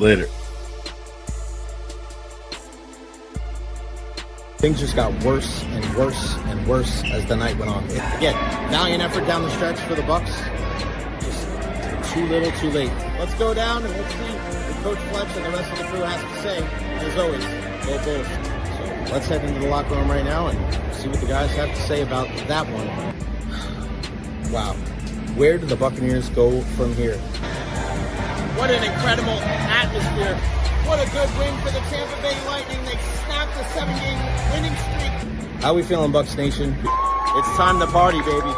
Later. Things just got worse and worse and worse as the night went on. Again, valiant effort down the stretch for the Bucs. Just too little, too late. Let's go down and let's see what Coach Fletch and the rest of the crew has to say. And as always, go Bulls. So let's head into the locker room right now and see what the guys have to say about that one. Wow. Where do the Buccaneers go from here? What an incredible atmosphere. What a good win for the Tampa Bay Lightning. They snapped a 7-game winning streak. How we feeling, Bucs Nation? It's time to party, baby.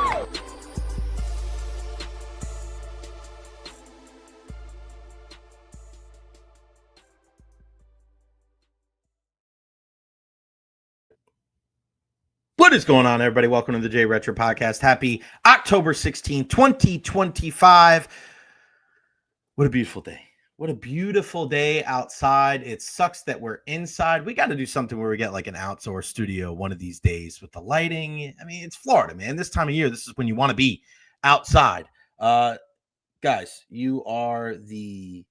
What is going on, everybody? Welcome to the Recher podcast. Happy October 16, 2025. What a beautiful day. What a beautiful day outside. It sucks that we're inside. We got to do something where we get like an outdoor studio one of these days with the lighting. I mean, it's Florida, man. This time of year, this is when you want to be outside. Guys, you are the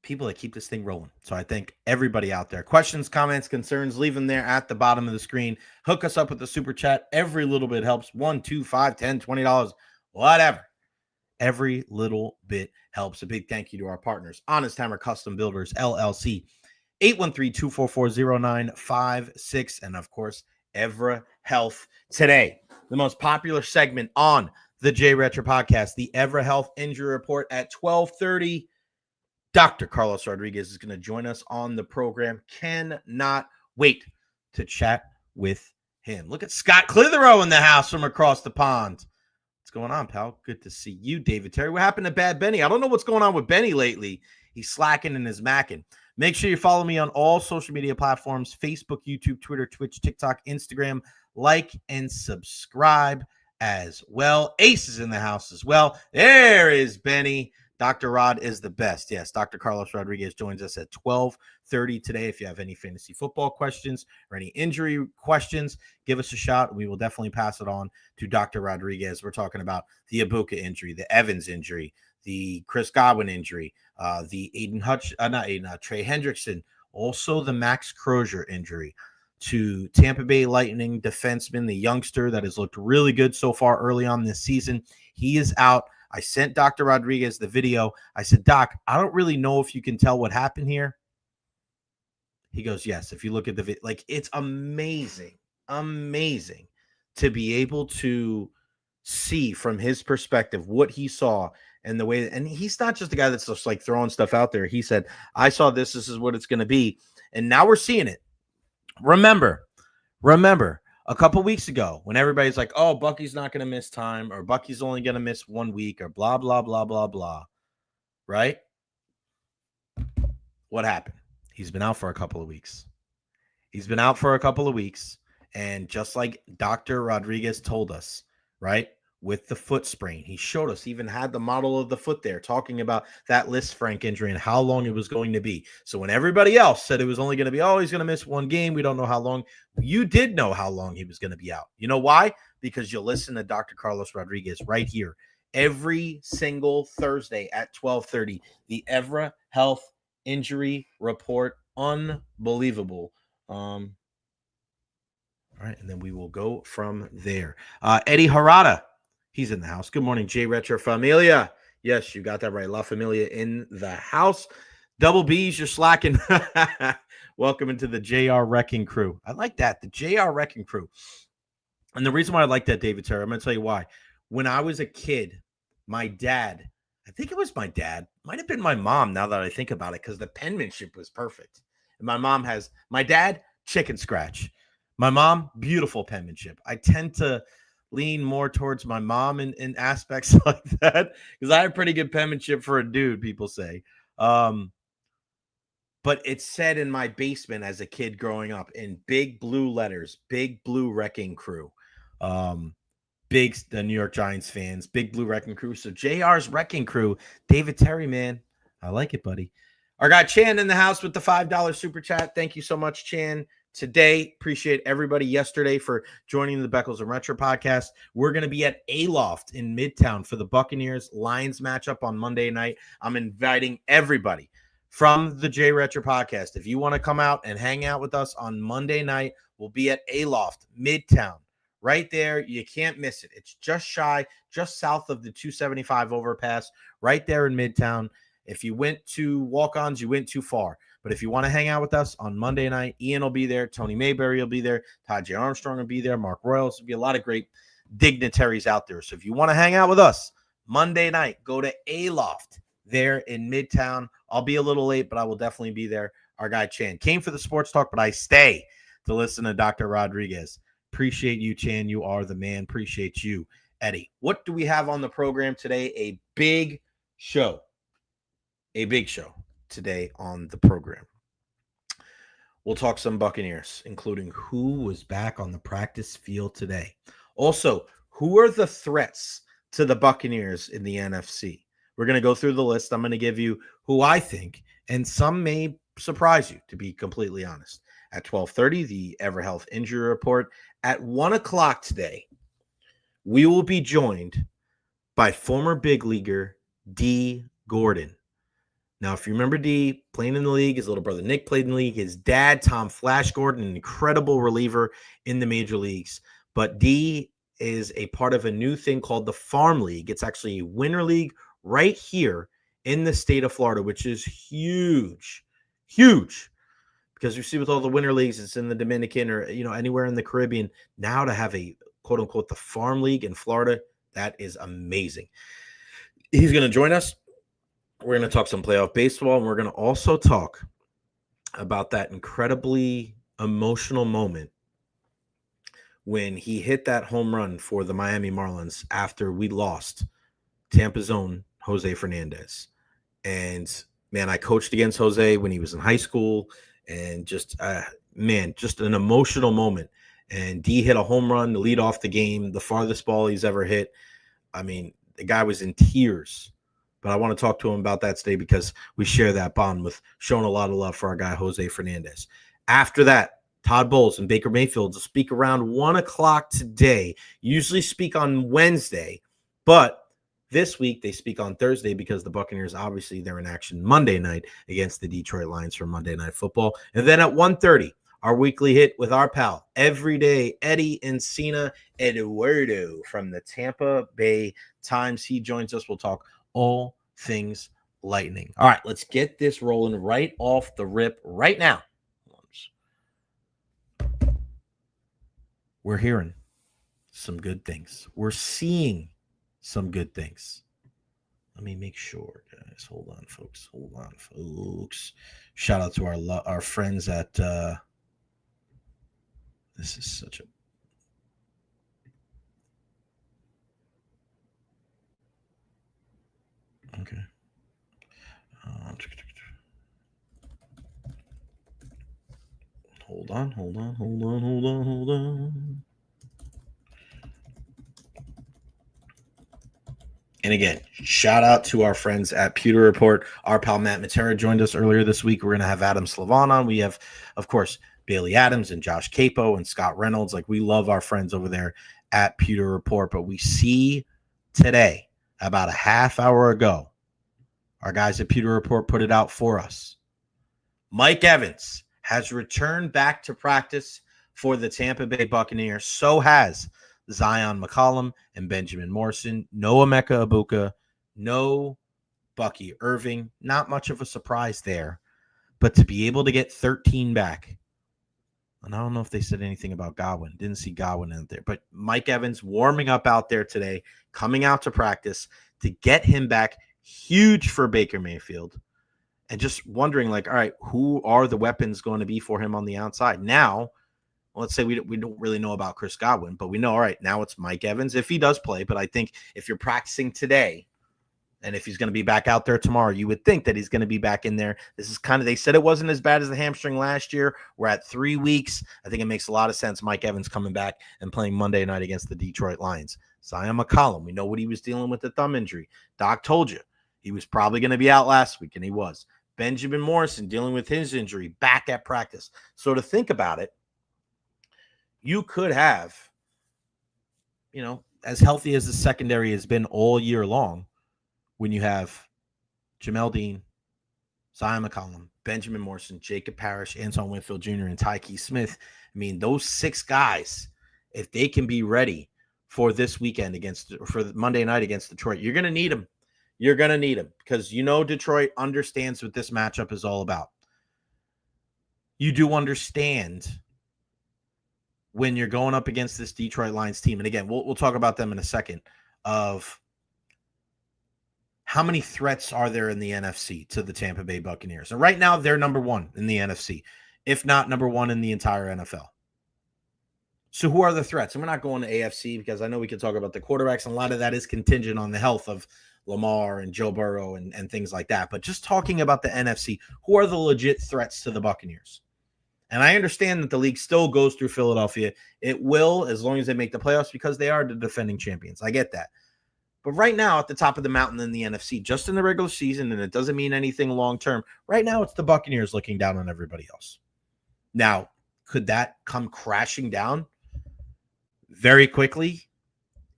people that keep this thing rolling. So I thank everybody out there. Questions, comments, concerns, leave them there at the bottom of the screen. Hook us up with the super chat. Every little bit helps. $1, $2, $5, $10, $20, whatever. Every little bit helps. A big thank you to our partners, Honest Hammer Custom Builders, LLC, 813-244-0956, and of course, Evara Health. Today, the most popular segment on the Recher podcast, the Evara Health Injury Report at 12:30. Dr. Carlos Rodriguez is going to join us on the program. Cannot wait to chat with him. Look at Scott Clitheroe in the house from across the pond. What's going on, pal? Good to see you, David Terry. What happened to Bad Benny? I don't know what's going on with Benny lately. He's slacking and is macking. Make sure you follow me on all social media platforms, Facebook, YouTube, Twitter, Twitch, TikTok, Instagram. Like and subscribe as well. Ace is in the house as well. There is Benny. Dr. Rod is the best. Yes, Dr. Carlos Rodriguez joins us at 12:30 today. If you have any fantasy football questions or any injury questions, give us a shot. We will definitely pass it on to Dr. Rodriguez. We're talking about the Egbuka injury, the Evans injury, the Chris Godwin injury, the Trey Hendrickson, also the Max Crozier injury to Tampa Bay Lightning defenseman, the youngster that has looked really good so far early on this season. He is out. I sent Dr. Rodriguez the video. I said, Doc, I don't really know if you can tell what happened here. He goes, yes, if you look at the video, like it's amazing to be able to see from his perspective what he saw and the way, and he's not just a guy that's just like throwing stuff out there. He said, I saw this is what it's going to be. And now we're seeing it. Remember, a couple weeks ago when everybody's like, oh, Bucky's not going to miss time or Bucky's only going to miss 1 week or blah, blah, blah, blah, blah. Right? What happened? He's been out for a couple of weeks. And just like Dr. Rodriguez told us, right, with the foot sprain, he showed us, even had the model of the foot there talking about that Lisfranc injury and how long it was going to be. So when everybody else said it was only going to be, oh, he's going to miss 1 game, we don't know how long. You did know how long he was going to be out. You know why? Because you'll listen to Dr. Carlos Rodriguez right here every single Thursday at 12:30. The Evara Health Injury Report. Unbelievable. All right, and then we will go from there. Eddie Harada. He's in the house. Good morning, Recher Familia. Yes, you got that right. La Familia in the house. Double B's, you're slacking. Welcome into the JR Wrecking Crew. I like that, the JR Wrecking Crew. And the reason why I like that, David Terry, I'm going to tell you why. When I was a kid, my dad, I think it was my dad, might have been my mom now that I think about it, because the penmanship was perfect. And my dad, chicken scratch. My mom, beautiful penmanship. I tend to lean more towards my mom in aspects like that because I have pretty good penmanship for a dude, people say. But it said in my basement as a kid growing up in big blue letters, Big Blue Wrecking Crew. The New York Giants fans, Big Blue Wrecking Crew. So JR's Wrecking Crew, David Terry, man. I like it, buddy. Our guy Chan in the house with the $5 super chat. Thank you so much, Chan. Today, appreciate everybody yesterday for joining the Beckles and Recher podcast. We're going to be at Aloft in Midtown for the Buccaneers Lions matchup on Monday night. I'm inviting everybody from the Jay Recher podcast. If you want to come out and hang out with us on Monday night, we'll be at Aloft, Midtown. Right there, you can't miss it. It's just south of the 275 overpass, right there in Midtown. If you went to walk-ons, you went too far. But if you want to hang out with us on Monday night, Ian will be there, Tony Mayberry will be there, Todd J. Armstrong will be there, Mark Royals. There'll be a lot of great dignitaries out there. So if you want to hang out with us Monday night, go to Aloft there in Midtown. I'll be a little late, but I will definitely be there. Our guy Chan came for the sports talk, but I stay to listen to Dr. Rodriguez. Appreciate you, Chan. You are the man. Appreciate you, Eddie. What do we have on the program today? A big show. A big show today on the program. We'll talk some Buccaneers, including who was back on the practice field today. Also, who are the threats to the Buccaneers in the NFC? We're going to go through the list. I'm going to give you who I think, and some may surprise you, to be completely honest. At 12:30, the Evara Health Injury Report. At 1 o'clock today, we will be joined by former Big Leaguer Dee Gordon. Now, if you remember Dee playing in the league, his little brother Nick played in the league. His dad, Tom Flash Gordon, an incredible reliever in the major leagues. But Dee is a part of a new thing called the Farm League. It's actually a winter league right here in the state of Florida, which is huge, huge. Because you see with all the winter leagues, it's in the Dominican or, anywhere in the Caribbean. Now to have a quote unquote, the Farm League in Florida, that is amazing. He's going to join us. We're going to talk some playoff baseball, and we're going to also talk about that incredibly emotional moment when he hit that home run for the Miami Marlins after we lost Tampa's own Jose Fernandez. And, man, I coached against Jose when he was in high school, and just an emotional moment. And Dee hit a home run to lead off the game, the farthest ball he's ever hit. I mean, the guy was in tears. But I want to talk to him about that today because we share that bond with showing a lot of love for our guy, Jose Fernandez. After that, Todd Bowles and Baker Mayfield will speak around 1 o'clock today. Usually speak on Wednesday, but this week they speak on Thursday because the Buccaneers, obviously, they're in action Monday night against the Detroit Lions for Monday Night Football. And then at 1:30, our weekly hit with our pal, everyday Eddie Encina, Eduardo from the Tampa Bay Times. He joins us. We'll talk all things Lightning. All right, let's get this rolling right off the rip right now. We're hearing some good things. We're seeing some good things. Let me make sure, guys. Hold on, folks. Shout out to our friends at this is such a okay. Hold on. And again, shout out to our friends at Pewter Report. Our pal Matt Matera joined us earlier this week. We're going to have Adam Slavon on. We have, of course, Bailey Adams and Josh Capo and Scott Reynolds. Like, we love our friends over there at Pewter Report. But we see today, about a half hour ago, our guys at Pewter Report put it out for us. Mike Evans has returned back to practice for the Tampa Bay Buccaneers. So has Zion McCollum and Benjamin Morrison. No Emeka Egbuka. No Bucky Irving. Not much of a surprise there. But to be able to get 13 back, and I don't know if they said anything about Godwin. Didn't see Godwin out there. But Mike Evans warming up out there today, coming out to practice to get him back. Huge for Baker Mayfield. And just wondering, like, all right, who are the weapons going to be for him on the outside? Now, let's say we don't really know about Chris Godwin, but we know, all right, now it's Mike Evans if he does play. But I think if you're practicing today and if he's going to be back out there tomorrow, you would think that he's going to be back in there. This is kind of, they said it wasn't as bad as the hamstring last year. We're at 3 weeks. I think it makes a lot of sense. Mike Evans coming back and playing Monday night against the Detroit Lions. Zion McCollum, we know what he was dealing with, the thumb injury. Doc told you he was probably going to be out last week, and he was. Benjamin Morrison dealing with his injury, back at practice. So to think about it, you could have, as healthy as the secondary has been all year long, when you have Jamel Dean, Zion McCollum, Benjamin Morrison, Jacob Parrish, Antoine Winfield Jr., and Tyke Smith. I mean, those 6 guys, if they can be ready for this weekend for Monday night against Detroit, you're going to need them. You're going to need them because Detroit understands what this matchup is all about. You do understand when you're going up against this Detroit Lions team, and again, we'll talk about them in a second, of how many threats are there in the NFC to the Tampa Bay Buccaneers. And right now, they're number 1 in the NFC, if not number 1 in the entire NFL. So who are the threats? And we're not going to AFC because I know we can talk about the quarterbacks, and a lot of that is contingent on the health of Lamar and Joe Burrow and things like that. But just talking about the NFC, who are the legit threats to the Buccaneers? And I understand that the league still goes through Philadelphia. It will, as long as they make the playoffs, because they are the defending champions. I get that. But right now, at the top of the mountain in the NFC, just in the regular season, and it doesn't mean anything long-term, right now it's the Buccaneers looking down on everybody else. Now, could that come crashing down very quickly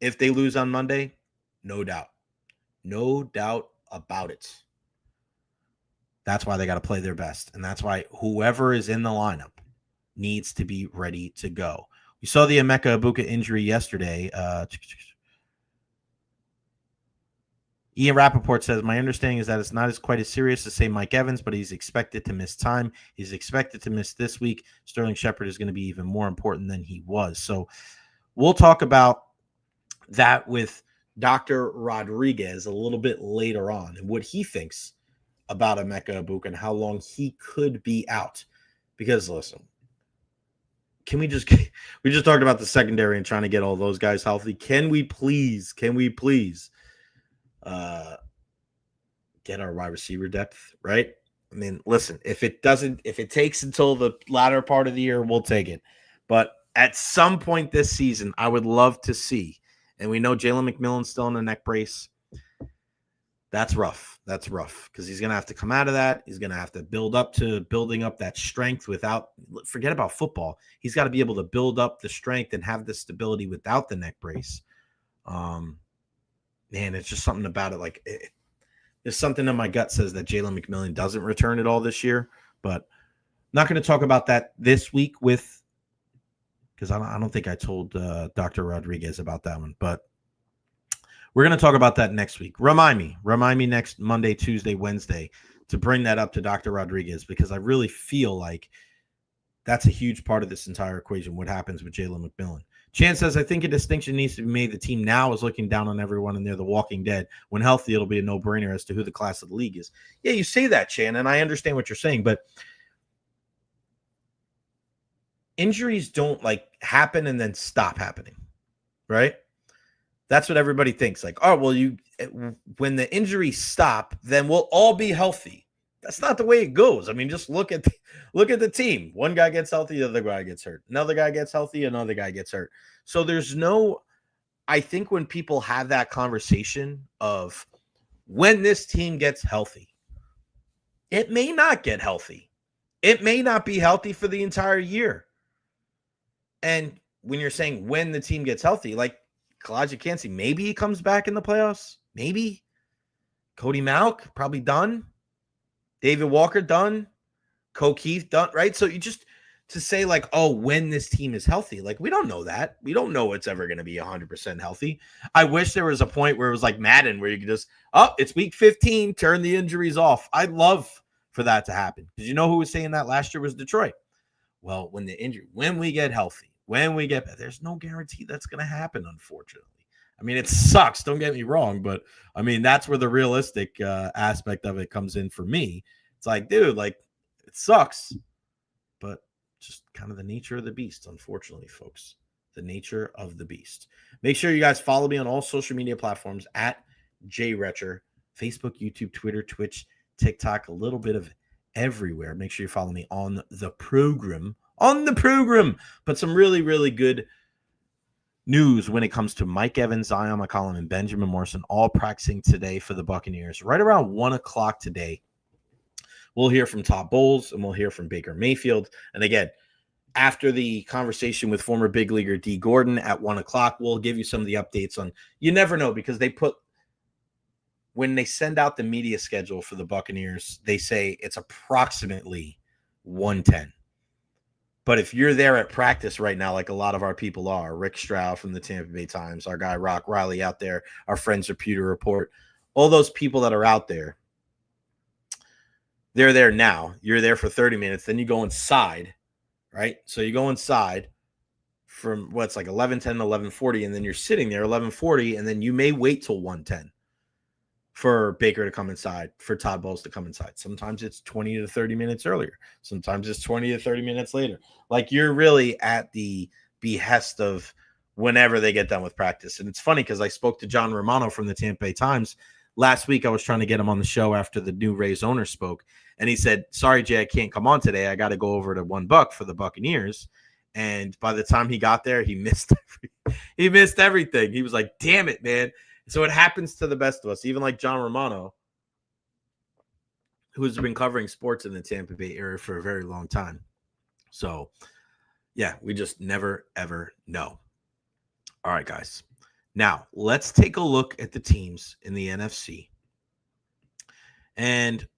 if they lose on Monday? No doubt. No doubt about it. That's why they got to play their best. And that's why whoever is in the lineup needs to be ready to go. We saw the Egbuka injury yesterday. Ian Rappaport says, my understanding is that it's not quite as serious as, say, Mike Evans, but he's expected to miss time. He's expected to miss this week. Sterling Shepard is going to be even more important than he was. So we'll talk about that with Dr. Rodriguez a little bit later on and what he thinks about Egbuka and how long he could be out. Because, listen, we just talked about the secondary and trying to get all those guys healthy. Can we please get our wide receiver depth, right? I mean, listen, if it takes until the latter part of the year, we'll take it. But at some point this season, I would love to see, and we know Jalen McMillan's still in a neck brace. That's rough. That's rough because he's going to have to come out of that. He's going to have to building up that strength forget about football. He's got to be able to build up the strength and have the stability without the neck brace. Man, it's just something about it. There's something in my gut says that Jalen McMillan doesn't return at all this year, but I'm not going to talk about that this week because I don't think I told Dr. Rodriguez about that one, but we're going to talk about that next week. Remind me next Monday, Tuesday, Wednesday to bring that up to Dr. Rodriguez because I really feel like that's a huge part of this entire equation, what happens with Jalen McMillan. Chan says, I think a distinction needs to be made. The team now is looking down on everyone and they're the walking dead. When healthy, it'll be a no-brainer as to who the class of the league is. Yeah, you say that, Chan, and I understand what you're saying, but injuries don't happen and then stop happening, right? That's what everybody thinks. When the injuries stop, then we'll all be healthy. That's not the way it goes. I mean, just look at the team. One guy gets healthy, the other guy gets hurt. Another guy gets healthy, another guy gets hurt. So I think when people have that conversation of when this team gets healthy, it may not get healthy. It may not be healthy for the entire year. And when you're saying when the team gets healthy, like Kalaji Kancey, maybe he comes back in the playoffs. Maybe. Cody Mauch, probably done. David Walker, done. Keith, done, right? So you just to say when this team is healthy, we don't know that. We don't know it's ever going to be 100% healthy. I wish there was a point where it was like Madden where you could just, it's week 15, turn the injuries off. I'd love for that to happen. Because you know who was saying that last year was Detroit. Well, when we get healthy, there's no guarantee that's going to happen, unfortunately. I mean, it sucks. Don't get me wrong, but I mean, that's where the realistic aspect of it comes in for me. It's dude, it sucks, but just kind of the nature of the beast, unfortunately, folks. The nature of the beast. Make sure you guys follow me on all social media platforms at Recher, Facebook, YouTube, Twitter, Twitch, TikTok, a little bit of everywhere. Make sure you follow me on the program. But some really, really good news when it comes to Mike Evans, Zion McCollum, and Benjamin Morrison all practicing today for the Buccaneers. Right around 1 o'clock today, we'll hear from Todd Bowles and we'll hear from Baker Mayfield. And again, after the conversation with former Big Leaguer Dee Gordon at 1 o'clock, we'll give you some of the updates on, you never know, because they put when they send out the media schedule for the Buccaneers, they say it's approximately 110. But if you're there at practice right now, like a lot of our people are, Rick Stroud from the Tampa Bay Times, our guy Rock Riley out there, our friends Reputer Report, all those people that are out there, they're there now. You're there for 30 minutes. Then you go inside, right? So you go inside from what's like 11:10 to 11:40, and then you're sitting there 11:40, and then you may wait till 1:10 for Baker to come inside, for Todd Bowles to come inside. Sometimes it's 20 to 30 minutes earlier. Sometimes it's 20 to 30 minutes later. Like, you're really at the behest of whenever they get done with practice. And it's funny because I spoke to John Romano from the Tampa Bay Times last week. I was trying to get him on the show after the new Rays owner spoke. And he said, sorry, Jay, I can't come on today. I got to go over to One Buc for the Buccaneers. And by the time he got there, he missed everything. He was like, damn it, man. So it happens to the best of us, even like John Romano, who's been covering sports in the Tampa Bay area for a very long time. So, yeah, we just never, ever know. All right, guys. Now, let's take a look at the teams in the NFC. And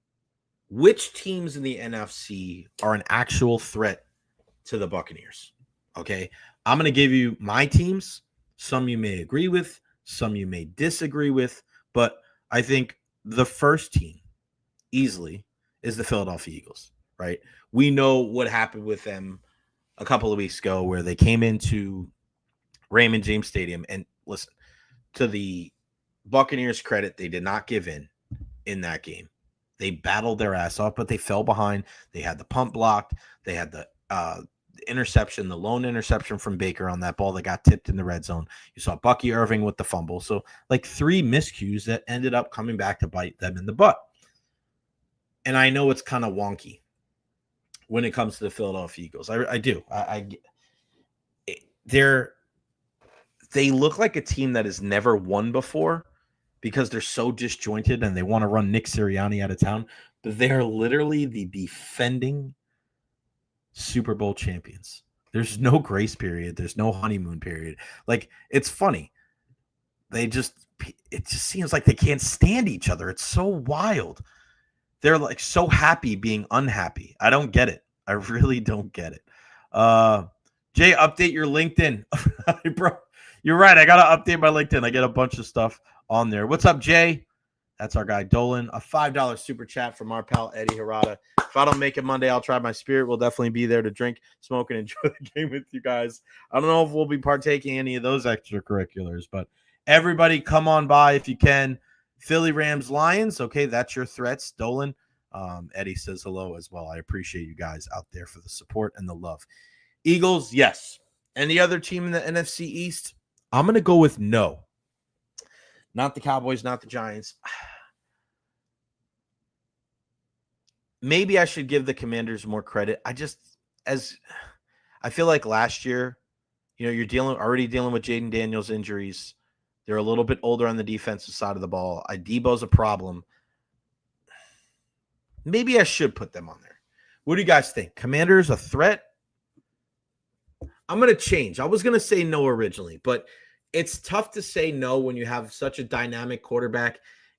which teams in the NFC are an actual threat to the Buccaneers? Okay, I'm going to give you my teams. Some you may agree with, some you may disagree with, but I think the first team easily is the Philadelphia Eagles, right? We know what happened with them a couple of weeks ago where they came into Raymond James Stadium, and listen, to the Buccaneers' credit, they did not give in that game. They battled their ass off, but they fell behind. They had the punt blocked. They had the interception, the lone interception from Baker on that ball that got tipped in the red zone. You saw Bucky Irving with the fumble. So like 3 miscues that ended up coming back to bite them in the butt. And I know it's kind of wonky when it comes to the Philadelphia Eagles. I do. They look like a team that has never won before because they're so disjointed and they want to run Nick Sirianni out of town. But they are literally the defending Super Bowl champions. There's no grace period. There's no honeymoon period. Like, it's funny. It just seems like they can't stand each other. It's so wild. They're like so happy being unhappy. I don't get it. I really don't get it. Jay, update your LinkedIn. Bro, you're right. I got to update my LinkedIn. I get a bunch of stuff on there. What's up, Jay? That's our guy, Dolan. A $5 super chat from our pal, Eddie Hirata. If I don't make it Monday, I'll try my spirit. We'll definitely be there to drink, smoke, and enjoy the game with you guys. I don't know if we'll be partaking any of those extracurriculars, but everybody come on by if you can. Philly, Rams, Lions. Okay, that's your threats, Dolan. Eddie says hello as well. I appreciate you guys out there for the support and the love. Eagles, yes. And the other team in the NFC East, I'm going to go with no. Not the Cowboys, not the Giants. Maybe I should give the Commanders more credit. I feel like last year, you're already dealing with Jaden Daniels injuries. They're a little bit older on the defensive side of the ball. Debo's a problem. Maybe I should put them on there. What do you guys think? Commanders a threat? I'm going to change. I was going to say no originally, but it's tough to say no when you have such a dynamic quarterback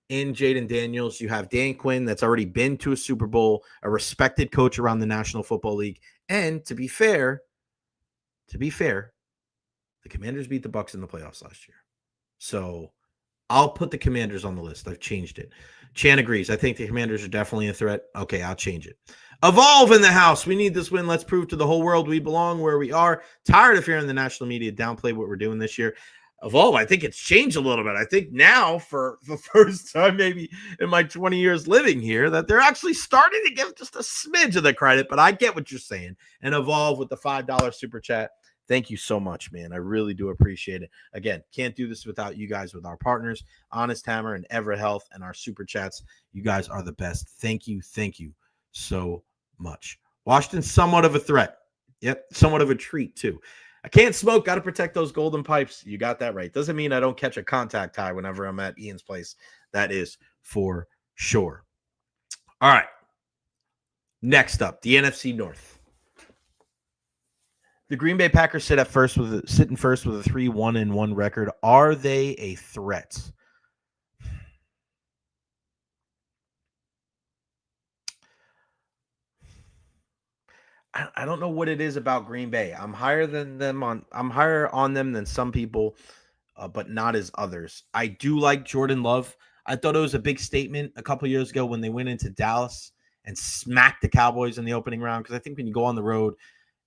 in Jaden Daniels. You have Dan Quinn that's already been to a Super Bowl, a respected coach around the National Football League. And to be fair, the Commanders beat the Bucs in the playoffs last year. So I'll put the Commanders on the list. I've changed it. Chan agrees. I think the Commanders are definitely a threat. Okay, I'll change it. Evolve in the house. We need this win. Let's prove to the whole world we belong where we are. Tired of hearing the national media downplay what we're doing this year. Evolve, I think it's changed a little bit. I think now, for the first time maybe in my 20 years living here, that they're actually starting to give just a smidge of the credit, but I get what you're saying. And Evolve with the $5 super chat. Thank you so much, man. I really do appreciate it. Again, can't do this without you guys, with our partners, Honest Hammer and Evara Health, and our super chats. You guys are the best. Thank you so much. Washington's somewhat of a threat. Yep, somewhat of a treat, too. I can't smoke. Got to protect those golden pipes. You got that right. Doesn't mean I don't catch a contact high whenever I'm at Ian's place. That is for sure. All right. Next up, the NFC North. The Green Bay Packers sit in first with a 3-1-1 record. Are they a threat? I don't know what it is about Green Bay. I'm higher on them than some people, but not as others. I do like Jordan Love. I thought it was a big statement a couple years ago when they went into Dallas and smacked the Cowboys in the opening round. Because I think when you go on the road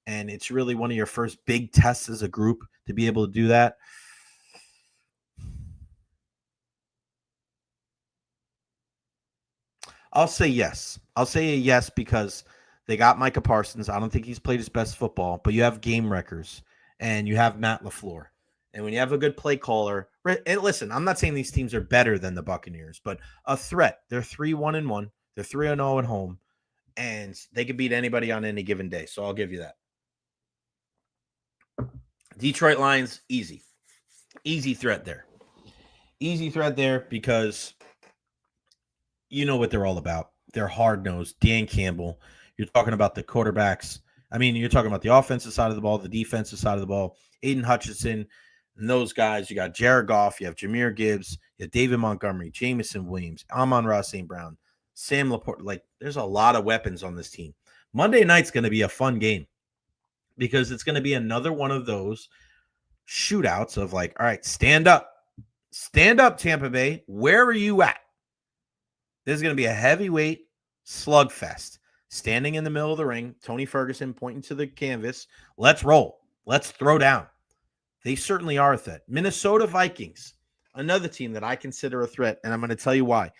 and it's really one of your first big tests as a group to be able to do that. I'll say yes. I'll say a yes because they got Micah Parsons. I don't think he's played his best football, but you have game wreckers and you have Matt LaFleur. And when you have a good play caller, and listen, I'm not saying these teams are better than the Buccaneers, but a threat. They're 3-1-1. They're 3-0 at home, and they can beat anybody on any given day. So I'll give you that. Detroit Lions, easy. Easy threat there. Easy threat there because you know what they're all about. They're hard-nosed. Dan Campbell. You're talking about the quarterbacks. I mean, you're talking about the offensive side of the ball, the defensive side of the ball. Aiden Hutchinson and those guys. You got Jared Goff. You have Jahmyr Gibbs. You have David Montgomery, Jamison Williams, Amon-Ra St. Brown, Sam Laporte. Like, there's a lot of weapons on this team. Monday night's going to be a fun game because it's going to be another one of those shootouts of like, all right, stand up. Stand up, Tampa Bay. Where are you at? This is going to be a heavyweight slugfest. Standing in the middle of the ring, Tony Ferguson pointing to the canvas. Let's roll. Let's throw down. They certainly are a threat. Minnesota Vikings, another team that I consider a threat, and I'm going to tell you why.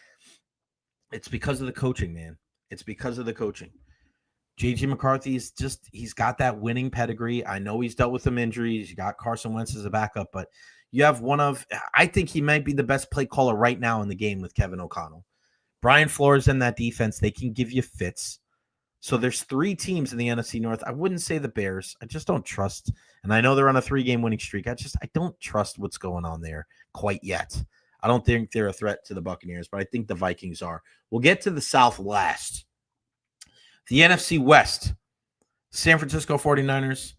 It's because of the coaching, man. It's because of the coaching. J.J. McCarthy is just, he's got that winning pedigree. I know he's dealt with some injuries. You got Carson Wentz as a backup, but you have I think he might be the best play caller right now in the game with Kevin O'Connell. Brian Flores in that defense, they can give you fits. So there's 3 teams in the NFC North. I wouldn't say the Bears. I just don't trust. And I know they're on a 3-game winning streak. I don't trust what's going on there quite yet. I don't think they're a threat to the Buccaneers, but I think the Vikings are. We'll get to the South last. The NFC West, San Francisco 49ers.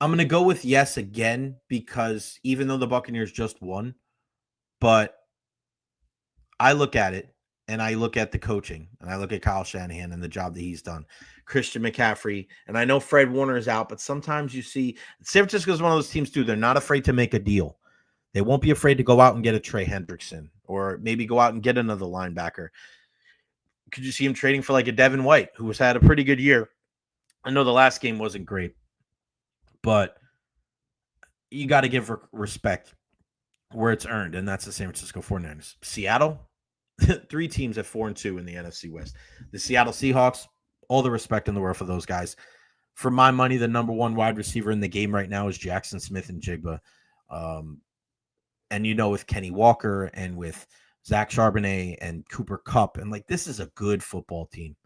I'm going to go with yes again because even though the Buccaneers just won, but I look at it and I look at the coaching and I look at Kyle Shanahan and the job that he's done. Christian McCaffrey, and I know Fred Warner is out, but sometimes you see San Francisco is one of those teams too. They're not afraid to make a deal. They won't be afraid to go out and get a Trey Hendrickson or maybe go out and get another linebacker. Could you see him trading for like a Devin White, who has had a pretty good year? I know the last game wasn't great, but you got to give respect where it's earned, and that's the San Francisco 49ers. Seattle, 3 teams at 4-2 in the NFC West. The Seattle Seahawks, all the respect in the world for those guys. For my money, the number 1 wide receiver in the game right now is Jackson Smith and Jigba. And with Kenny Walker and with Zach Charbonnet and Cooper Kupp, and like this is a good football team.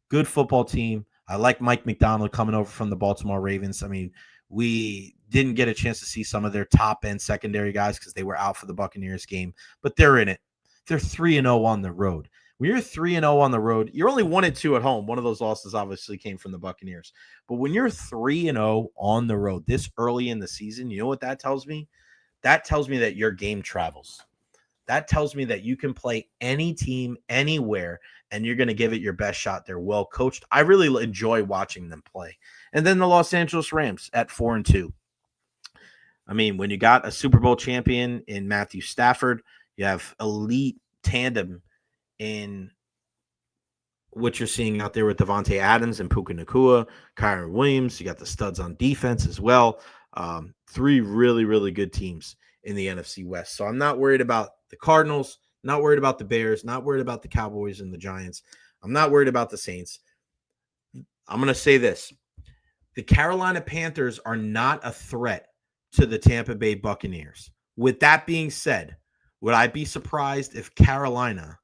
Good football team. I like Mike McDonald coming over from the Baltimore Ravens. I mean, we didn't get a chance to see some of their top-end secondary guys because they were out for the Buccaneers game, but they're in it. They're 3-0 on the road. When you're 3-0 on the road, you're only 1-2 at home. One of those losses obviously came from the Buccaneers. But when you're 3-0 on the road this early in the season, you know what that tells me? That tells me that your game travels. That tells me that you can play any team, anywhere, and you're going to give it your best shot. They're well coached. I really enjoy watching them play. And then the Los Angeles Rams at 4-2. I mean, when you got a Super Bowl champion in Matthew Stafford, you have elite tandem in what you're seeing out there with Devontae Adams and Puka Nacua, Kyron Williams. You got the studs on defense as well. 3 really, really good teams in the NFC West. So I'm not worried about the Cardinals, not worried about the Bears, not worried about the Cowboys and the Giants. I'm not worried about the Saints. I'm going to say this. The Carolina Panthers are not a threat to the Tampa Bay Buccaneers. With that being said, would I be surprised if Carolina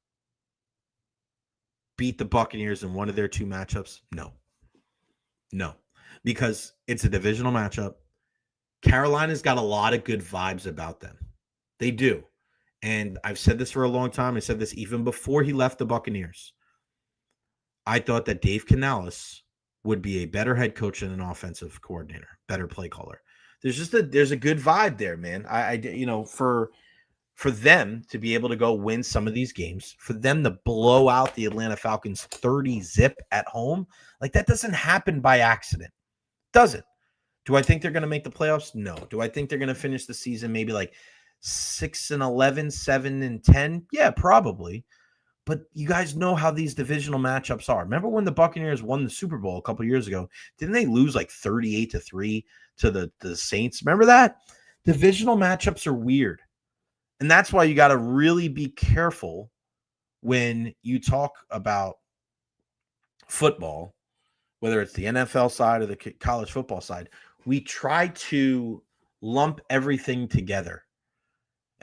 beat the Buccaneers in one of their 2 matchups? No, because it's a divisional matchup. Carolina's got a lot of good vibes about them. They do. And I've said this for a long time. I said this even before he left the Buccaneers. I thought that Dave Canales would be a better head coach and an offensive coordinator, better play caller. There's a good vibe there, man. for them to be able to go win some of these games, for them to blow out the Atlanta Falcons 30-0 at home, like that doesn't happen by accident. Doesn't. Do I think they're going to make the playoffs? No. Do I think they're going to finish the season maybe like 6-11, 7-10? Yeah, probably. But you guys know how these divisional matchups are. Remember when the Buccaneers won the Super Bowl a couple years ago? Didn't they lose like 38-3 to the Saints? Remember that? Divisional matchups are weird. And that's why you got to really be careful when you talk about football, whether it's the NFL side or the college football side. We try to lump everything together.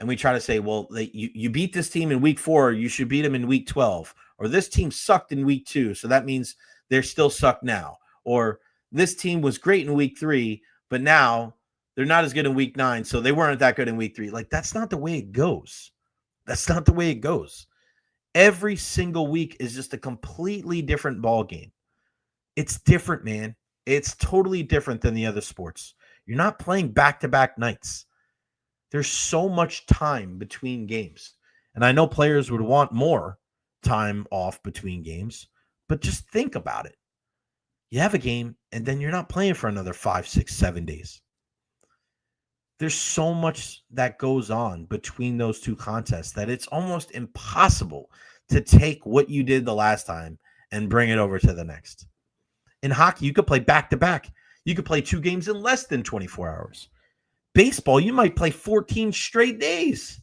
And we try to say, well, you beat this team in week 4, you should beat them in week 12. Or this team sucked in week 2, so that means they're still sucked now. Or this team was great in week 3, but now they're not as good in week 9, so they weren't that good in week 3. Like, that's not the way it goes. That's not the way it goes. Every single week is just a completely different ball game. It's different, man. It's totally different than the other sports. You're not playing back-to-back nights. There's so much time between games. And I know players would want more time off between games, but just think about it. You have a game, and then you're not playing for another 5, 6, 7 days. There's so much that goes on between those two contests that it's almost impossible to take what you did the last time and bring it over to the next. In hockey, you could play back-to-back. You could play 2 games in less than 24 hours. Baseball, you might play 14 straight days.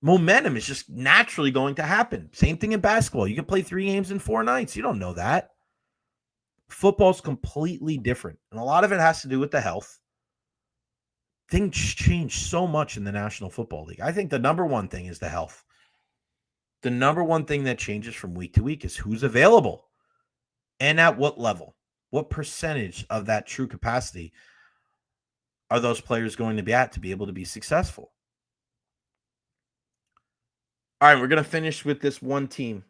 Momentum is just naturally going to happen. Same thing in basketball. You can play 3 games in 4 nights. You don't know that. Football's completely different. And a lot of it has to do with the health. Things change so much in the National Football League. I think the number one thing is the health. The number one thing that changes from week to week is who's available and at what level. What percentage of that true capacity are those players going to be at to be able to be successful? All right, we're going to finish with this one team.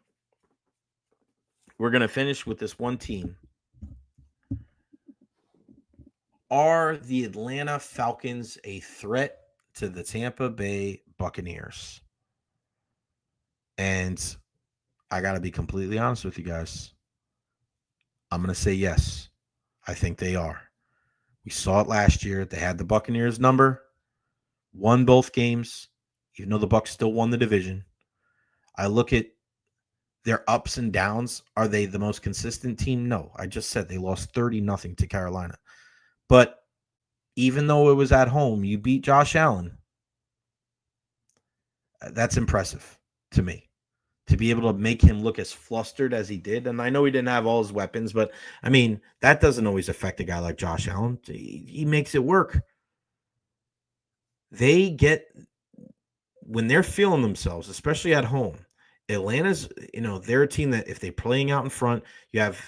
Are the Atlanta Falcons a threat to the Tampa Bay Buccaneers? And I got to be completely honest with you guys. I'm going to say yes. I think they are. We saw it last year. They had the Buccaneers number, won both games, even though the Bucs still won the division. I look at their ups and downs. Are they the most consistent team? No. I just said they lost 30-0 to Carolina. But even though it was at home, you beat Josh Allen. That's impressive to me. To be able to make him look as flustered as he did. And I know he didn't have all his weapons, but, I mean, that doesn't always affect a guy like Josh Allen. He makes it work. They get, when they're feeling themselves, especially at home, Atlanta's, they're a team that if they're playing out in front, you have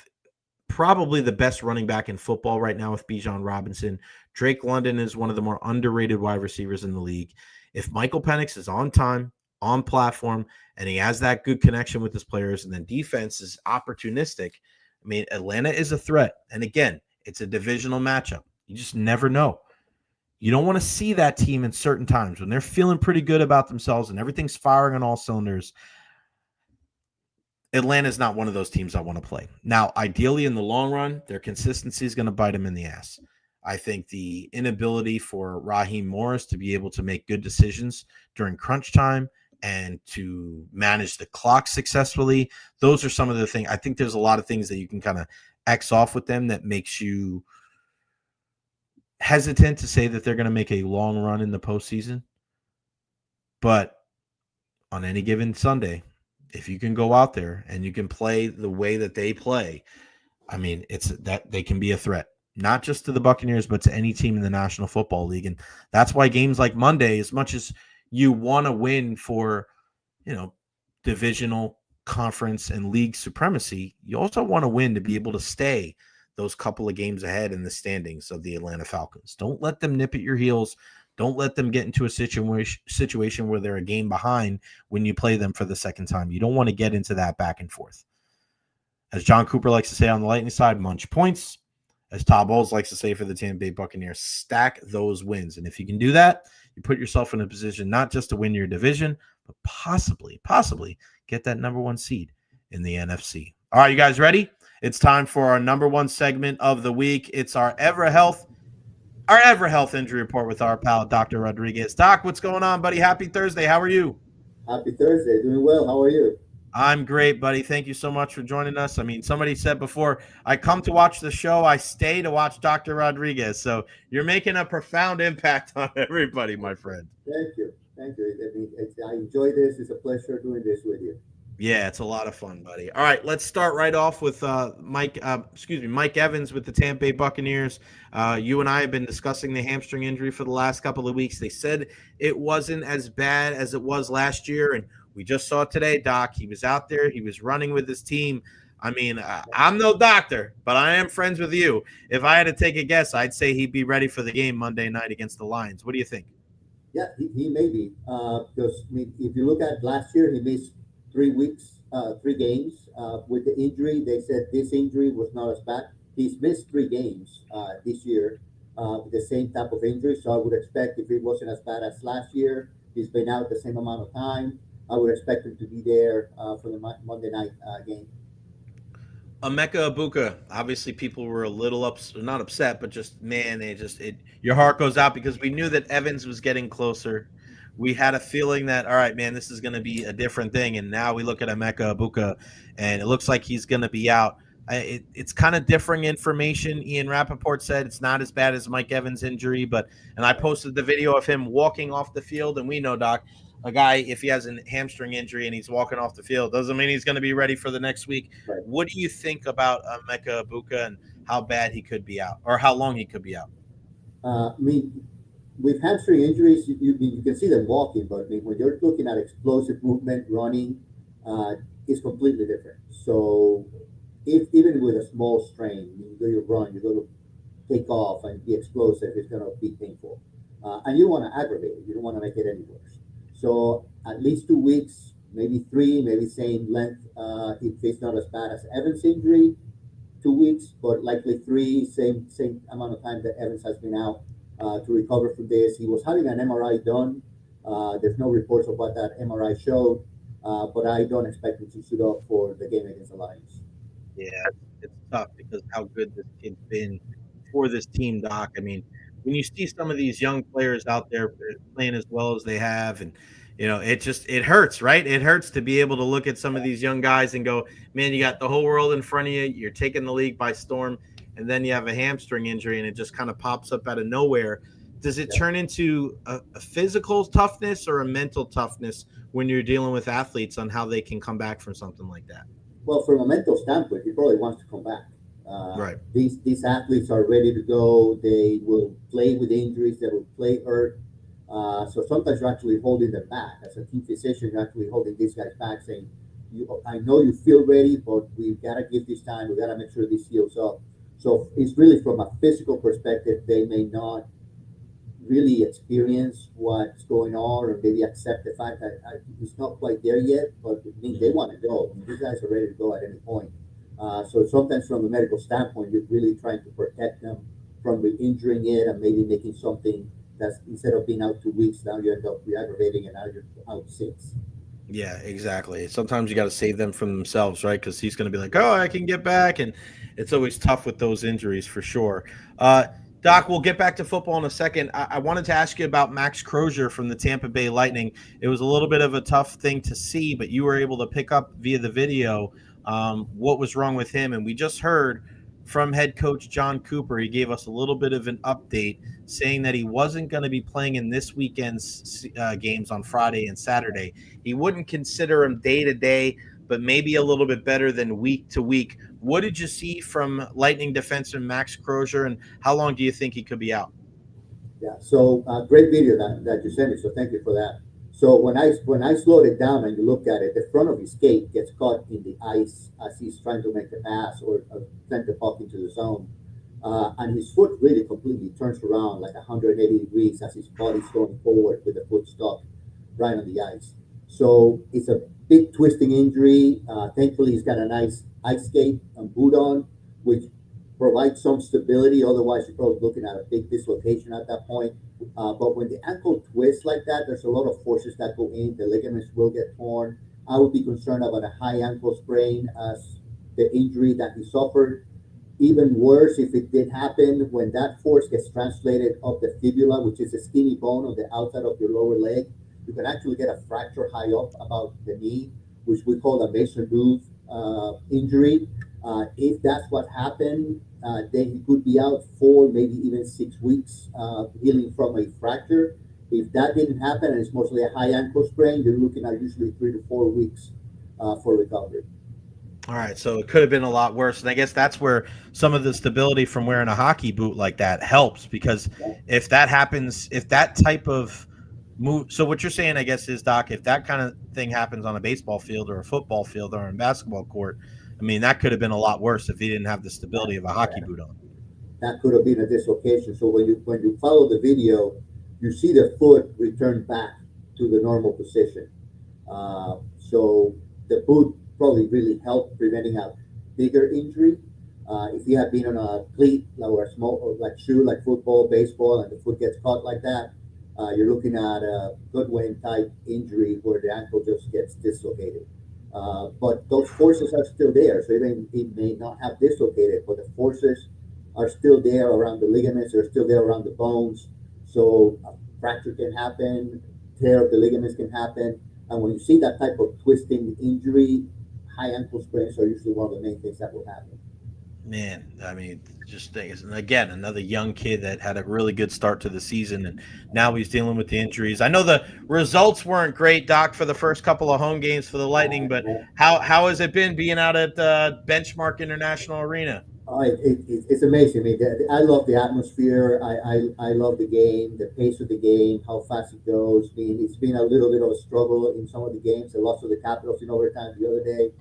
probably the best running back in football right now with Bijan Robinson. Drake London is one of the more underrated wide receivers in the league. If Michael Penix is on time, on platform, and he has that good connection with his players, and then defense is opportunistic, I mean, Atlanta is a threat. And again, it's a divisional matchup. You just never know. You don't want to see that team in certain times when they're feeling pretty good about themselves and everything's firing on all cylinders. Atlanta's not one of those teams I want to play. Now, ideally, in the long run, their consistency is going to bite them in the ass. I think the inability for Raheem Morris to be able to make good decisions during crunch time and to manage the clock successfully, those are some of the things. I think there's a lot of things that you can kind of X off with them that makes you hesitant to say that they're going to make a long run in the postseason. But on any given Sunday, if you can go out there and you can play the way that they play, I mean, it's that they can be a threat, not just to the Buccaneers, but to any team in the National Football League. And that's why games like Monday, as much as you want to win for, divisional, conference, and league supremacy, you also want to win to be able to stay those couple of games ahead in the standings of the Atlanta Falcons. Don't let them nip at your heels. Don't let them get into a situation where they're a game behind when you play them for the second time. You don't want to get into that back and forth. As John Cooper likes to say on the Lightning side, munch points. As Todd Bowles likes to say for the Tampa Bay Buccaneers, stack those wins. And if you can do that, you put yourself in a position not just to win your division, but possibly get that number one seed in the NFC. All right, you guys ready? It's time for our number one segment of the week. It's our Evara Health Injury Report with our pal, Dr. Rodriguez. Doc, what's going on, buddy? Happy Thursday. How are you? Happy Thursday. Doing well. How are you? I'm great, buddy. Thank you so much for joining us. I mean, somebody said before, I come to watch the show, I stay to watch Dr. Rodriguez. So you're making a profound impact on everybody, my friend. Thank you. I enjoy this. It's a pleasure doing this with you. Yeah, it's a lot of fun, buddy. All right, let's start right off with Mike Evans with the Tampa Bay Buccaneers. You and I have been discussing the hamstring injury for the last couple of weeks. They said it wasn't as bad as it was last year, and we just saw today, Doc. He was out there. He was running with his team. I mean, I'm no doctor, but I am friends with you. If I had to take a guess, I'd say he'd be ready for the game Monday night against the Lions. What do you think? Yeah, he may be. Because if you look at last year, he missed 3 weeks, 3 games with the injury. They said this injury was not as bad. He's missed 3 games this year with the same type of injury. So I would expect if it wasn't as bad as last year, he's been out the same amount of time. I would expect him to be there for the Monday night game. Egbuka, obviously people were a little not upset, but just, man, your heart goes out because we knew that Evans was getting closer. We had a feeling that, all right, man, this is going to be a different thing. And now we look at Egbuka, and it looks like he's going to be out. It's kind of differing information. Ian Rappaport said it's not as bad as Mike Evans' injury, and I posted the video of him walking off the field, and we know, Doc, a guy, if he has a hamstring injury and he's walking off the field, doesn't mean he's going to be ready for the next week. Right. What do you think about Egbuka and how bad he could be out, or how long he could be out? With hamstring injuries, you can see them walking, but when you're looking at explosive movement, running, it's completely different. So even with a small strain, you go to run, you go to take off and be explosive, it's going to be painful. And you don't want to aggravate it. You don't want to make it any worse. So at least 2 weeks, maybe 3, maybe same length. If it's not as bad as Evans' injury, 2 weeks, but likely 3, same amount of time that Evans has been out to recover from this. He was having an MRI done. There's no reports of what that MRI showed, but I don't expect him to suit up for the game against the Lions. Yeah, it's tough because how good this kid's been for this team, Doc. I mean, when you see some of these young players out there playing as well as they have, and it hurts, right? It hurts to be able to look at some of these young guys and go, man, you got the whole world in front of you. You're taking the league by storm, and then you have a hamstring injury, and it just kind of pops up out of nowhere. Does it turn into a physical toughness or a mental toughness when you're dealing with athletes on how they can come back from something like that? Well, from a mental standpoint, he probably wants to come back. Right. These athletes are ready to go. They will play with injuries. They will play hurt. So sometimes you're actually holding them back. As a team physician, you're actually holding these guys back, saying, I know you feel ready, but we've got to give this time. We've got to make sure this heals up. So it's really from a physical perspective, they may not really experience what's going on or maybe accept the fact that it's not quite there yet, but they want to go. These guys are ready to go at any point. So sometimes from a medical standpoint, you're really trying to protect them from re-injuring it and maybe making something that's, instead of being out 2 weeks, now you end up re-aggravating and now you're out 6. Yeah, exactly. Sometimes you got to save them from themselves, right? Because he's going to be like, oh, I can get back. And it's always tough with those injuries for sure. Doc, we'll get back to football in a second. I wanted to ask you about Max Crozier from the Tampa Bay Lightning. It was a little bit of a tough thing to see, but you were able to pick up via the video what was wrong with him. And we just heard from head coach John Cooper. He gave us a little bit of an update saying that he wasn't going to be playing in this weekend's games on Friday and Saturday. He wouldn't consider him day to day, but maybe a little bit better than week to week. What did you see from Lightning defenseman Max Crozier, and how long do you think he could be out? Yeah, so great video that you sent me, so thank you for that. So when I slowed it down and you look at it, the front of his skate gets caught in the ice as he's trying to make the pass or send the puck into the zone. And his foot really completely turns around like 180 degrees as his body's going forward with the foot stuck right on the ice. So it's a big twisting injury. Thankfully, he's got a nice ice skate and boot on, which provides some stability. Otherwise, you're probably looking at a big dislocation at that point. But when the ankle twists like that, there's a lot of forces that go in. The ligaments will get torn. I would be concerned about a high ankle sprain as the injury that he suffered. Even worse, if it did happen, when that force gets translated up the fibula, which is a skinny bone on the outside of your lower leg, you can actually get a fracture high up about the knee, which we call a Mason Groove injury. If that's what happened, then he could be out 4, maybe even 6 weeks healing from a fracture. If that didn't happen and it's mostly a high ankle sprain, you're looking at usually 3 to 4 weeks for recovery. All right, so it could have been a lot worse, and I guess that's where some of the stability from wearing a hockey boot like that helps, because if that happens, if that type of move, so what you're saying, I guess, is, Doc, if that kind of thing happens on a baseball field or a football field or a basketball court, I mean, that could have been a lot worse if he didn't have the stability of a hockey boot on. That could have been a dislocation. So when you follow the video, you see the foot return back to the normal position. So the boot probably really helped preventing a bigger injury. If he had been on a cleat or a small or like shoe, like football, baseball, and the foot gets caught like that, you're looking at a Goodwin type injury where the ankle just gets dislocated. But those forces are still there. So even it may not have dislocated, but the forces are still there around the ligaments, they're still there around the bones. So a fracture can happen, tear of the ligaments can happen. And when you see that type of twisting injury, high ankle sprains are usually one of the main things that will happen. Man, I mean, just things. And again, another young kid that had a really good start to the season, and now he's dealing with the injuries. I know the results weren't great, Doc, for the first couple of home games for the Lightning, but how has it been being out at Benchmark International Arena? It's amazing. I mean, I love the atmosphere. I love the game, the pace of the game, how fast it goes. I mean, it's been a little bit of a struggle in some of the games. They lost to the Capitals in overtime the other day.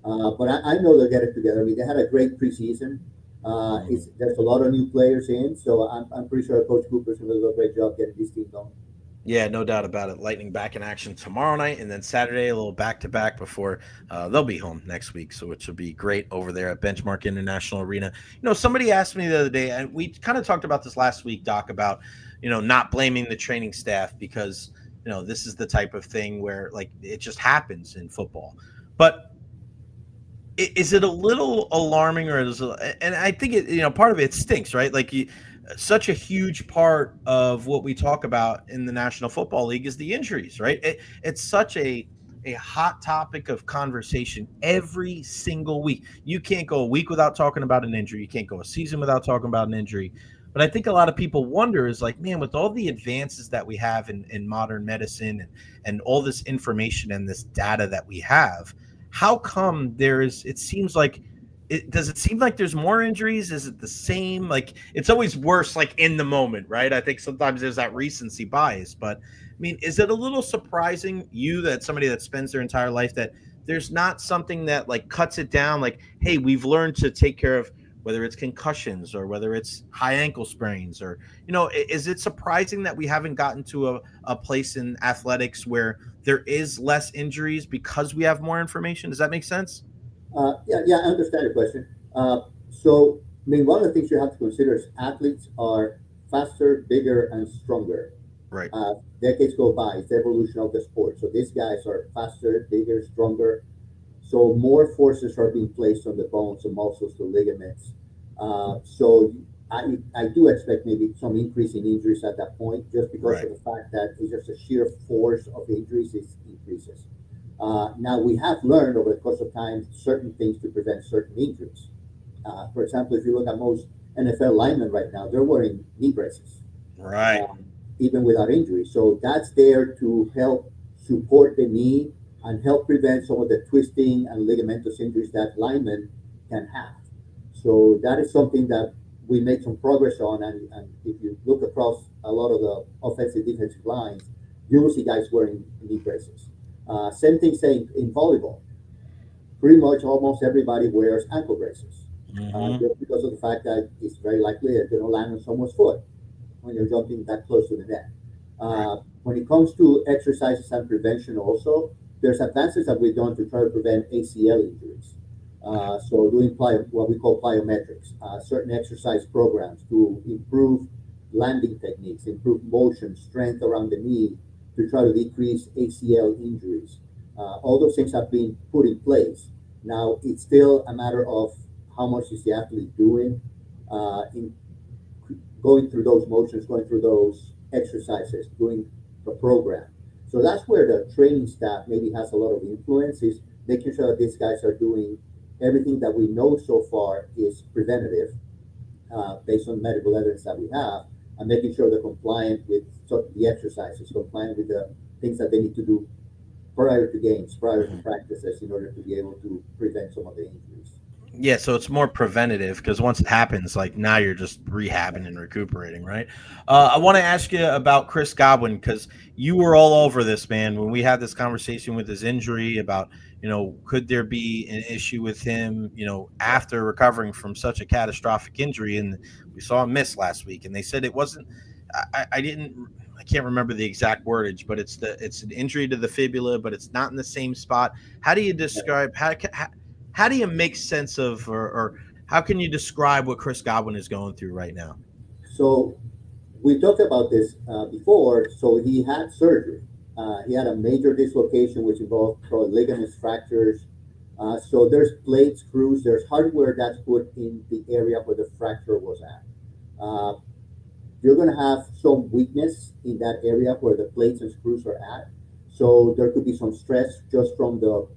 But I know they'll get it together. I mean, they had a great preseason. There's a lot of new players in, so I'm pretty sure Coach Cooper's going to do a great job getting this team going. Yeah, no doubt about it. Lightning back in action tomorrow night, and then Saturday a little back-to-back before they'll be home next week, so which will be great over there at Benchmark International Arena. You know, somebody asked me the other day, and we kind of talked about this last week, Doc, about, you know, not blaming the training staff because, you know, this is the type of thing where, like, it just happens in football. But is it a little alarming, or and I think it, you know, part of it stinks, right? Like such a huge part of what we talk about in the National Football League is the injuries, right? It's such a hot topic of conversation every single week. You can't go a week without talking about an injury. You can't go a season without talking about an injury. But I think a lot of people wonder is like, man, with all the advances that we have in modern medicine and all this information and this data that we have, how come it seems like, does it seem like there's more injuries? Is it the same? Like, it's always worse, like in the moment, right? I think sometimes there's that recency bias, but I mean, is it a little surprising that somebody that spends their entire life that there's not something that like cuts it down? Like, hey, we've learned to take care of whether it's concussions or whether it's high ankle sprains, or, you know, is it surprising that we haven't gotten to a place in athletics where there is less injuries because we have more information? Does that make sense? Yeah, I understand your question. So, I mean, one of the things you have to consider is athletes are faster, bigger, and stronger. Right. Decades go by, it's the evolution of the sport. So these guys are faster, bigger, stronger. So more forces are being placed on the bones, the muscles, the ligaments. So I do expect maybe some increase in injuries at that point, just because of the fact that it's just a sheer force of injuries increases. Now, we have learned over the course of time certain things to prevent certain injuries. For example, if you look at most NFL linemen right now, they're wearing knee braces, Right. Even without injury. So that's there to help support the knee and help prevent some of the twisting and ligamentous injuries that linemen can have. So that is something that we made some progress on. And if you look across a lot of the offensive defensive lines, you will see guys wearing knee braces. Same thing saying in volleyball. Pretty much almost everybody wears ankle braces, just because of the fact that it's very likely that you're going to land on someone's foot when you're jumping that close to the net. When it comes to exercises and prevention also, there's advances that we've done to try to prevent ACL injuries. So doing what we call plyometrics, certain exercise programs to improve landing techniques, improve motion, strength around the knee to try to decrease ACL injuries. All those things have been put in place. Now it's still a matter of how much is the athlete doing in going through those motions, going through those exercises, doing the program. So that's where the training staff maybe has a lot of influence, is making sure that these guys are doing everything that we know so far is preventative based on medical evidence that we have, and making sure they're compliant with the exercises, compliant with the things that they need to do prior to games, prior to practices, in order to be able to prevent some of the injuries. Yeah, so it's more preventative because once it happens, like now you're just rehabbing and recuperating, right? I want to ask you about Chris Godwin because you were all over this, man, when we had this conversation with his injury about, could there be an issue with him, after recovering from such a catastrophic injury? And we saw him miss last week, and they said it wasn't. I can't remember the exact wordage, but it's an injury to the fibula, but it's not in the same spot. How do you describe how do you make sense of, or how can you describe what Chris Godwin is going through right now? So we talked about this before. So he had surgery. He had a major dislocation, which involved ligaments, fractures. So there's plates, screws, there's hardware that's put in the area where the fracture was at. You're going to have some weakness in that area where the plates and screws are at. So there could be some stress just from the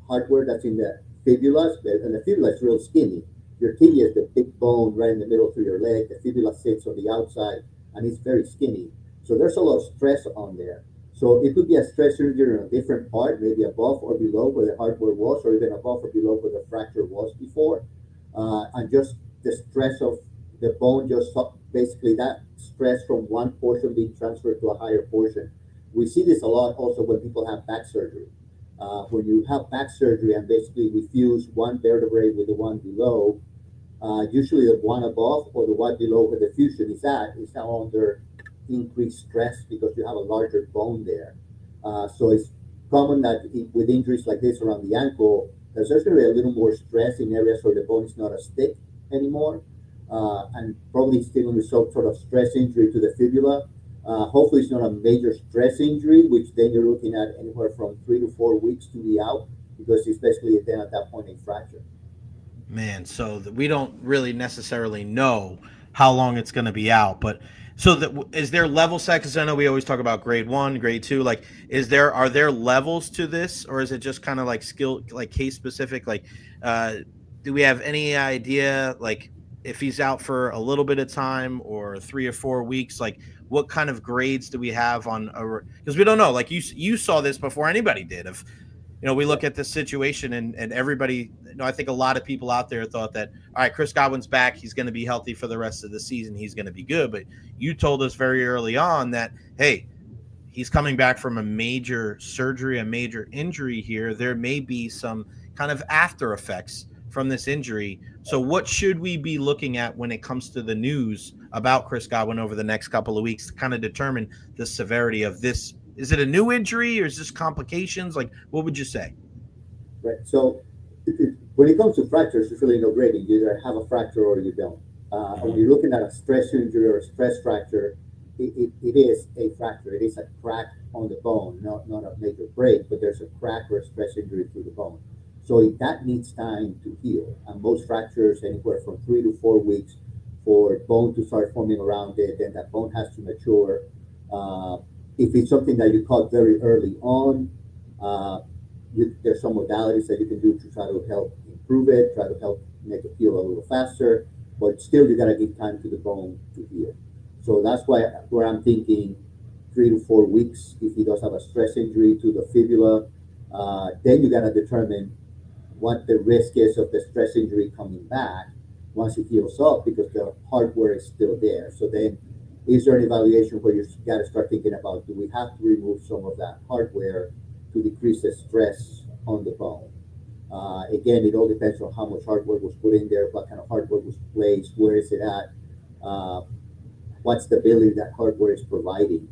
hardware that's in the fibulas, and the fibula is real skinny. Your tibia is the big bone right in the middle through your leg. The fibula sits on the outside, and it's very skinny. So there's a lot of stress on there. So it could be a stress injury in a different part, maybe above or below where the hardware was, or even above or below where the fracture was before. And just the stress of the bone, just basically that stress from one portion being transferred to a higher portion. We see this a lot also when people have back surgery. When you have back surgery and basically we fuse one vertebrae with the one below, usually the one above or the one below where the fusion is at is now under increased stress because you have a larger bone there. So it's common that with injuries like this around the ankle, there's actually a little more stress in areas where the bone is not as thick anymore, and probably still with some sort of stress injury to the fibula. Hopefully it's not a major stress injury, which then you're looking at anywhere from 3 to 4 weeks to be out, because it's basically then at that point a fracture. Man, so we don't really necessarily know how long it's going to be out, but so is there level set? Because I know we always talk about grade 1, grade 2. Like, are there levels to this, or is it just kind of like skill, like case specific? Like, do we have any idea, like, if he's out for a little bit of time or 3 or 4 weeks, like what kind of grades do we have on because we don't know, like you saw this before anybody did, of we look at this situation and everybody, I think a lot of people out there thought that, all right, Chris Godwin's back, he's going to be healthy for the rest of the season, he's going to be good. But you told us very early on that, hey, he's coming back from a major surgery, a major injury here. There may be some kind of after effects from this injury. So what should we be looking at when it comes to the news about Chris Godwin over the next couple of weeks to kind of determine the severity of this? Is it a new injury or is this complications? Like, what would you say? Right. So when it comes to fractures, there's really no grading. You either have a fracture or you don't. When you're looking at a stress injury or a stress fracture, it is a fracture. It is a crack on the bone, not a major break, but there's a crack or a stress injury through the bone. So that needs time to heal. And most fractures, anywhere from 3 to 4 weeks for bone to start forming around it, then that bone has to mature. If it's something that you caught very early on, there's some modalities that you can do to try to help improve it, try to help make it heal a little faster, but still you gotta give time to the bone to heal. So that's where I'm thinking 3 to 4 weeks. If he does have a stress injury to the fibula, then you gotta determine what the risk is of the stress injury coming back once it heals up, because the hardware is still there. So then, is there an evaluation where you got to start thinking about, do we have to remove some of that hardware to decrease the stress on the bone? Again, it all depends on how much hardware was put in there, what kind of hardware was placed, where is it at, what stability that hardware is providing,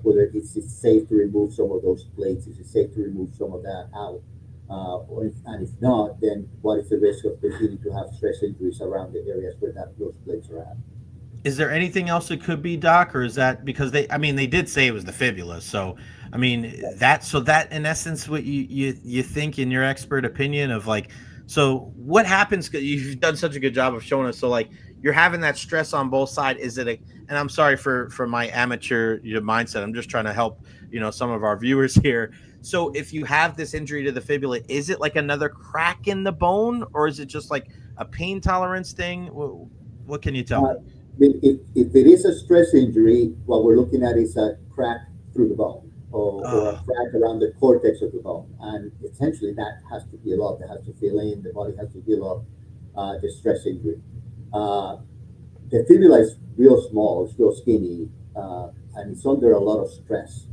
whether it's safe to remove some of those plates, is it safe to remove some of that out? And if not, then what is the risk of continuing to have stress injuries around the areas where those plates are at? Is there anything else it could be, Doc, or is that because they did say it was the fibula. So, that in essence, what you think in your expert opinion of like, so what happens? 'Cause you've done such a good job of showing us. So like, you're having that stress on both sides. Is it and I'm sorry for my amateur mindset. I'm just trying to help, some of our viewers here. So if you have this injury to the fibula, is it like another crack in the bone, or is it just like a pain tolerance thing? What can you tell me? If it is a stress injury, what we're looking at is a crack through the bone or a Oh, crack around the cortex of the bone. And essentially that has to heal up. That has to fill in. The body has to heal up the stress injury. Uh, the fibula is real small, it's real skinny, and it's under a lot of stress.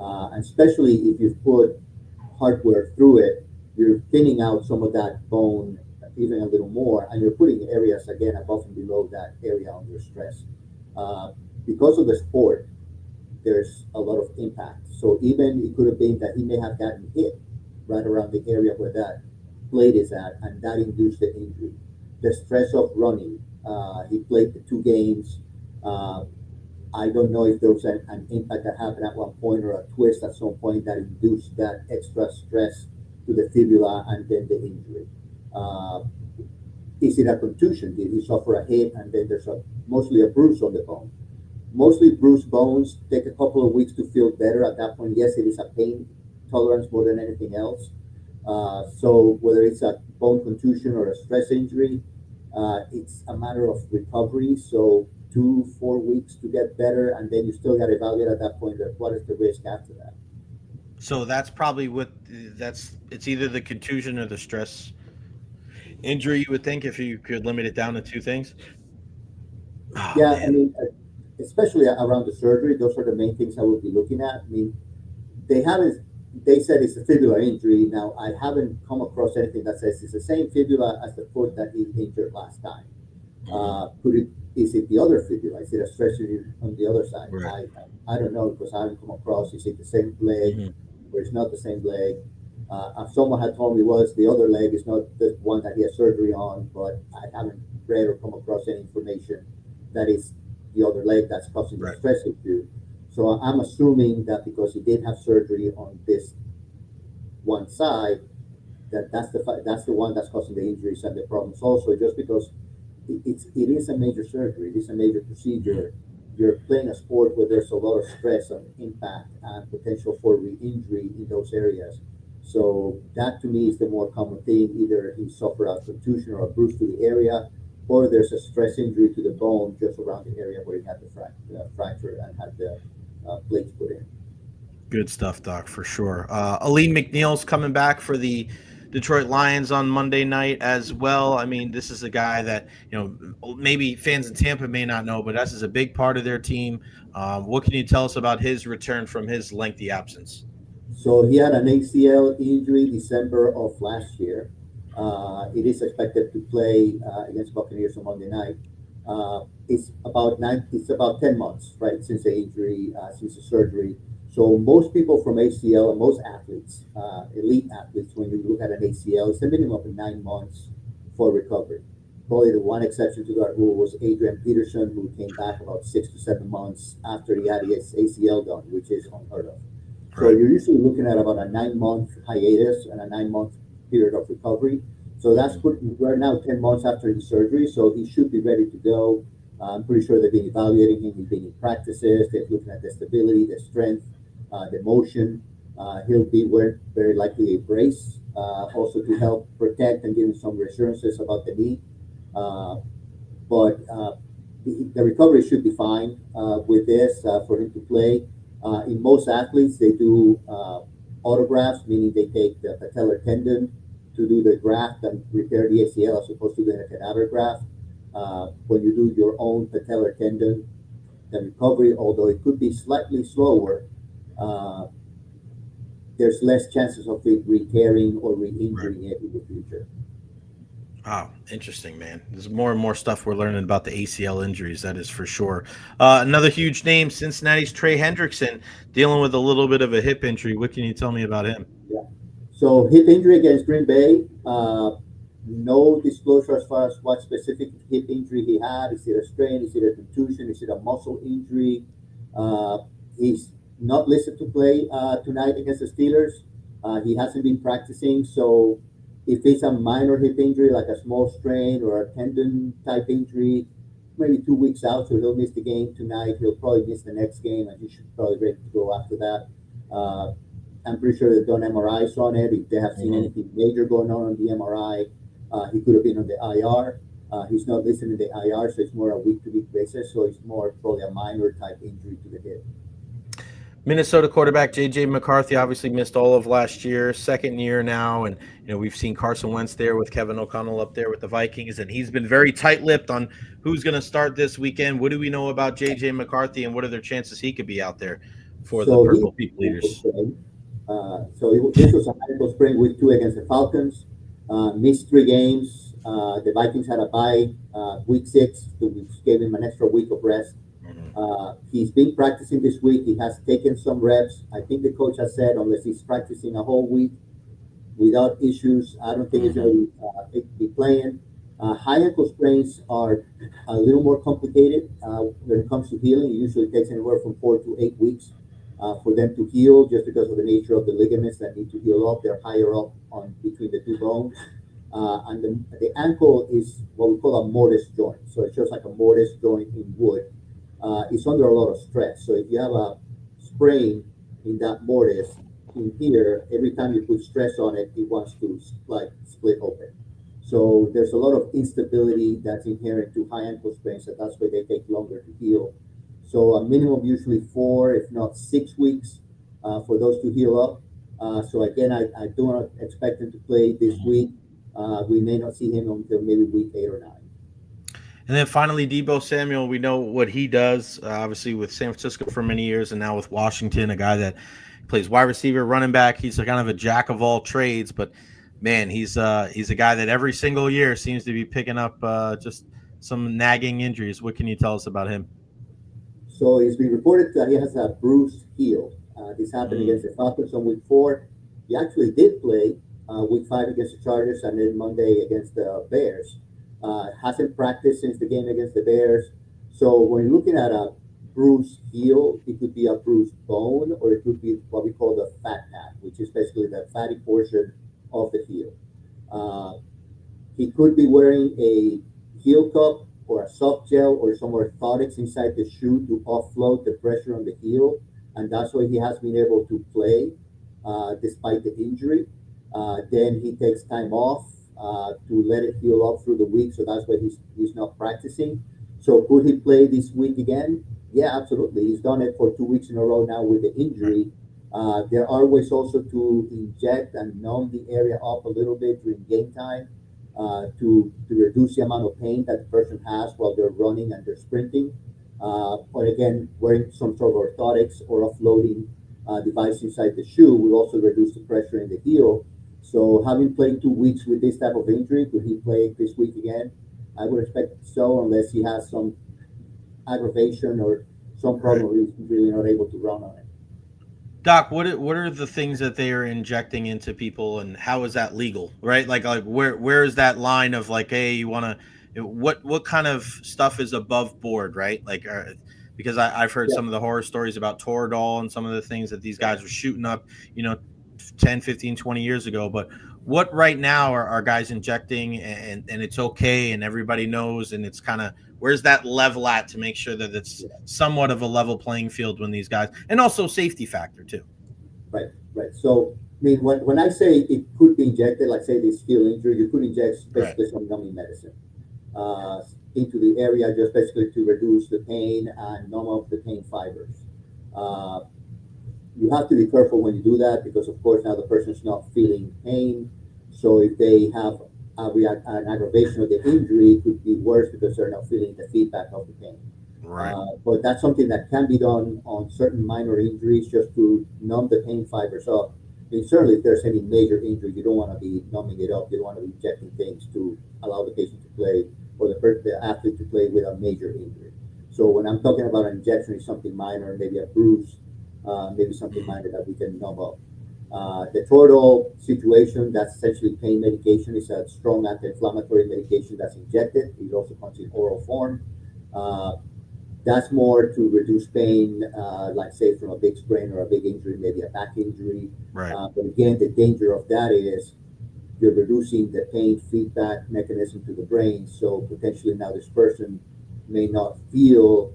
And especially if you put hardware through it, you're thinning out some of that bone even a little more, and you're putting areas again above and below that area under stress. Uh, because of the sport, there's a lot of impact. So even it could have been that he may have gotten hit right around the area where that blade is at, and that induced the injury. The stress of running. He played the 2 games. Uh, I don't know if there was an impact that happened at one point or a twist at some point that induced that extra stress to the fibula and then the injury. Uh, is it a contusion? Did he suffer a hit and then there's mostly a bruise on the bone? Mostly bruised bones take a couple of weeks to feel better. At that point, yes, it is a pain tolerance more than anything else. So whether it's a bone contusion or a stress injury, it's a matter of recovery. So 2 4 weeks to get better, and then you still got to evaluate at that point that what is the risk after that. so that's probably it's either the contusion or the stress injury. You would think if you could limit it down to two things. Oh Yeah, I man, mean, especially around the surgery, those are the main things I would be looking at. I mean, they haven't. They said it's a fibula injury. Now, I haven't come across anything that says it's the same fibula as the foot that he injured last time. hmm Could it? Is it the other fibula? Is it a stress injury on the other side? right. I don't know because I haven't come across. Is it the same leg hmm or it's not the same leg? Someone had told me was the other leg is not the one that he has surgery on, but I haven't read or come across any information that is the other leg that's causing the Right. stress issue. So I'm assuming that because he did have surgery on this one side, that's the one that's causing the injuries and the problems. Also, just because it is a major surgery, it is a major hmm procedure. You're playing a sport where there's a lot of stress and impact and potential for re-injury in those areas. So that to me is the more common thing. Either he suffered a contusion or a bruise to the area, or there's a stress injury to the bone just around the area where he had the fracture and had the plates put in. Good stuff, Doc, for sure. Aline McNeil's coming back for the Detroit Lions on Monday night as well. I mean, this is a guy that, maybe fans in Tampa may not know, but this is a big part of their team. What can you tell us about his return from his lengthy absence? So he had an ACL injury December of last year. It is expected to play against Buccaneers on Monday night. It's about 9. It's about 10 months, right, since the injury, since the surgery. So most people from ACL and most athletes, elite athletes, when you look at an ACL, it's a minimum of 9 months for recovery. Probably the one exception to that rule was Adrian Peterson, who came back about 6 to 7 months after he had his ACL done, which is unheard of. So Right. you're usually looking at about a 9 month hiatus and a 9 month period of recovery. So that's hmm we're now 10 months after his surgery, so he should be ready to go. I'm pretty sure they've been evaluating him. He's been in practices. They're looking at the stability, the strength, the motion. He'll be wearing very likely a brace, also to help protect and give him some reassurances about the knee. Uh, but the recovery should be fine with this for him to play. In most athletes, they do autografts, meaning they take the patellar tendon to do the graft and repair the ACL as opposed to doing a cadaver graft. When you do your own patellar tendon, the recovery, although it could be slightly slower, uh, there's less chances of it re-tearing or Right. re-injuring it in the future. Wow, interesting, man. There's more and more stuff we're learning about the ACL injuries. That is for sure. Another huge name, Cincinnati's Trey Hendrickson, dealing with a little bit of a hip injury. What can you tell me about him? Yeah. So hip injury against Green Bay. no disclosure as far as what specific hip injury he had. Is it a strain? Is it a contusion? Is it a muscle injury? He's not listed to play tonight against the Steelers. He hasn't been practicing, so if it's a minor hip injury like a small strain or a tendon type injury, maybe 2 weeks out, so he'll miss the game tonight. He'll probably miss the next game, and he should probably be ready to go after that. I'm pretty sure they've done MRIs on it. If they have seen anything major going on the MRI, he could have been on the IR. He's not listed in the IR, so it's more a week-to-week basis. So it's more probably a minor type injury to the hip. Minnesota quarterback J.J. McCarthy obviously missed all of last year, second year now, and we've seen Carson Wentz there with Kevin O'Connell up there with the Vikings, and he's been very tight-lipped on who's going to start this weekend. What do we know about J.J. McCarthy, and what are their chances he could be out there for the Purple People Leaders? This was a ankle sprain week 2 against the Falcons. Missed 3 games. The Vikings had a bye week 6, which gave him an extra week of rest. He's been practicing this week. He has taken some reps. I think the coach has said unless he's practicing a whole week without issues, I don't think he's going to be playing. High ankle sprains are a little more complicated when it comes to healing. It usually takes anywhere from 4 to 8 weeks for them to heal, just because of the nature of the ligaments that need to heal up. They're higher up on between the 2 bones. And the ankle is what we call a mortise joint. So it's just like a mortise joint in wood. It's under a lot of stress. So if you have a sprain in that mortise in here, every time you put stress on it, it wants to split open. So there's a lot of instability that's inherent to high ankle sprains, and that's why they take longer to heal. So a minimum usually 4, if not 6 weeks for those to heal up. So again, I do not expect him to play this week. We may not see him until maybe week 8 or 9. And then finally, Deebo Samuel, we know what he does, obviously with San Francisco for many years, and now with Washington, a guy that plays wide receiver, running back. He's a kind of a jack of all trades, but man, he's a guy that every single year seems to be picking up just some nagging injuries. What can you tell us about him? So it's been reported that he has a bruised heel. This happened against the Falcons on week 4. He actually did play week 5 against the Chargers and then Monday against the Bears. Hasn't practiced since the game against the Bears. So when you're looking at a bruised heel, it could be a bruised bone, or it could be what we call the fat pad, which is basically the fatty portion of the heel. He could be wearing a heel cup or a soft gel or some orthotics inside the shoe to offload the pressure on the heel, and that's why he has been able to play despite the injury. Then he takes time off to let it heal up through the week, so that's why he's not practicing. So could he play this week again? Yeah, absolutely. He's done it for 2 weeks in a row now with the injury. There are ways also to inject and numb the area up a little bit during game time to reduce the amount of pain that the person has while they're running and they're sprinting. But again, wearing some sort of orthotics or offloading device inside the shoe will also reduce the pressure in the heel. So having played 2 weeks with this type of injury, could he play this week again? I would expect so, unless he has some aggravation or some problem where he's really not able to run on it. Doc, what are the things that they are injecting into people, and how is that legal? Right, like where is that line of like, hey, you want to, what kind of stuff is above board, right? Like, because I've heard some of the horror stories about Toradol and some of the things that these guys were shooting up, 10, 15, 20 years ago. But what right now are guys injecting, and it's okay and everybody knows, and it's kind of, where's that level at to make sure that it's somewhat of a level playing field when these guys, and also safety factor too. Right. So I mean, when I say it could be injected, like say this heel injury, you could inject basically some numbing medicine into the area, just basically to reduce the pain and numb up the pain fibers. You have to be careful when you do that, because of course now the person's not feeling pain. So if they have an aggravation of the injury, it could be worse because they're not feeling the feedback of the pain. Right. But that's something that can be done on certain minor injuries, just to numb the pain fibers up. I mean, certainly if there's any major injury, you don't want to be numbing it up. You don't want to be injecting things to allow the patient to play, or the athlete to play with a major injury. So when I'm talking about an injection, it's something minor, maybe a bruise, maybe something minor that we can numb up. The total situation, that's essentially pain medication. It's a strong anti-inflammatory medication that's injected. It also comes in oral form. Uh, that's more to reduce pain, like say from a big sprain or a big injury, maybe a back injury. Right. But again, the danger of that is you're reducing the pain feedback mechanism to the brain. So potentially now this person may not feel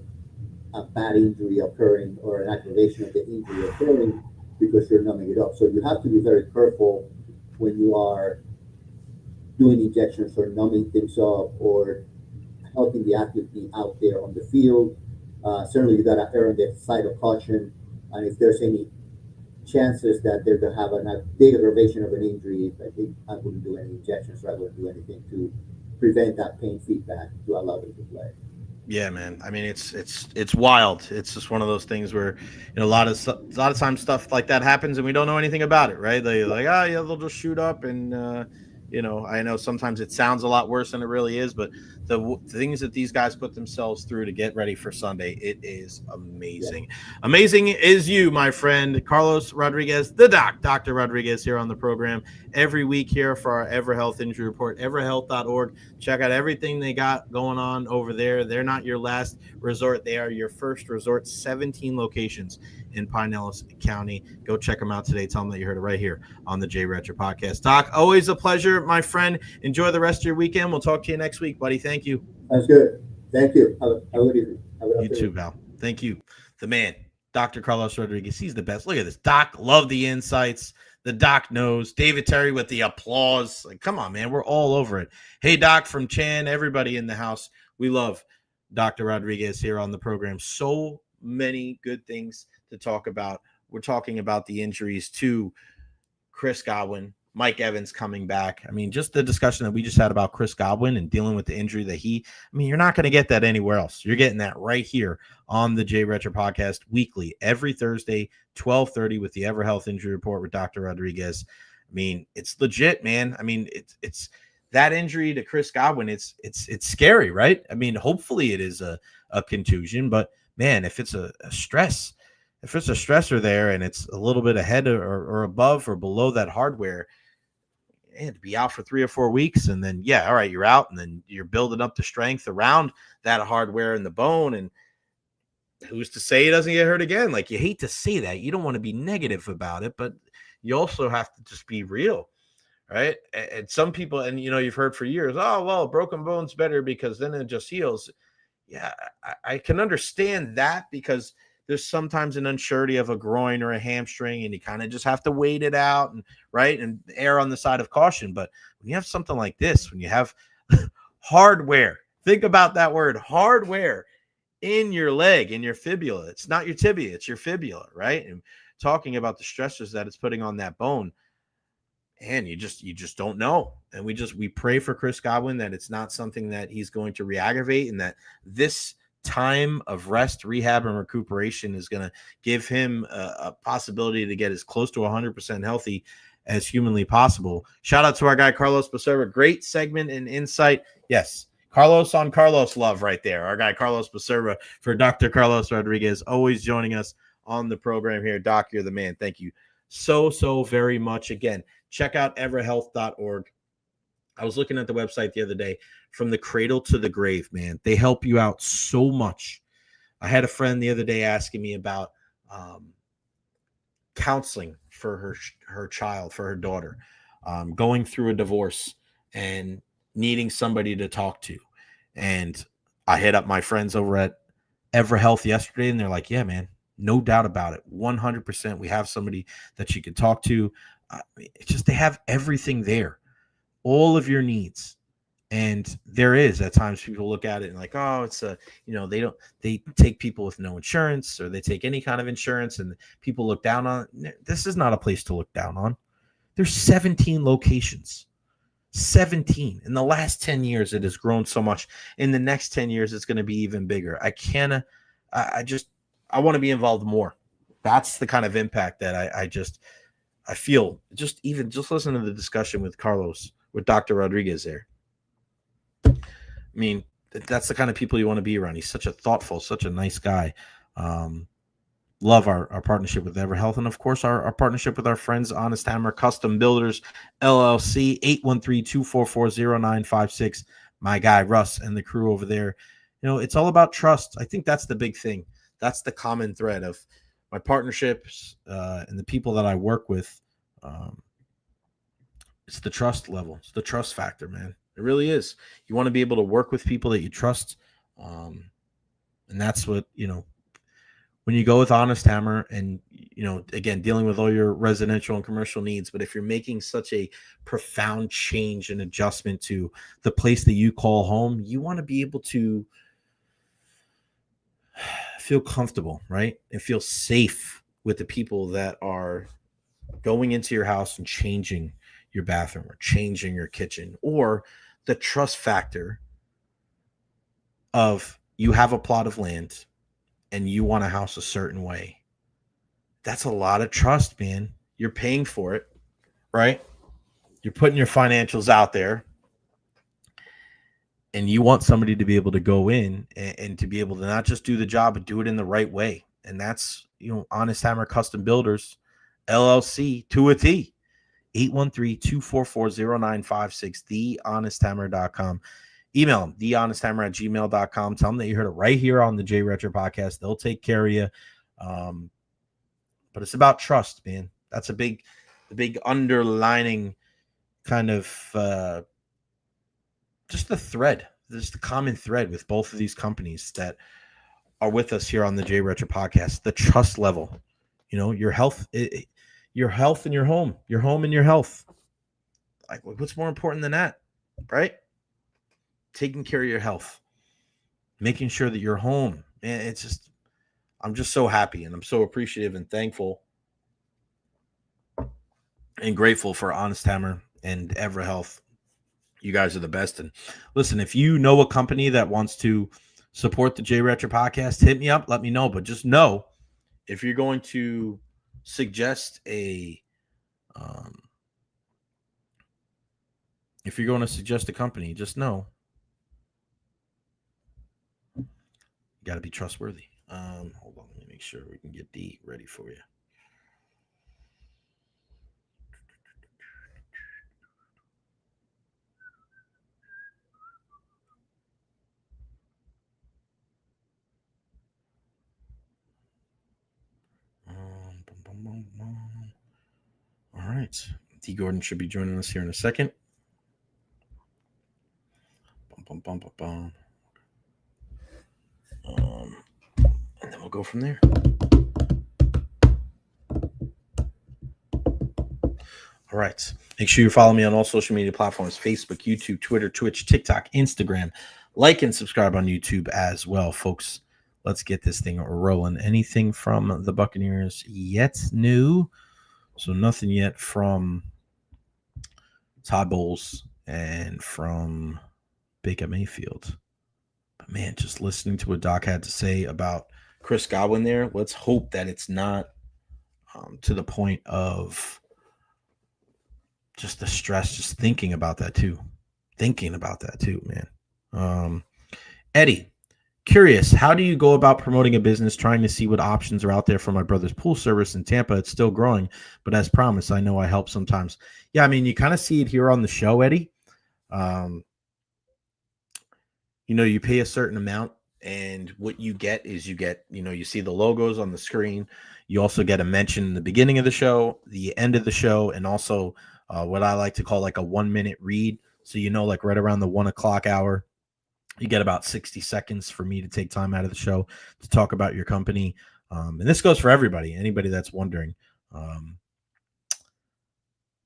a bad injury occurring or an aggravation of the injury occurring because you're numbing it up. So you have to be very careful when you are doing injections or numbing things up or helping the athlete be out there on the field. Certainly, you got to err on the side of caution. And if there's any chances that they're going to have a big aggravation of an injury, I think I wouldn't do any injections or I wouldn't do anything to prevent that pain feedback to allow them to play. Yeah, man. I mean, it's wild. It's just one of those things where, a lot of times stuff like that happens and we don't know anything about it, right? They like, oh yeah, they'll just shoot up, and I know sometimes it sounds a lot worse than it really is, but the things that these guys put themselves through to get ready for Sunday, it is amazing. Yeah. Amazing is you, my friend, Carlos Rodriguez, the doc, Dr. Rodriguez, here on the program every week here for our Evara Health Injury Report, everahealth.org. Check out everything they got going on over there. They're not your last resort. They are your first resort, 17 locations in Pinellas County. Go check them out today. Tell them that you heard it right here on the Recher podcast. Doc, always a pleasure, my friend. Enjoy the rest of your weekend. We'll talk to you next week, buddy. Thank you. That's good. Thank you. Have a good evening. You too, Val. Thank you. The man, Dr. Carlos Rodriguez. He's the best. Look at this. Doc, love the insights. The doc knows. David Terry with the applause. Like, come on, man. We're all over it. Hey, Doc from Chan, everybody in the house. We love Dr. Rodriguez here on the program. So many good things to talk about. We're talking about the injuries to Chris Godwin, Mike Evans coming back. I mean, just the discussion that we just had about Chris Godwin and dealing with the injury that you're not going to get that anywhere else. You're getting that right here on the Recher podcast weekly, every Thursday, 12:30 with the Evara Health Injury Report with Dr. Rodriguez. I mean, it's legit, man. I mean, it's that injury to Chris Godwin. It's scary, right? I mean, hopefully it is a contusion, but man, if it's a stress, if it's a stressor there and it's a little bit ahead or above or below that hardware, to be out for 3 or 4 weeks, and then all right, you're out, and then you're building up the strength around that hardware in the bone, and who's to say he doesn't get hurt again? Like, you hate to say that, you don't want to be negative about it, but you also have to just be real, right? And some people, and you've heard for years, oh well, broken bone's better because then it just heals. Yeah, I can understand that, because there's sometimes an unsurety of a groin or a hamstring, and you kind of just have to wait it out and err on the side of caution. But when you have something like this, when you have hardware, think about that word, hardware, in your leg, in your fibula. It's not your tibia, it's your fibula, right? And talking about the stressors that it's putting on that bone, and you just don't know. And we pray for Chris Godwin that it's not something that he's going to re-aggravate, and that this time of rest, rehab, and recuperation is going to give him a possibility to get as close to 100% healthy as humanly possible. Shout out to our guy, Carlos Becerra. Great segment and insight. Yes, Carlos on Carlos love right there. Our guy, Carlos Becerra, for Dr. Carlos Rodriguez, always joining us on the program here. Doc, you're the man. Thank you so very much. Again, check out everahealth.org. I was looking at the website the other day. From the cradle to the grave, man. They help you out so much. I had a friend the other day asking me about counseling for her child, for her daughter, going through a divorce and needing somebody to talk to. And I hit up my friends over at Evara Health yesterday, and they're like, yeah, man, no doubt about it. 100%. We have somebody that she can talk to. It's just, they have everything there. All of your needs. And there is, at times, people look at it and like, oh, it's they take people with no insurance, or they take any kind of insurance, and people look down on it. This is not a place to look down on. There's 17 locations. 17. In the last 10 years, it has grown so much. In the next 10 years, it's going to be even bigger. I want to be involved more. That's the kind of impact that I feel. Just listen to the discussion with Dr. Rodriguez there. I mean, that's the kind of people you want to be around. He's such a thoughtful, such a nice guy. love our partnership with Evara Health, and of course our partnership with our friends Honest Hammer Custom Builders LLC, 813-244-0956. My guy Russ and the crew over there. It's all about trust. I think that's the big thing. That's the common thread of my partnerships and the people that I work with. It's the trust level. It's the trust factor, man. It really is. You want to be able to work with people that you trust. And that's what, when you go with Honest Hammer and, again, dealing with all your residential and commercial needs, but if you're making such a profound change and adjustment to the place that you call home, you want to be able to feel comfortable, right? And feel safe with the people that are going into your house and changing your bathroom or changing your kitchen, or the trust factor of you have a plot of land and you want a house a certain way. That's a lot of trust, man. You're paying for it, right? You're putting your financials out there, and you want somebody to be able to go in and to be able to not just do the job, but do it in the right way. And that's, Honest Hammer Custom Builders LLC to a T. 813-244-0956, thehonesthammer.com. Email them, thehonesthammer@gmail.com. Tell them that you heard it right here on the J Recher podcast. They'll take care of you. But it's about trust, man. That's the big underlining kind of just the thread. There's the common thread with both of these companies that are with us here on the J Recher podcast. The trust level, your health, your health and your home and your health. Like, what's more important than that, right? Taking care of your health, making sure that you're home. Man, I'm just so happy, and I'm so appreciative and thankful and grateful for Honest Hammer and Evara Health. You guys are the best. And listen, if you know a company that wants to support the J Recher podcast, hit me up, let me know. But just know, if you're going to suggest a company, just know you got to be trustworthy. Hold on, let me make sure we can get Dee ready for you. All right. Dee Gordon should be joining us here in a second. And then we'll go from there. All right. Make sure you follow me on all social media platforms: Facebook, YouTube, Twitter, Twitch, TikTok, Instagram. Like and subscribe on YouTube as well, folks. Let's get this thing rolling. Anything from the Buccaneers yet? New. So nothing yet from Todd Bowles and from Baker Mayfield. But man, just listening to what Doc had to say about Chris Godwin there, let's hope that it's not to the point of just the stress, just thinking about that too, man. Eddie, curious, how do you go about promoting a business, trying to see what options are out there for my brother's pool service in Tampa? It's still growing, but as promised, I know I help sometimes. Yeah, I mean, you kind of see it here on the show, Eddie. You pay a certain amount, and what you get is you see the logos on the screen. You also get a mention in the beginning of the show, the end of the show, and also what I like to call like a 1-minute read. So, like right around the 1 o'clock hour, you get about 60 seconds for me to take time out of the show to talk about your company. And this goes for anybody that's wondering.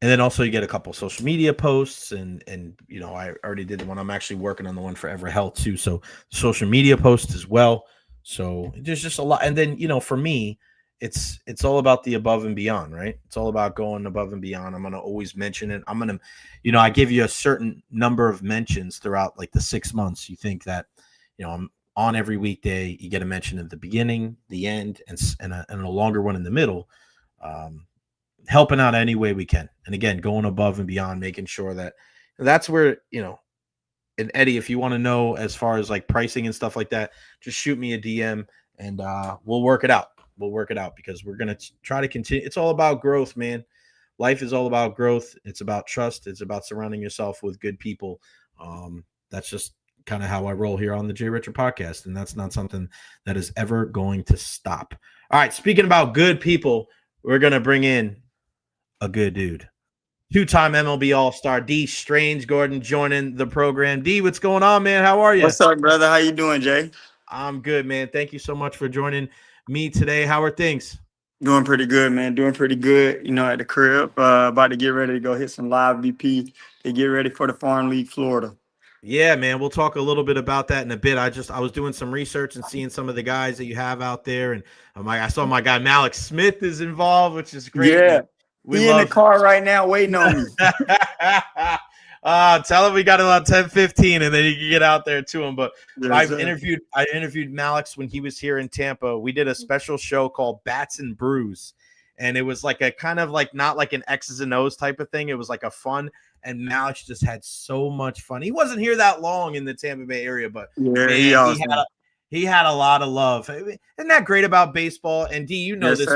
And then also you get a couple social media posts and I already did the one. I'm actually working on the one for Evara Health too. So social media posts as well. So there's just a lot. And then, for me, it's all about the above and beyond, right? It's all about going above and beyond. I'm going to always mention it. I'm going to, I give you a certain number of mentions throughout like the 6 months. You think that, I'm on every weekday, you get a mention at the beginning, the end, and a longer one in the middle. Helping out any way we can. And again, going above and beyond, making sure that that's where, and Eddie, if you want to know as far as like pricing and stuff like that, just shoot me a DM and we'll work it out. we'll work it out because we're gonna try to continue. It's all about growth, man. Life is all about growth. It's about trust. It's about surrounding yourself with good people. That's just kind of how I roll here on the Jay Recher podcast, and that's not something that is ever going to stop. All right, speaking about good people, we're gonna bring in a good dude. Two-time MLB All-Star Dee Gordon joining the program. D, what's going on, man? How are you? What's up, brother? How you doing, Jay? I'm good, man. Thank you so much for joining me today. How are things? Doing pretty good, man. Doing pretty good. At the crib. About to get ready to go hit some live BP to get ready for the Farm League Florida. Yeah, man. We'll talk a little bit about that in a bit. I was doing some research and seeing some of the guys that you have out there, and I saw my guy Malik Smith is involved, which is great. Yeah, we in the car right now waiting on me. Tell him we got about 10-15, and then you can get out there to him. But Yes, I interviewed Malik when he was here in Tampa. We did a special show called Bats and Brews, and it was like a kind of like not like an X's and O's type of thing. It was like a fun. And Malik just had so much fun. He wasn't here that long in the Tampa Bay area, but man, he had a lot of love. Isn't that great about baseball? And D, you know this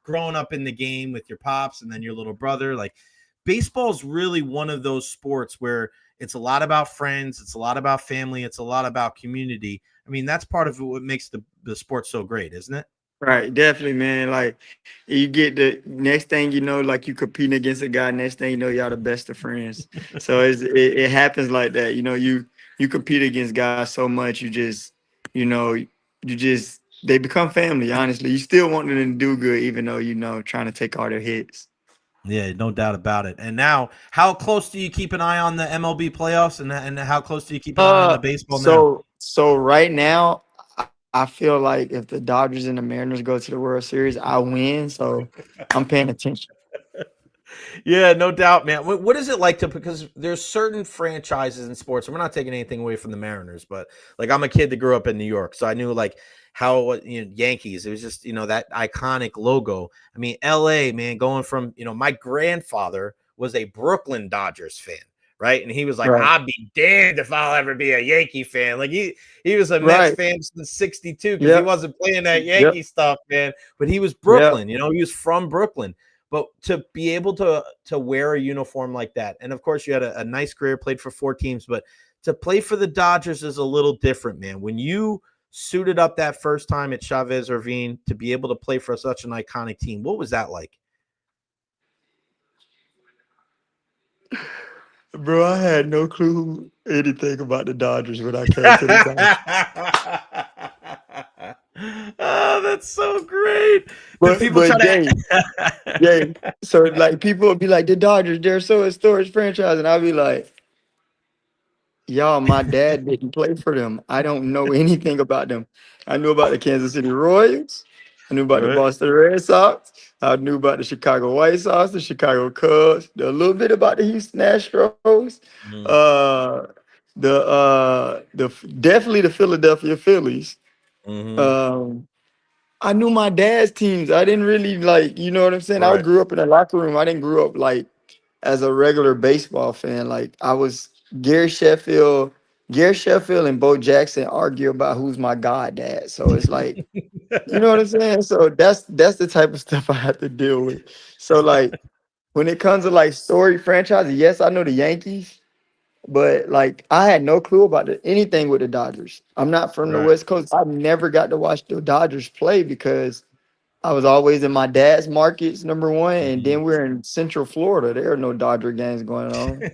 growing up in the game with your pops and then your little brother. Like baseball is really one of those sports where it's a lot about friends, it's a lot about family, it's a lot about community. I mean, that's part of what makes the sport so great, isn't it? Right, definitely, man. Like you get the next thing you know, like you competing against a guy. Next thing you know, y'all the best of friends. So it happens like that. You compete against guys so much, they become family. Honestly, you still want them to do good, even though trying to take all their hits. Yeah, no doubt about it. And now, how close do you keep an eye on the MLB playoffs, and how close do you keep an eye on the baseball now? So right now, I feel like if the Dodgers and the Mariners go to the World Series, I win. So I'm paying attention. Yeah, no doubt, man. What is it like because there's certain franchises in sports, and we're not taking anything away from the Mariners, but like I'm a kid that grew up in New York, so I knew like how Yankees. It was just that iconic logo. I mean, LA, man, going from my grandfather was a Brooklyn Dodgers fan. Right. And he was like, I'll be damned if I'll ever be a Yankee fan. Like he was a Mets fan since 62 because he wasn't playing that Yankee stuff, man. But he was Brooklyn, he was from Brooklyn. But to be able to wear a uniform like that, and of course you had a nice career, played for 4 teams, but to play for the Dodgers is a little different, man. When you suited up that first time at Chavez Ravine to be able to play for such an iconic team, what was that like? Bro, I had no clue anything about the Dodgers when I came to the Dodgers. Oh, that's so great. But Jay, so like people would be like, the Dodgers, they're so historic franchise. And I'd be like, y'all, my dad didn't play for them. I don't know anything about them. I knew about the Kansas City Royals. I knew about the Boston Red Sox. I knew about the Chicago White Sox, the Chicago Cubs, a little bit about the Houston Astros, definitely the Philadelphia Phillies. I knew my dad's teams. I didn't really you know what I'm saying? Right. I grew up in a locker room. I didn't grow up like as a regular baseball fan. Like I was Gary Sheffield and Bo Jackson argue about who's my goddad. So it's like, you know what I'm saying? So that's the type of stuff I have to deal with. So like when it comes to like story franchises, yes, I know the Yankees, but like I had no clue about anything with the Dodgers. I'm not from the West Coast. I never got to watch the Dodgers play because I was always in my dad's markets, number one, and then we're in Central Florida. There are no Dodger games going on.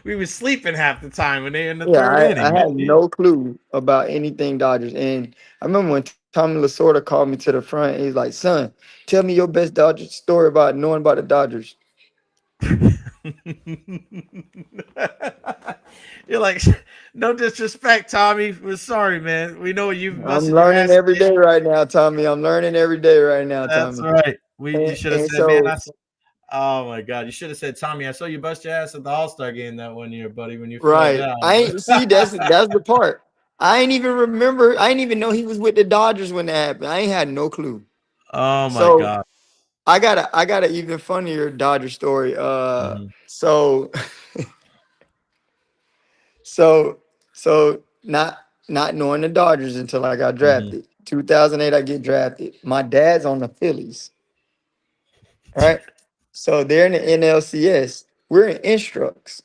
We were sleeping half the time when they in the third inning. I had no clue about anything Dodgers. And I remember when Tommy Lasorda called me to the front. He's like, son, tell me your best Dodgers story about knowing about the Dodgers. You're like, no disrespect, Tommy. We're sorry, man. We know you've. I'm learning every day right now, Tommy. I'm learning every day right now, Tommy. That's right. You should have said, man. Oh my God! You should have said, Tommy. I saw you bust your ass at the All-Star game that one year, buddy. When you fell down. I ain't see that's the part. I ain't even remember. I didn't even know he was with the Dodgers when that happened. I ain't had no clue. Oh my God! I got an even funnier Dodger story. So not knowing the Dodgers until I got drafted. 2008, I get drafted. My dad's on the Phillies, right? So they're in the NLCS. We're in instructs.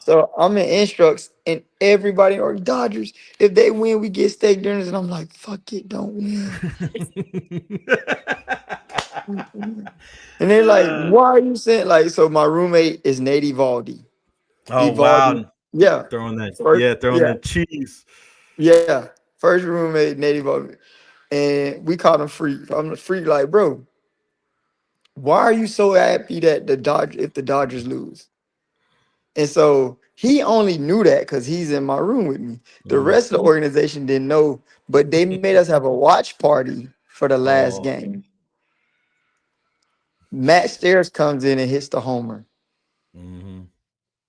So I'm in instructs, and everybody or Dodgers, if they win, we get steak dinners. And I'm like, fuck it, don't win. And they're like, why are you saying like so my roommate is Nate Evaldi. Oh Evaldi. wow. Yeah. Throwing that, First, yeah, throwing yeah. the cheese. Yeah. First roommate, Nate Evaldi. And we called him Freak. I'm the Freak, like, bro, why are you so happy that if the Dodgers lose? And so he only knew that because he's in my room with me. The Mhm. rest of the organization didn't know, but they made us have a watch party for the last Oh. game. Matt Stairs comes in and hits the homer. Mhm.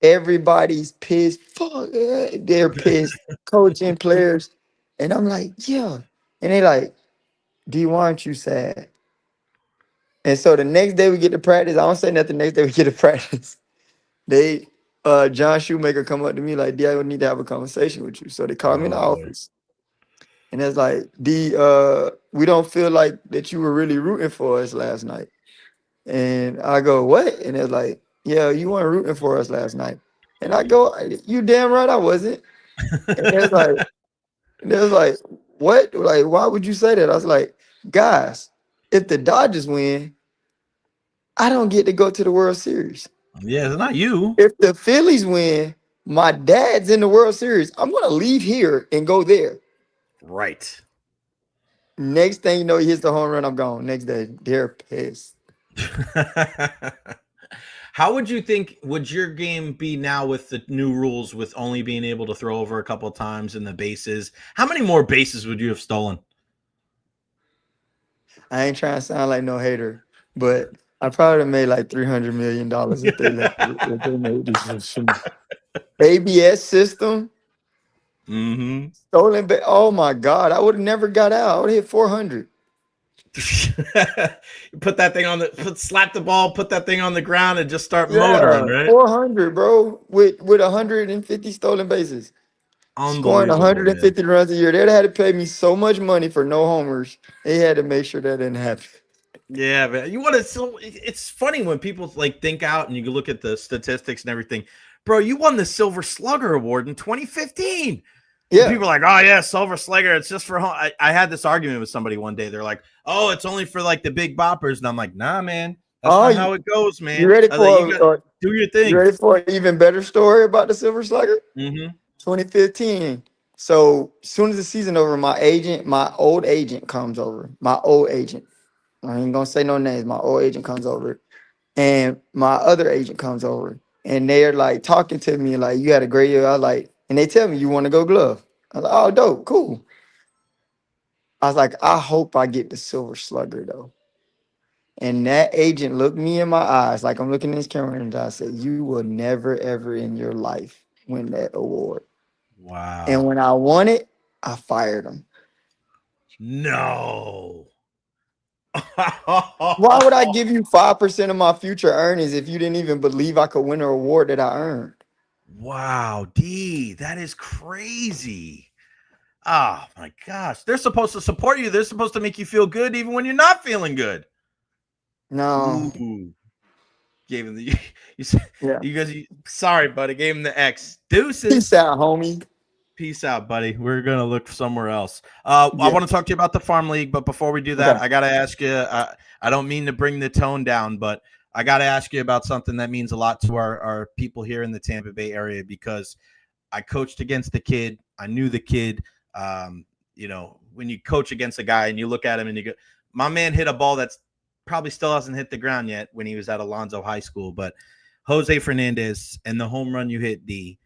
Everybody's pissed. Fuck, they're pissed. Coaching players, and I'm like, yeah. And they like, D, why aren't you sad? And so the next day we get to practice. I don't say nothing. Next day we get to practice. They, John Shoemaker come up to me like, D, I need to have a conversation with you. So they call me in the Oh boy. office, and it's like, D, we don't feel like that you were really rooting for us last night. And I go, what? And it's like, yeah, you weren't rooting for us last night. And I go, you damn right I wasn't. And there's like, what? Like, why would you say that? I was like, guys, if the Dodgers win, I don't get to go to the World Series. Yeah, it's not you. If the Phillies win, my dad's in the World Series. I'm gonna leave here and go there. Right. Next thing you know, he hits the home run. I'm gone. Next day, they're pissed. How would you think would your game be now with the new rules with only being able to throw over a couple of times in the bases? How many more bases would you have stolen? I ain't trying to sound like no hater, but I probably made like $300 million if they made this ABS system. Mm-hmm. Stolen, oh my God, I would have never got out. I would have hit 400. Put that thing on slap the ball, put that thing on the ground, and just start Yeah, motoring, right? 400, bro, with 150 stolen bases. Scoring Unbelievable, man. 150 runs a year. They'd had to pay me so much money for no homers. They had to make sure that didn't happen. Yeah, man. You want to? So it's funny when people like think out and you look at the statistics and everything. Bro, you won the Silver Slugger Award in 2015. And Yeah. people are like, oh yeah, Silver Slugger. It's just for home. I had this argument with somebody one day. They're like, oh, it's only for like the big boppers, and I'm like, nah, man, that's not how it goes, man. You ready I was like, you for do your you thing. ready for an even better story about the Silver Slugger? Mm-hmm. 2015. So as soon as the season over, my old agent comes over. My old agent. I ain't gonna say no names. My old agent comes over, and my other agent comes over, and they're like talking to me like, "You had a great year." I like, and they tell me you want to go glove. I was like, "Oh, dope, cool." I was like, "I hope I get the Silver Slugger though." And that agent looked me in my eyes like I'm looking in his camera, and I said, "You will never ever in your life win that award." And Wow. when I won it, I fired him. No. Why would I give you 5% of my future earnings if you didn't even believe I could win an award that I earned? Wow, D, that is crazy. Oh my gosh. They're supposed to support you. They're supposed to make you feel good even when you're not feeling good. No. Ooh. Gave him the Yeah. sorry, buddy. Gave him the X. Deuces. Peace out, homie. Peace out, buddy. We're gonna look somewhere else. I Yeah. want to talk to you about the farm league, but before we do that, Okay. I gotta ask you. I don't mean to bring the tone down, but I gotta ask you about something that means a lot to our people here in the Tampa Bay area because I coached against the kid. I knew the kid. When you coach against a guy and you look at him and you go, my man hit a ball that's probably still hasn't hit the ground yet when he was at Alonzo High School, but Jose Fernandez and the home run you hit, D.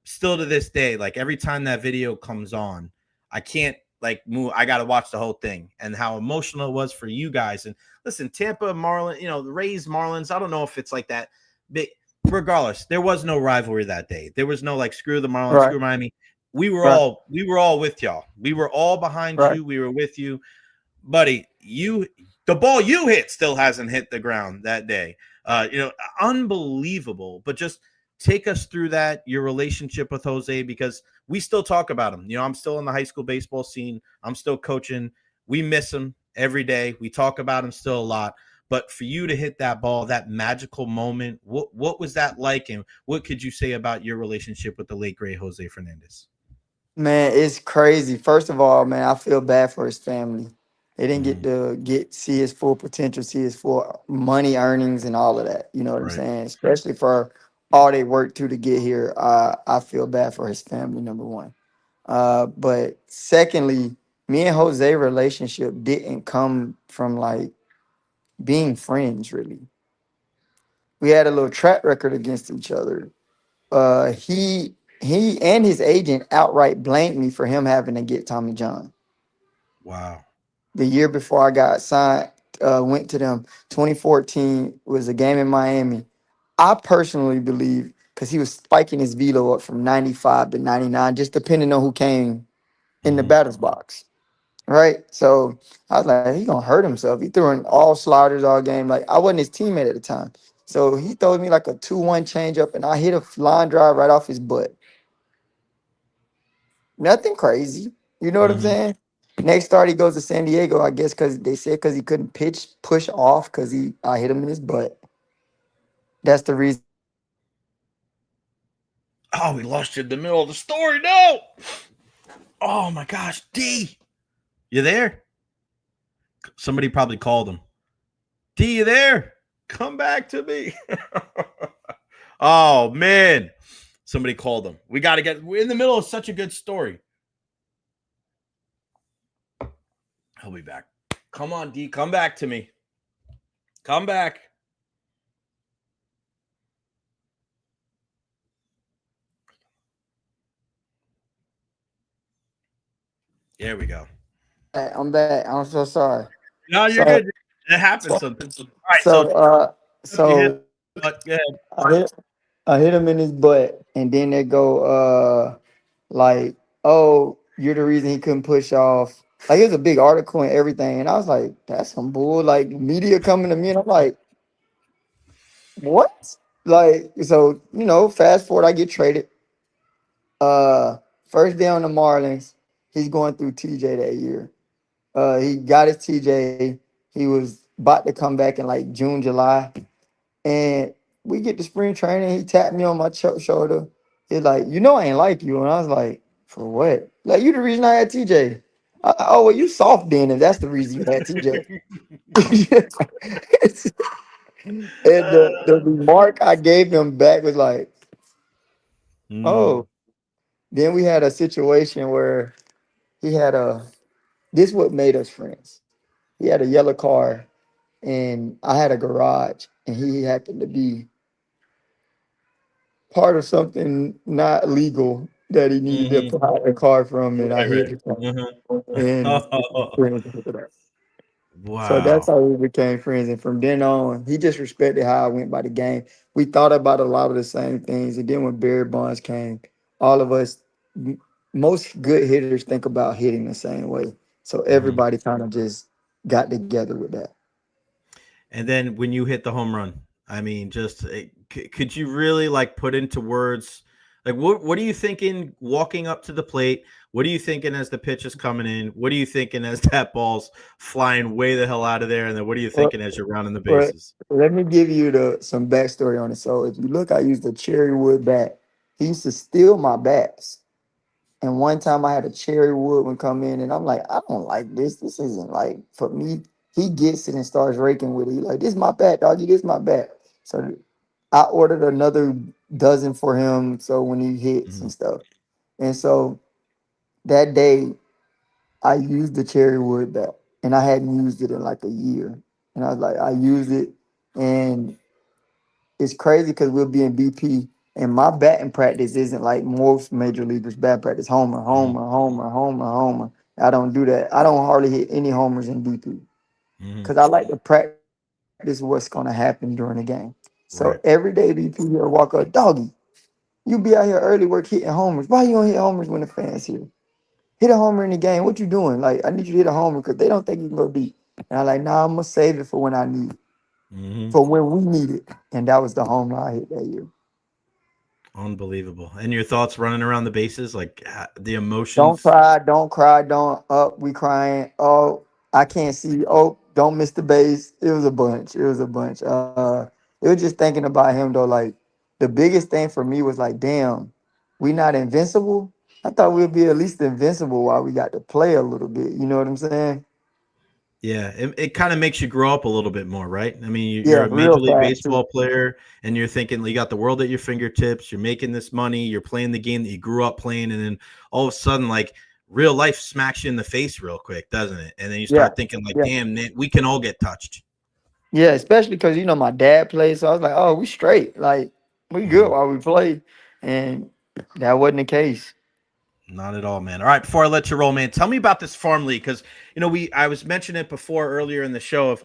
Still to this day, like every time that video comes on, I can't like move. I got to watch the whole thing and how emotional it was for you guys. And listen, Tampa Marlins, the Rays Marlins. I don't know if it's like that, but regardless, there was no rivalry that day. There was no like screw the Marlins, Right. screw Miami. We were Right. all with y'all. We were all behind Right. you. We were with you, buddy. The ball you hit still hasn't hit the ground that day. Unbelievable. But just take us through that, your relationship with Jose, because we still talk about him. I'm still in the high school baseball scene. I'm still coaching. We miss him every day. We talk about him still a lot. But for you to hit that ball, that magical moment, what was that like? And what could you say about your relationship with the late great Jose Fernandez? Man, it's crazy. First of all, man, I feel bad for his family. They didn't get Mm-hmm. to see his full potential, see his full money earnings and all of that. You know what I'm Right. saying? Especially for all they worked to get here. I feel bad for his family, number one. But secondly, me and Jose relationship didn't come from like being friends really. We had a little track record against each other. He and his agent outright blamed me for him having to get Tommy John. Wow. The year before I got signed, went to them. 2014 was a game in Miami. I personally believe because he was spiking his velo up from 95 to 99, just depending on who came in the Mm-hmm. batter's box. Right. So I was like, he gonna hurt himself. He threw in all sliders all game. Like I wasn't his teammate at the time. So he throws me like a 2-1 changeup and I hit a line drive right off his butt. Nothing crazy. You know what I'm Mm-hmm. saying? Next start, he goes to San Diego, I guess, because they said because he couldn't push off because I hit him in his butt. That's the reason he couldn't push off. Oh, we lost you in the middle of the story. No. Oh my gosh, D, you there? Somebody probably called him. D, you there? Come back to me. Oh man, somebody called him. We got to get. We're in the middle of such a good story. He'll be back. Come on, D, come back to me. Come back. There we go. I'm back. I'm so sorry. No, you're So, good. It happens so, sometimes. All right, so so, uh, you hit. so But yeah. I hit, I hit him in his butt, and then they go, like, oh, you're the reason he couldn't push off. Like, it was a big article and everything, and I was like, that's some bull. Like, media coming to me, and I'm like, what? Like, so fast forward, I get traded. Uh, First day on the Marlins, he's going through TJ that year. He got his TJ. He was about to come back in like June, July, and we get to spring training. He tapped me on my shoulder. He's like, I ain't like you, and I was like, for what? Like, you the reason I had TJ. Oh, well, you soft then, and that's the reason you had TJ. And the remark I gave him back was like, Mm, oh. Then we had a situation where he had this what made us friends. He had a yellow car and I had a garage and he happened to be part of something not legal that he needed to mm-hmm. buy a car from and I Right, hit right. the car. And we became Mm-hmm. friends after that. So that's Wow. how we became friends. And from then on, he just respected how I went by the game. We thought about a lot of the same things. And then when Barry Bonds came, all of us, most good hitters think about hitting the same way. So Mm-hmm. everybody kind of just got together with that. And then when you hit the home run, I mean, just could you really like put into words like what are you thinking walking up to the plate? What are you thinking as the pitch is coming in? What are you thinking as that ball's flying way the hell out of there? And then what are you Well, thinking as you're rounding the well, bases? let me give you some backstory on it. So if you look, I used a cherry wood bat. He used to steal my bats. And one time I had a cherry wood one come in, and I'm like, I don't like this. This isn't like for me. He gets it and starts raking with it. He like, this is my bat, doggy. This is my bat. So I ordered another dozen for him. So when he hits Mm-hmm. and stuff. And so that day I used the cherry wood bat, and I hadn't used it in like a year. And I was like, I used it, and it's crazy because we'll be in BP and my batting practice isn't like most major leaguers' bat practice. Homer, Mm-hmm. homer, homer, homer, homer. I don't do that. I don't hardly hit any homers in BP Mm-hmm. because I like to practice what's going to happen during the game. So every Right. day BP here walk up, doggy, you be out here early work hitting homers. Why you don't hit homers when the fans here? Hit a homer in the game. What you doing? Like, I need you to hit a homer because they don't think you can go deep. And I'm like, nah, I'm gonna save it for when I need, Mm-hmm. for when we need it. And that was the home run I hit that year. Unbelievable. And your thoughts running around the bases, like the Don't emotions? cry, don't cry, don't up. We crying. Oh, I can't see. Oh, don't miss the base. It was a bunch. It was a bunch. It was just thinking about him though. Like the biggest thing for me was like, damn, we not invincible. I thought we'd be at least invincible while we got to play a little bit. You know what I'm saying? Yeah, it kind of makes you grow up a little bit more, right? I mean, you're Yeah, a real Major League fast too. Baseball player, and you're thinking you got the world at your fingertips. You're making this money. You're playing the game that you grew up playing, and then all of a sudden, like real life smacks you in the face real quick, doesn't it? And then you Yeah, start thinking, like, yeah, damn, man, we can all get touched. yeah. Especially because my dad plays, so I was like, oh, we straight. Like we good Mhm. while we play, and that wasn't the case. Not at all, man. All right, before I let you roll, man, tell me about this farm league because I was mentioning it before earlier in the show of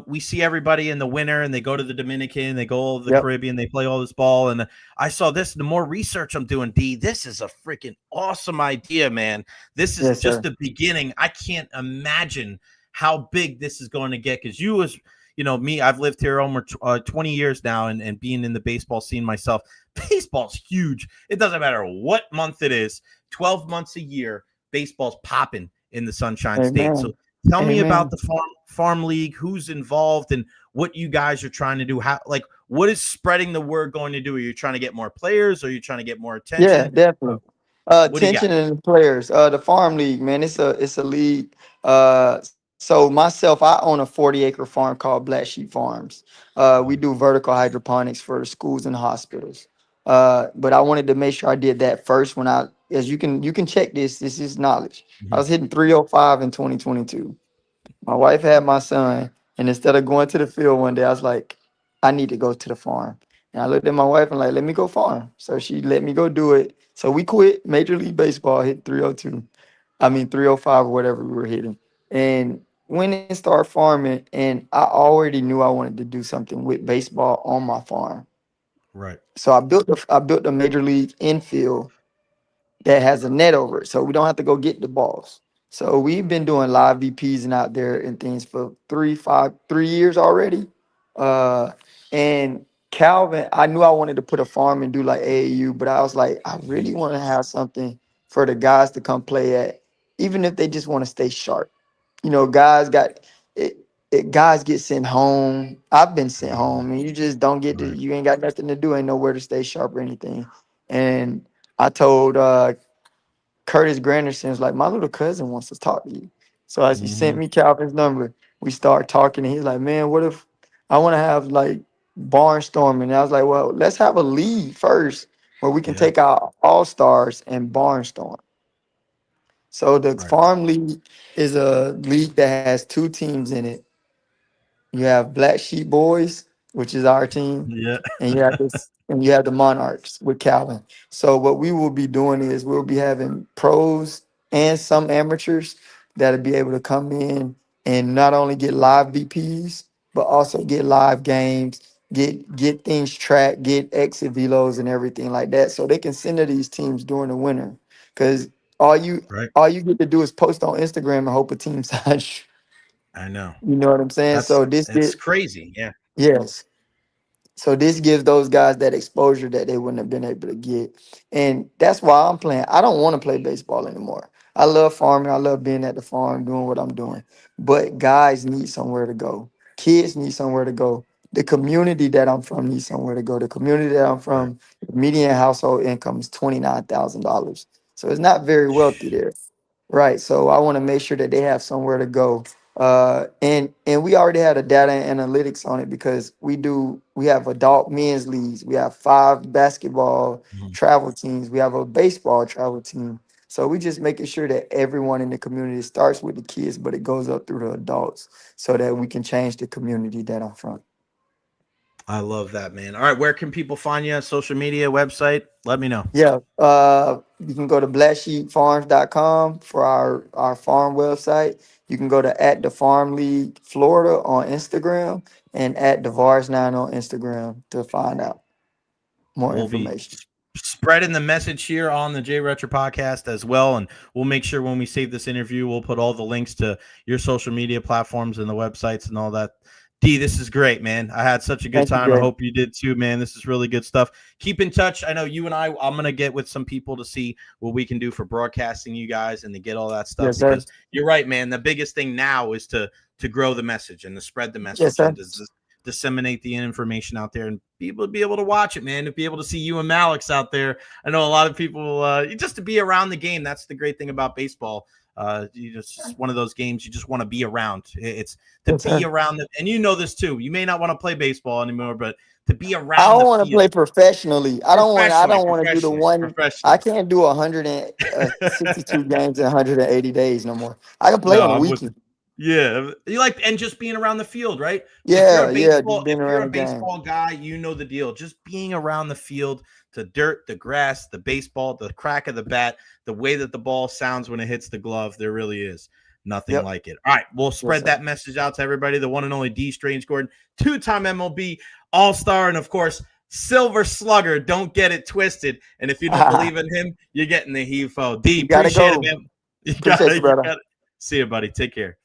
we see everybody in the winter and they go to the Dominican, they go all over the Yep. Caribbean, they play all this ball, and I saw this. The more research I'm doing, D, this is a freaking awesome idea, man. This is Yes, just sir. the beginning. I can't imagine how big this is going to get because you as me, I've lived here almost 20 years now and being in the baseball scene myself. Baseball's huge. It doesn't matter what month it is. 12 months a year, baseball's popping in the Sunshine State. So Amen. tell me about Amen. the farm league, who's involved, and what you guys are trying to do. How, like, what is spreading the word going to do? Are you trying to get more players? Or are you trying to get more Yeah, attention? definitely. What do you got? Attention and the players. The farm league, man. It's a league. So myself, I own a 40-acre farm called Black Sheep Farms. We do vertical hydroponics for schools and hospitals. But I wanted to make sure I did that first when as you can check this. This is knowledge. I Mhm. was hitting 305 in 2022. My wife had my son, and instead of going to the field one day, I was like, I need to go to the farm. And I looked at my wife and like, let me go farm. So she let me go do it. So we quit Major League Baseball, hit 302. I mean 305 or whatever we were hitting. And went and started farming. And I already knew I wanted to do something with baseball on my farm. Right. So I built a major league infield that has a net over it, so we don't have to go get the balls. So we've been doing live VPs and out there and things for 3 years already. Uh, and Calvin, I knew I wanted to put a farm and do like AAU, but I was like, I really want to have something for the guys to come play at, even if they just want to stay sharp. Guys got it. Guys get sent home. I've been sent home, and you just don't get to. Right. You ain't got nothing to do. Ain't nowhere to stay sharp or anything. And I told Curtis Granderson, was like, my little cousin wants to talk to you. So as he sent Mhm. me Calvin's number, we start talking, and he's like, man, what if I want to have like barnstorming? And I was like, well, let's have a league first where we can Yeah. take our all stars and barnstorm. So the Right. farm league is a league that has two teams in it. You have Black Sheep Boys, which is our team, Yeah. and you have the Monarchs with Calvin. So what we will be doing is we'll be having pros and some amateurs that'll be able to come in and not only get live VPs, but also get live games, get things tracked, get exit velos and everything like that. So they can send to these teams during the winter. Cause all you Right. all you get to do is post on Instagram and hope a team signs you. I know. You know what I'm saying? So this It's did crazy. Yeah. yes. So this gives those guys that exposure that they wouldn't have been able to get. And that's why I'm playing. I don't want to play baseball anymore. I love farming. I love being at the farm, doing what I'm doing. But guys need somewhere to go. Kids need somewhere to go. The community that I'm from needs somewhere to go. The community that I'm Right. from, the median household income is $29,000. So it's not very wealthy there. Right. So I want to make sure that they have somewhere to go. And we already had a data and analytics on it because we have adult men's leagues. We have 5 basketball Mhm. travel teams. We have a baseball travel team. So we just making sure that everyone in the community starts with the kids, but it goes up through the adults so that we can change the community that I'm from. I love that, man. All right, where can people find you? Social media, website? Let me know. Yeah. You can go to blacksheepfarms.com for our farm website. You can go to at the Farm League Florida on Instagram and at DeVars9 on Instagram to find out more We'll be information. spreading the message here on the Jay Retcher podcast as well. And we'll make sure when we save this interview, we'll put all the links to your social media platforms and the websites and all that D, this is great, man. I had such a good Thank you, time. I Jay. hope you did too, man. This is really good stuff. Keep in touch. I know you and I'm going to get with some people to see what we can do for broadcasting you guys and to get all that stuff, Yes, sir. because you're right, man. The biggest thing now is to grow the message and to spread the Yes, message sir. and to disseminate the information out there and people be able to watch it, man, to be able to see you and Malix out there. I know a lot of people, just to be around the game. That's the great thing about baseball. It's just one of those games you just want to be around. It's to Yes, be sir. around them, and you know this too. You may not want to play baseball anymore, but to be I around don't the want to play field professionally. I don't want. I don't want to do the one. I professionally. can't do 162 games in 180 days no more. I can play No, on a I'm with you. weekend. Yeah, you like, and just being around the field, right? Yeah, yeah. Just being If you're around a the game. baseball guy, you know the deal. Just being around the field, the dirt, the grass, the baseball, the crack of the bat, the way that the ball sounds when it hits the glove, there really is nothing Yep. like it. All right, we'll Yes, spread sir. that message out to everybody. The one and only Dee Gordon, 2-time MLB All-Star, and of course, Silver Slugger. Don't get it twisted. And if you don't believe in him, you're getting the HeFo. D, You gotta appreciate go. it, man. Appreciate you, brother. See you, buddy. Take care.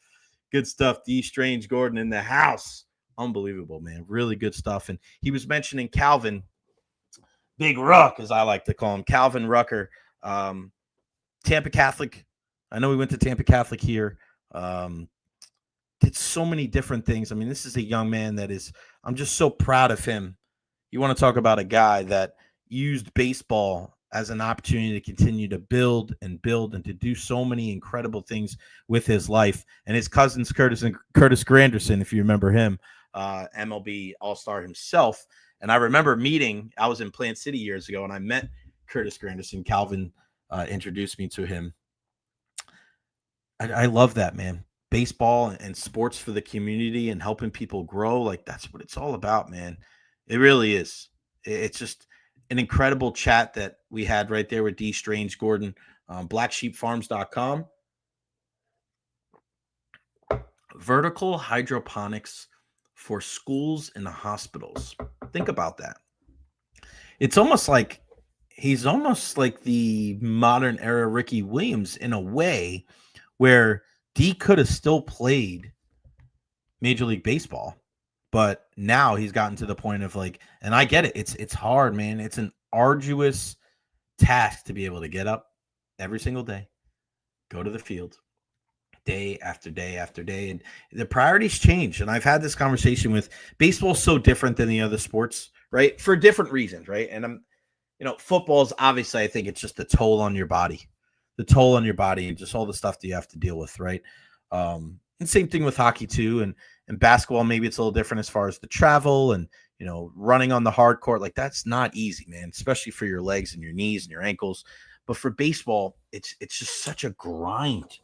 Good stuff. Dee Gordon in the house. Unbelievable, man. Really good stuff. And he was mentioning Calvin, Big Ruck, as I like to call him, Calvin Rucker, Tampa Catholic. I know he went to Tampa Catholic here. Did so many different things. I mean, this is a young man that is, I'm just so proud of him. You want to talk about a guy that used baseball as an opportunity to continue to build and to do so many incredible things with his life. And his cousin's Curtis Granderson, if you remember him, MLB All-Star himself. And I remember I was in Plant City years ago, and I met Curtis Granderson. Calvin introduced me to him. I love that, man. Baseball and sports for the community and helping people grow. Like, that's what it's all about, man. It really is. It's just an incredible chat that we had right there with Dee Gordon, blacksheepfarms.com. Vertical hydroponics for schools and hospitals. Think about that. It's almost like he's almost like the modern era Ricky Williams in a way, where Dee could have still played Major League Baseball, but now he's gotten to the point of like, and I get it. It's hard, man. It's an arduous task to be able to get up every single day, go to the field day after day after day. And the priorities change. And I've had this conversation with baseball, so different than the other sports, right? For different reasons, right? And football's obviously, I think it's just the toll on your body and just all the stuff that you have to deal with, right? And same thing with hockey too. And basketball, maybe it's a little different as far as the travel and, running on the hard court. Like, that's not easy, man, especially for your legs and your knees and your ankles. But for baseball, it's just such a grind.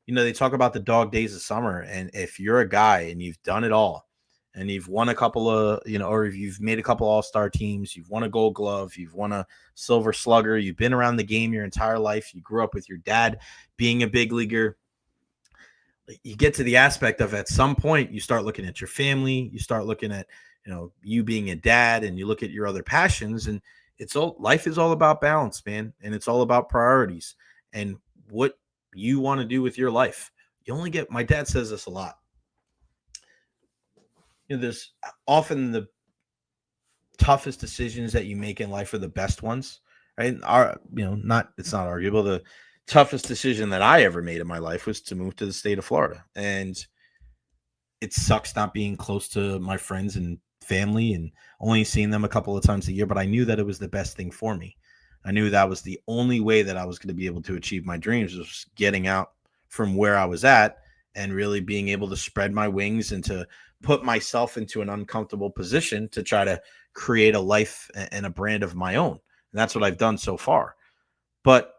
They talk about the dog days of summer. And if you're a guy and you've done it all and you've won a couple of, or if you've made a couple all-star teams, you've won a Gold Glove, you've won a Silver Slugger, you've been around the game your entire life, you grew up with your dad being a big leaguer, you get to the aspect of, at some point, you start looking at your family, you start looking at, you being a dad, and you look at your other passions, and life is all about balance, man. And it's all about priorities and what you want to do with your life. My dad says this a lot. There's often the toughest decisions that you make in life are the best ones, right? It's not arguable. The toughest decision that I ever made in my life was to move to the state of Florida. And it sucks not being close to my friends and family and only seeing them a couple of times a year, but I knew that it was the best thing for me. I knew that was the only way that I was going to be able to achieve my dreams, was getting out from where I was at and really being able to spread my wings and to put myself into an uncomfortable position to try to create a life and a brand of my own. And that's what I've done so far. But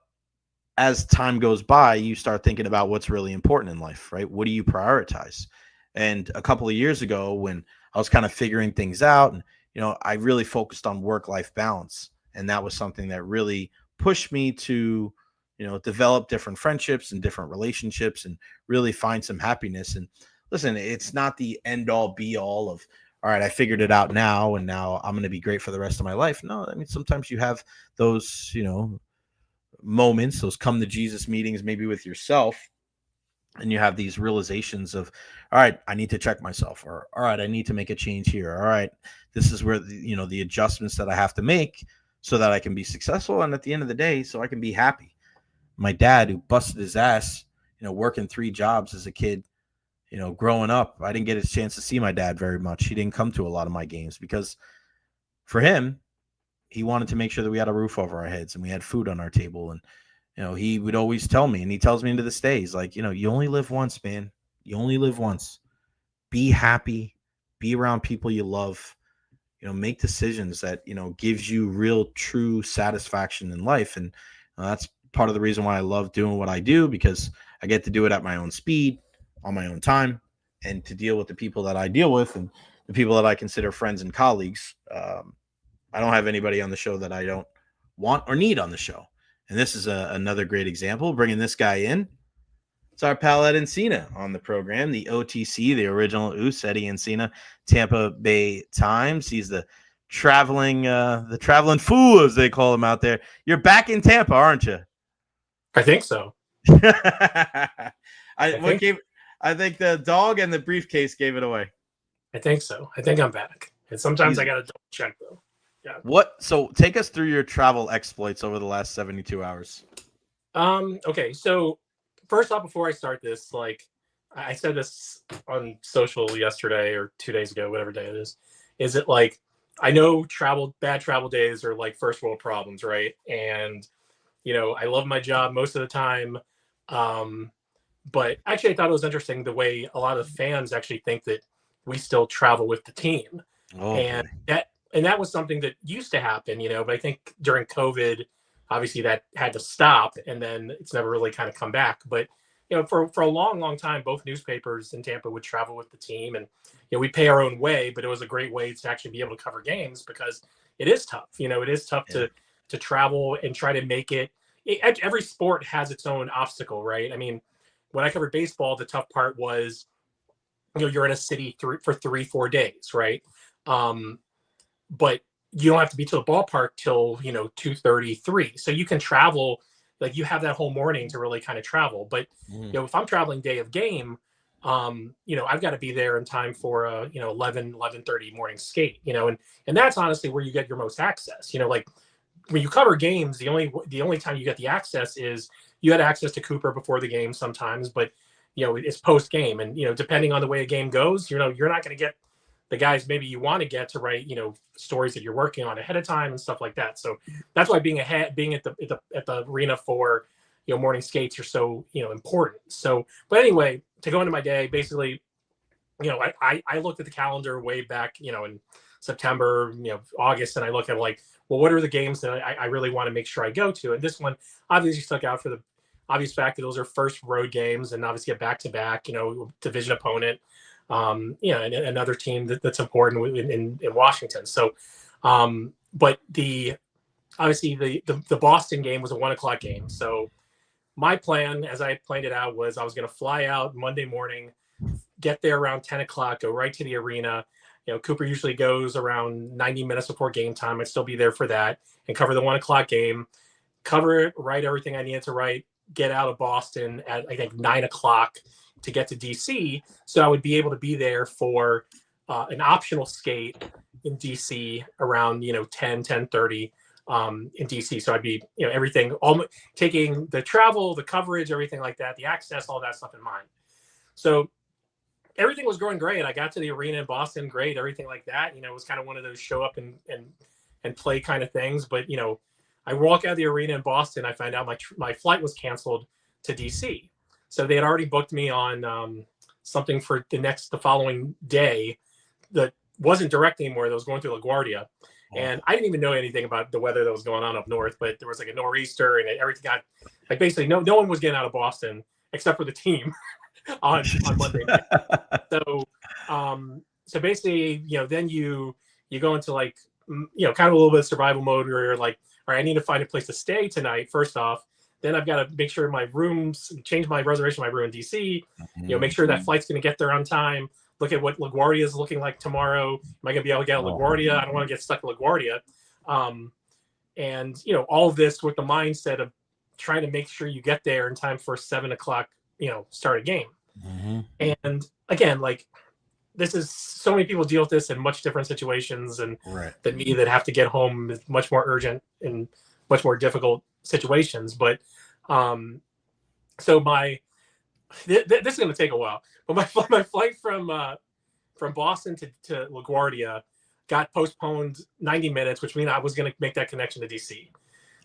as time goes by, you start thinking about what's really important in life, right? What do you prioritize? And a couple of years ago, when I was kind of figuring things out, and, I really focused on work-life balance. And that was something that really pushed me to, develop different friendships and different relationships and really find some happiness. And listen, it's not the end all be all of, all right, I figured it out now, and now I'm going to be great for the rest of my life. No, I mean, sometimes you have those, moments, those come to Jesus meetings, maybe with yourself, and you have these realizations of, all right, I need to check myself, or all right, I need to make a change here. All right, this is where the adjustments that I have to make so that I can be successful, and at the end of the day, so I can be happy. My dad, who busted his ass, working 3 jobs as a kid, growing up, I didn't get a chance to see my dad very much. He didn't come to a lot of my games because for him, he wanted to make sure that we had a roof over our heads and we had food on our table. And, he would always tell me, and he tells me to this day, he's like, you only live once, man. You only live once. Be happy, be around people you love, make decisions that, gives you real, true satisfaction in life. And that's part of the reason why I love doing what I do, because I get to do it at my own speed, on my own time, and to deal with the people that I deal with and the people that I consider friends and colleagues. I don't have anybody on the show that I don't want or need on the show. And this is another great example, bringing this guy in. It's our pal Eddie Encina on the program, the OTC, the original Eddie Encina, Tampa Bay Times. He's the traveling fool, as they call him out there. You're back in Tampa, aren't you? I think so. I think the dog and the briefcase gave it away. I think so. I think I'm back. And sometimes I got to double check, though. Yeah. So take us through your travel exploits over the last 72 hours. Okay. So first off, before I start this, like I said this on social yesterday or 2 days ago, whatever day it is it like, I know bad travel days are like first world problems, right? And, I love my job most of the time. But actually I thought it was interesting the way a lot of fans actually think that we still travel with the team. Oh, and that was something that used to happen, but I think during COVID, obviously that had to stop, and then it's never really kind of come back. But, for a long, long time, both newspapers in Tampa would travel with the team, and, we pay our own way, but it was a great way to actually be able to cover games because it is tough. It is tough to travel and try to make it. Every sport has its own obstacle, right? I mean, when I covered baseball, the tough part was, you're in a city for 3-4 days, right? But you don't have to be to the ballpark till 2:33, so you can travel, like you have that whole morning to really kind of travel. But if I'm traveling day of game, I've got to be there in time for 11:30 morning skate, and that's honestly where you get your most access. Like when you cover games, the only time you get the access is you had access to Cooper before the game sometimes, but it's post game, and depending on the way a game goes, you're not going to get the guys maybe you want to get to write stories that you're working on ahead of time and stuff like that. So that's why being at the arena for morning skates are so important. So but anyway, to go into my day, basically I looked at the calendar way back in September, August, and I look at like, well, what are the games that I really want to make sure I go to? And this one obviously stuck out for the obvious fact that those are first road games, and obviously a back-to-back division opponent, and another team that's important in Washington. So but obviously the Boston game was a 1:00 game. So my plan, as I planned it out, was I was going to fly out Monday morning, get there around 10:00, go right to the arena. Cooper usually goes around 90 minutes before game time. I'd still be there for that and cover the 1:00 game, cover it, write everything I needed to write, get out of Boston at, I think, 9:00 to get to DC. So I would be able to be there for an optional skate in DC around, 10:30 in DC. So I'd be, everything, all taking the travel, the coverage, everything like that, the access, all that stuff in mind. So everything was going great. I got to the arena in Boston, great, everything like that. It was kind of one of those show up and play kind of things. But, I walk out of the arena in Boston, I find out my flight was canceled to DC. So they had already booked me on something for the following day that wasn't direct anymore. That was going through LaGuardia. And I didn't even know anything about the weather that was going on up north, but there was like a nor'easter and everything got like basically no one was getting out of Boston except for the team on Monday night. So basically, then you go into like, kind of a little bit of survival mode where you're like, all right, I need to find a place to stay tonight, first off. Then I've got to make sure my rooms, change my reservation, my room in DC, make sure that flight's going to get there on time. Look at what LaGuardia is looking like tomorrow. Am I going to be able to get out of LaGuardia? I don't want to get stuck in LaGuardia. And, all of this with the mindset of trying to make sure you get there in time for 7:00, start a game. Mm-hmm. And again, like, this is, so many people deal with this in much different situations and than me, that have to get home with much more urgent and much more difficult situations. But so this is going to take a while, but my flight from Boston to LaGuardia got postponed 90 minutes, which means I was going to make that connection to DC.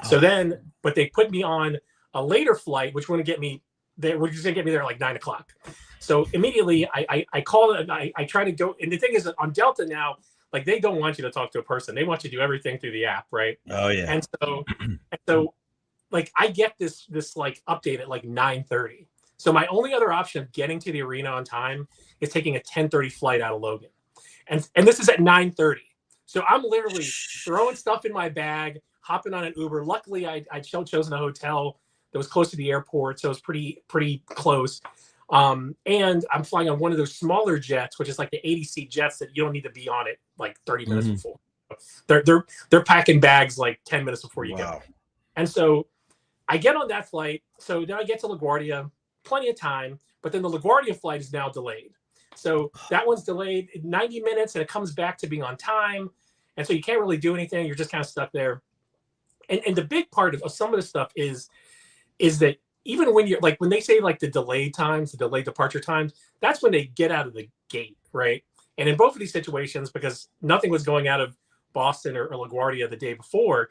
So then, but they put me on a later flight, which wouldn't get me, they were just going to get me there at like 9 o'clock. So immediately I call it, I try to go. And the thing is that on Delta now, like, they don't want you to talk to a person. They want you to do everything through the app. Right. Oh yeah. And so like, I get this like update at like 9:30. So my only other option of getting to the arena on time is taking a 10:30 flight out of Logan. And this is at 9:30. So I'm literally throwing stuff in my bag, hopping on an Uber. Luckily, I'd chosen a hotel that was close to the airport, so it was pretty close. And I'm flying on one of those smaller jets, which is like the 80-seat jets that you don't need to be on it like 30 minutes before. They're packing bags like 10 minutes before you go. And so I get on that flight. So then I get to LaGuardia, plenty of time, but then the LaGuardia flight is now delayed. So that one's delayed 90 minutes, and it comes back to being on time. And so you can't really do anything. You're just kind of stuck there. And the big part of some of the stuff is that even when you're like, when they say like the delayed times, the delayed departure times, that's when they get out of the gate, right? And in both of these situations, because nothing was going out of Boston or LaGuardia the day before,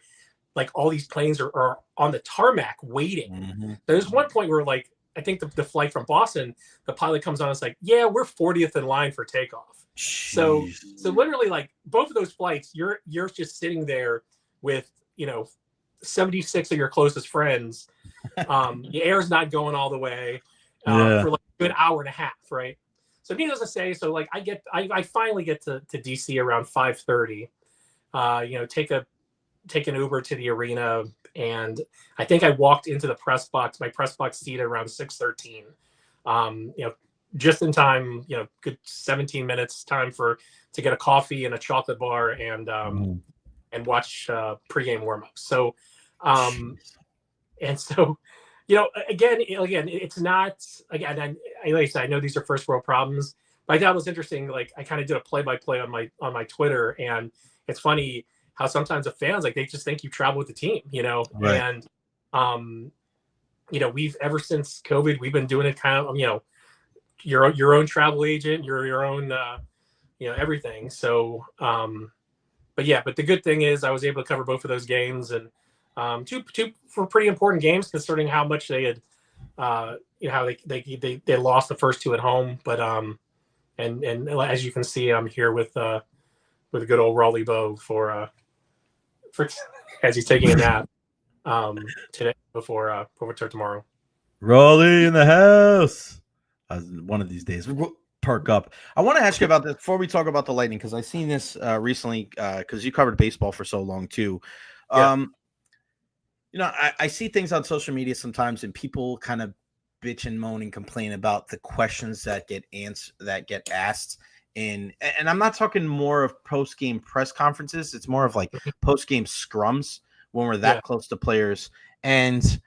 like, all these planes are on the tarmac waiting. There's one point where, like, I think the flight from Boston, the pilot comes on and it's like, yeah, we're 40th in line for takeoff. So literally, like, both of those flights, you're just sitting there with, 76 of your closest friends. The air's not going all the way for like a good hour and a half, right? So needless to say, so like I finally get to DC around 5:30. Take an Uber to the arena, and I think I walked into the press box, my press box seat, at around 6:13. Just in time, good 17 minutes time to get a coffee and a chocolate bar and watch pregame warmups. So, and so, again, it's not, again, I know these are first world problems, but I thought it was interesting. Like, I kind of did a play-by-play on my Twitter, and it's funny how sometimes the fans, like, they just think you travel with the team, Right. And, we've, ever since COVID, we've been doing it kind of, your own travel agent, your own, everything. So, but the good thing is I was able to cover both of those games, and two for pretty important games, considering how much they had, how they lost the first two at home. But and as you can see, I'm here with a good old Raleigh Bow for as he's taking a nap today before tomorrow. Raleigh in the house. One of these days, we'll perk up. I want to ask you about this before we talk about the Lightning, because I seen this recently, because you covered baseball for so long too. I see things on social media sometimes, and people kind of bitch and moan and complain about the questions that get asked. And I'm not talking more of post-game press conferences. It's more of like post-game scrums when we're that close to players. And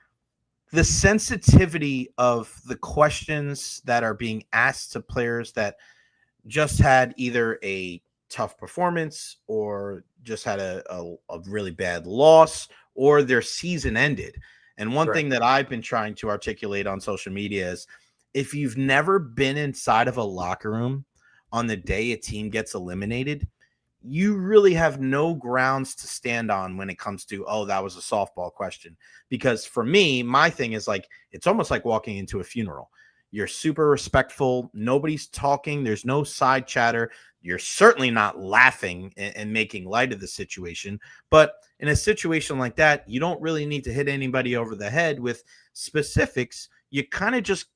the sensitivity of the questions that are being asked to players that just had either a tough performance or just had a really bad loss, or their season ended. And one thing that I've been trying to articulate on social media is, if you've never been inside of a locker room on the day a team gets eliminated, you really have no grounds to stand on when it comes to, oh, that was a softball question. Because for me, my thing is like, it's almost like walking into a funeral. You're super respectful. Nobody's talking. There's no side chatter. You're certainly not laughing and making light of the situation. But in a situation like that, you don't really need to hit anybody over the head with specifics. You kind of just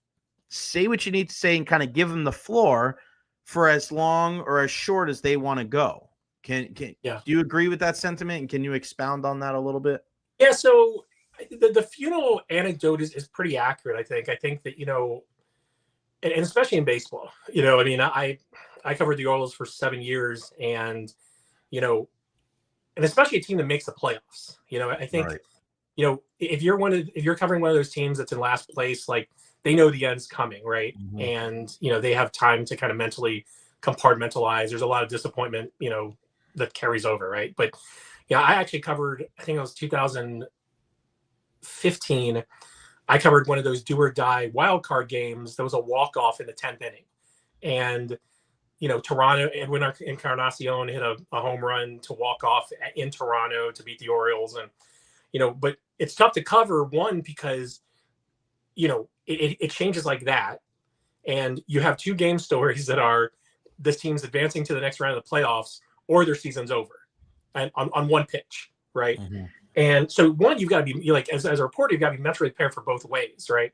say what you need to say and kind of give them the floor for as long or as short as they want to go. Do you agree with that sentiment? And can you expound on that a little bit? Yeah. So the funeral anecdote is pretty accurate. I think that, and especially in baseball, I covered the Orioles for 7 years, and, and especially a team that makes the playoffs, I think, if you're covering one of those teams that's in last place, like, they know the end's coming, right? Mhm. And, they have time to kind of mentally compartmentalize. There's a lot of disappointment, that carries over, right? But I actually covered, I think it was 2015. I covered one of those do or die wild card games. There was a walk-off in the 10th inning. And, Toronto, Edwin Encarnacion hit a home run to walk off in Toronto to beat the Orioles. And, but it's tough to cover, one, because, it changes like that. And you have two game stories that are this team's advancing to the next round of the playoffs or their season's over and on one pitch, right? Mhm. And so, one, you've got to be like, as a reporter, you've got to be mentally prepared for both ways, right?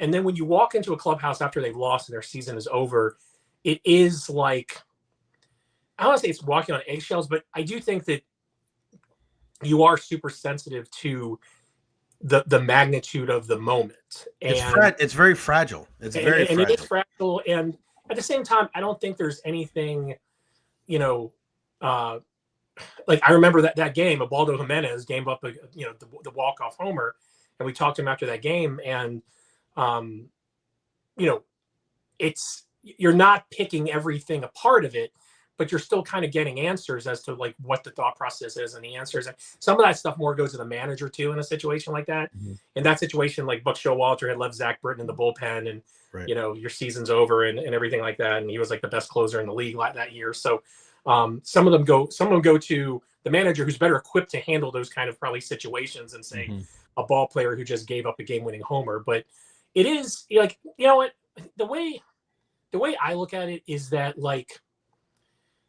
And then when you walk into a clubhouse after they've lost and their season is over, it is like, I don't want to say it's walking on eggshells, but I do think that you are super sensitive to the magnitude of the moment. And It's very fragile. It's very and fragile. it is fragile. And at the same time, I don't think there's anything, like I remember that game, Ubaldo Jimenez gave up the walk-off homer, and we talked to him after that game, and it's, you're not picking everything apart of it, but you're still kind of getting answers as to like what the thought process is and the answers. And some of that stuff more goes to the manager too in a situation like that. Mhm. In that situation, like Buck Showalter had left Zach Britton in the bullpen, and Right. your season's over and everything like that, and he was like the best closer in the league that year. So some of them go to the manager who's better equipped to handle those kind of probably situations and say a ball player who just gave up a game-winning homer. But it is like, what, the way I look at it is that, like,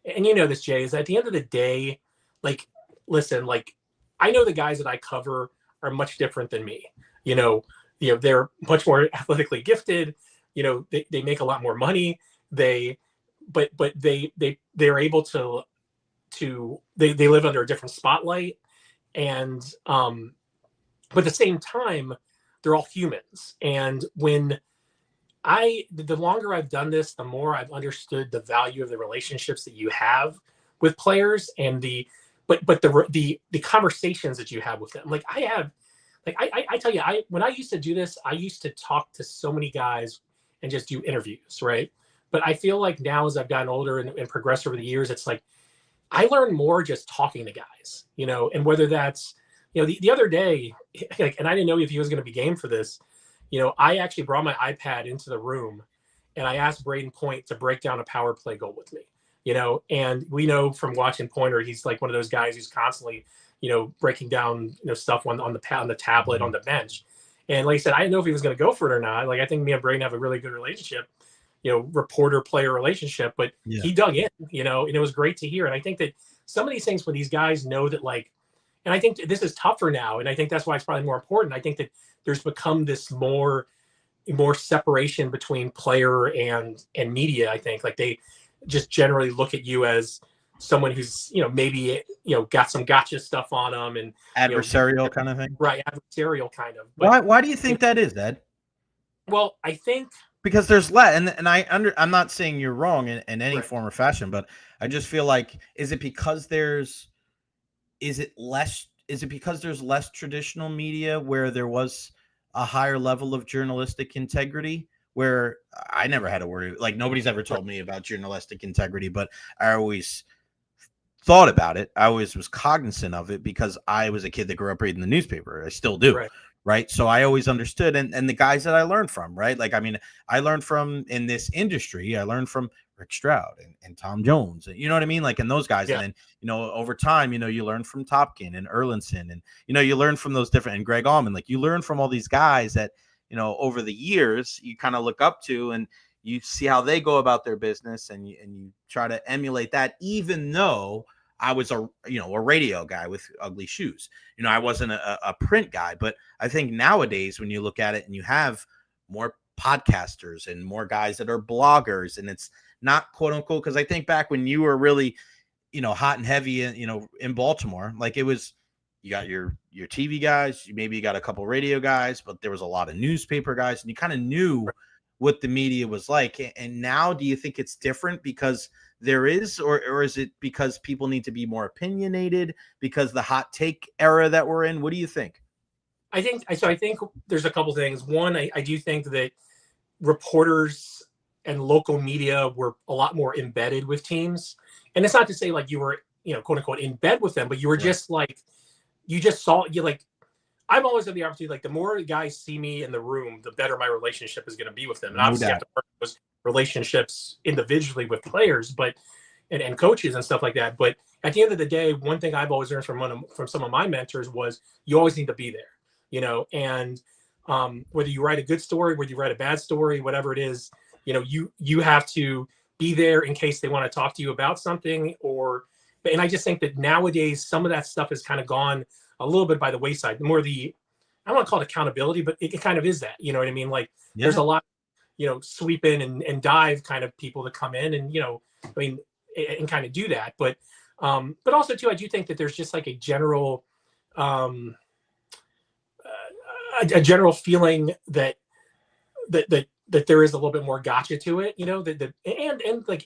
and this, Jay, is at the end of the day, like, listen, like, I know the guys that I cover are much different than me. They're much more athletically gifted. They make a lot more money. They're able to they live under a different spotlight. And but at the same time, they're all humans. And the longer I've done this, the more I've understood the value of the relationships that you have with players and the conversations that you have with them. Like I tell you, when I used to do this, I used to talk to so many guys and just do interviews, right? But I feel like now, as I've gotten older and progressed over the years, it's like I learn more just talking to guys, and whether that's, the other day, like, and I didn't know if he was going to be game for this. I actually brought my iPad into the room and I asked Braden Point to break down a power play goal with me, and we know from watching Pointer, he's like one of those guys who's constantly, breaking down, stuff on the tablet, on the bench. And like I said, I didn't know if he was going to go for it or not. Like, I think me and Braden have a really good relationship, reporter player relationship, but he dug in, and it was great to hear. And I think that some of these things, when these guys know that, like, and I think this is tougher now, and I think that's why it's probably more important. I think that there's become this more separation between player and media. I think, like, they just generally look at you as someone who's, maybe, got some gotcha stuff on them, and Adversarial kind of thing. Right. Adversarial kind of. But, Why do you think that is, Ed? Well, I think because there's less, and I'm not saying you're wrong in any form or fashion, but I just feel like, is it because there's less traditional media where there was a higher level of journalistic integrity, where I never had to worry, like, nobody's ever told me about journalistic integrity, but I always thought about it. I always was cognizant of it because I was a kid that grew up reading the newspaper. I still do. Right. So I always understood. And the guys that I learned from, right. Like, I mean, I learned from, in this industry, I learned from Rick Stroud and Tom Jones, and you know what I mean? Like, and those guys. And then, over time, you learn from Topkin and Erlinson, and, you learn from those different, and Greg Allman, like, you learn from all these guys that, over the years you kind of look up to, and you see how they go about their business, and you try to emulate that, even though I was a radio guy with ugly shoes. I wasn't a print guy, but I think nowadays when you look at it and you have more podcasters and more guys that are bloggers, and it's not quote unquote, because I think back when you were really, hot and heavy, in Baltimore, like, it was, you got your TV guys, you got a couple radio guys, but there was a lot of newspaper guys, and you kind of knew what the media was like. And now, do you think it's different because there is, or is it because people need to be more opinionated because the hot take era that we're in? What do you think? I think there's a couple things. One, I do think that reporters and local media were a lot more embedded with teams. And it's not to say like you were, quote unquote, in bed with them, but you were just like, you just saw, I've always had the opportunity, like the more guys see me in the room, the better my relationship is going to be with them. And obviously you have to work those relationships individually with players, but and coaches and stuff like that. But at the end of the day, one thing I've always learned from some of my mentors was you always need to be there, and whether you write a good story, whether you write a bad story, whatever it is, you have to be there in case they want to talk to you about something. And I just think that nowadays some of that stuff has kind of gone a little bit by the wayside. The more I don't want to call it accountability, but it kind of is that, you know what I mean? Like there's a lot, sweep in and dive kind of people that come in and, and kind of do that. But also too, I do think that there's just like a general feeling that there is a little bit more gotcha to it, and like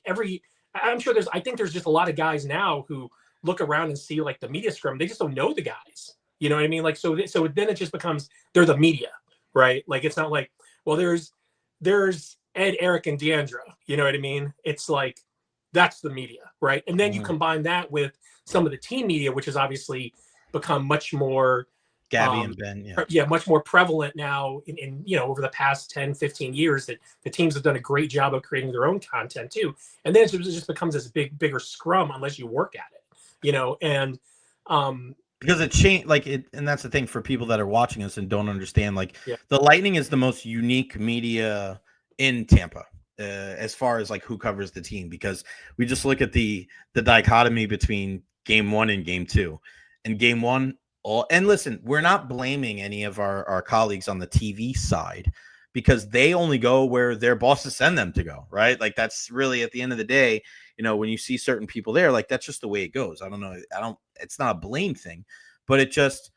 I'm sure I think there's just a lot of guys now who look around and see like the media scrum. They just don't know the guys, you know what I mean? Like, so then it just becomes, they're the media, right? Like, it's not like, well, there's Ed, Eric, and Deandra, you know what I mean? It's like, that's the media, right? And then you combine that with some of the team media, which has obviously become much more Gabby and Ben, much more prevalent now in over the past 10, 15 years, that the teams have done a great job of creating their own content too. And then it just becomes this bigger scrum unless you work at it, and because it changed, and that's the thing for people that are watching us and don't understand, the Lightning is the most unique media in Tampa. As far as like who covers the team, because we just look at the dichotomy between game 1 and game 2. And game 1, and listen, we're not blaming any of our colleagues on the TV side, because they only go where their bosses send them to go, right? Like that's really, at the end of the day, when you see certain people there, like that's just the way it goes. I don't know. It's not a blame thing, but it just,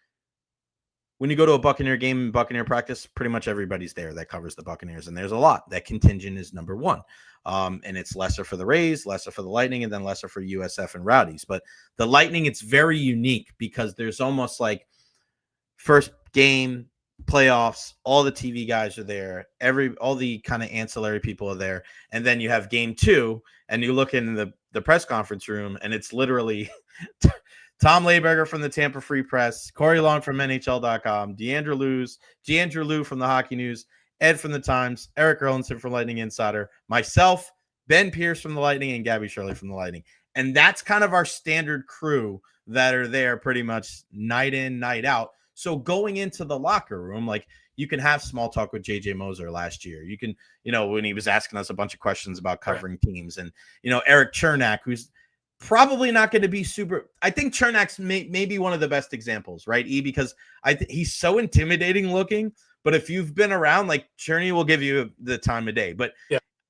when you go to a Buccaneer game and Buccaneer practice, pretty much everybody's there that covers the Buccaneers. And there's a lot. That contingent is number 1. And it's lesser for the Rays, lesser for the Lightning, and then lesser for USF and Rowdies. But the Lightning, it's very unique because there's almost like first game, playoffs, all the TV guys are there. All the kind of ancillary people are there. And then you have game 2, and you look in the press conference room, and it's literally Tom Layberger from the Tampa Free Press, Corey Long from NHL.com, Deandra Lou from the Hockey News, Ed from the Times, Eric Erlinson from Lightning Insider, myself, Ben Pierce from the Lightning, and Gabby Shirley from the Lightning. And that's kind of our standard crew that are there pretty much night in, night out. So going into the locker room, like you can have small talk with JJ Moser last year. You can, when he was asking us a bunch of questions about covering teams, and, Eric Chernak, who's probably not going to be super. I think Chernak's maybe one of the best examples, right? Because he's so intimidating looking, but if you've been around, like Cherney will give you the time of day. But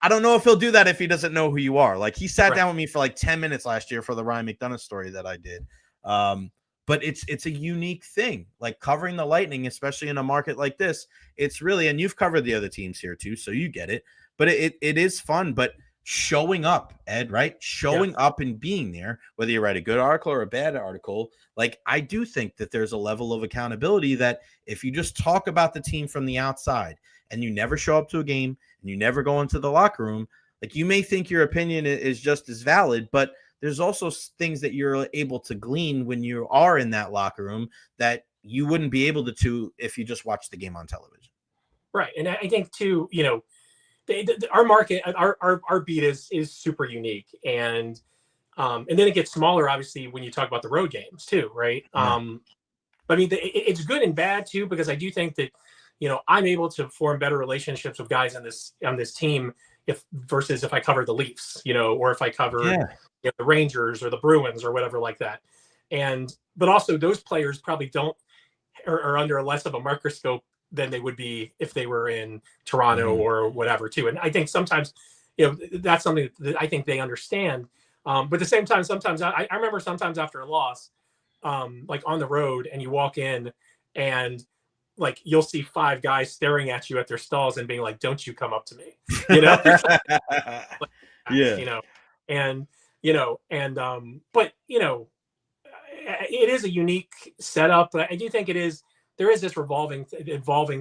I don't know if he'll do that if he doesn't know who you are. Like he sat down with me for like 10 minutes last year for the Ryan McDonough story that I did. But it's a unique thing, like covering the Lightning, especially in a market like this. It's really, and you've covered the other teams here too, so you get it. But it is fun. But showing up, Ed, right? Showing up and being there, whether you write a good article or a bad article, like I do think that there's a level of accountability that if you just talk about the team from the outside and you never show up to a game and you never go into the locker room, like you may think your opinion is just as valid, but there's also things that you're able to glean when you are in that locker room that you wouldn't be able to if you just watch the game on television. Right. And I think too, our market, our beat is super unique, and then it gets smaller, obviously, when you talk about the road games too, right? I mean, it's good and bad too, because I do think that I'm able to form better relationships with guys on this team versus if I cover the Leafs, or if I cover the Rangers or the Bruins or whatever like that, but also those players probably are under less of a microscope than they would be if they were in Toronto or whatever too. And I think sometimes, that's something that I think they understand. But at the same time, sometimes I remember sometimes after a loss, like on the road, and you walk in and like, you'll see 5 guys staring at you at their stalls and being like, "Don't you come up to me," but it is a unique setup. But I do think it is there is this evolving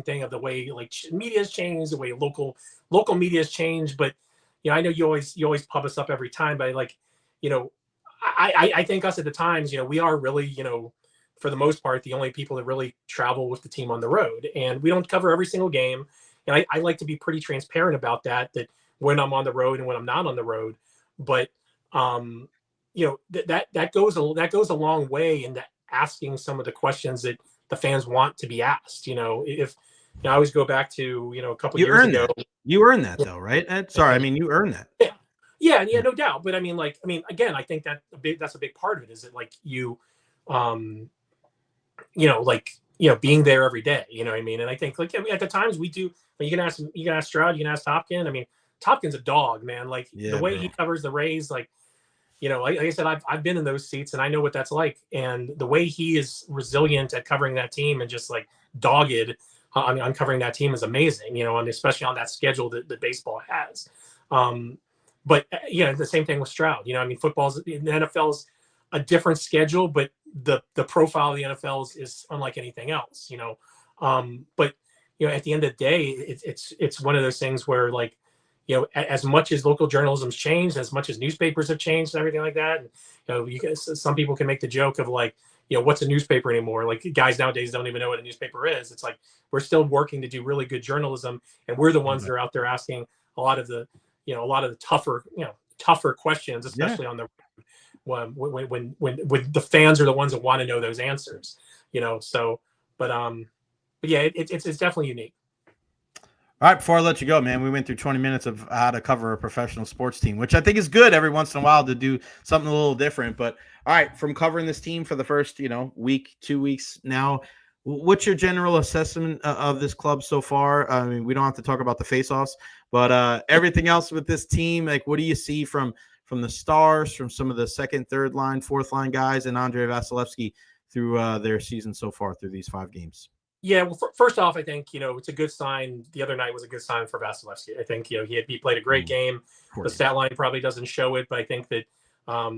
thing of the way like media has changed, the way local media has changed. But I know you always pub us up every time, but like, I think us at the Times, we are really, for the most part, the only people that really travel with the team on the road, and we don't cover every single game. And I like to be pretty transparent about that when I'm on the road and when I'm not on the road. But that goes a long way into asking some of the questions that the fans want to be asked. If I always go back to a couple years ago. You earned that though, right, Ed? Sorry, I mean you earned that. Yeah, no doubt. But I mean, again, I think that's a big part of it. Is that like you, being there every day. You know what I mean? And I think at the Times we do. You can ask Stroud, you can ask Topkin. I mean, Topkin's a dog, man. Like the way he covers the Rays, like I said, I've been in those seats and I know what that's like. And the way he is resilient at covering that team and just like dogged on covering that team is amazing. And especially on that schedule that baseball has. But the same thing with Stroud. I mean, the NFL's a different schedule, but the profile of the NFL is unlike anything else. But at the end of the day, it's one of those things where like, as much as local journalism's changed, as much as newspapers have changed and everything like that, and some people can make the joke of like, what's a newspaper anymore? Like guys nowadays don't even know what a newspaper is. It's like we're still working to do really good journalism, and we're the ones that are out there asking a lot of the tougher questions, especially on the when the fans are the ones that want to know those answers. So, but yeah, it's definitely unique. All right, before I let you go, man, we went through 20 minutes of how to cover a professional sports team, which I think is good every once in a while to do something a little different. But all right, from covering this team for the first, week, 2 weeks now, what's your general assessment of this club so far? I mean, we don't have to talk about the face-offs, but everything else with this team, like what do you see from the stars, from some of the second, third line, fourth line guys, and Andrei Vasilevsky through their season so far through these 5 games? Yeah, well, first off, I think, it's a good sign. The other night was a good sign for Vasilevsky. I think, he played a great game. The stat line probably doesn't show it, but I think that, I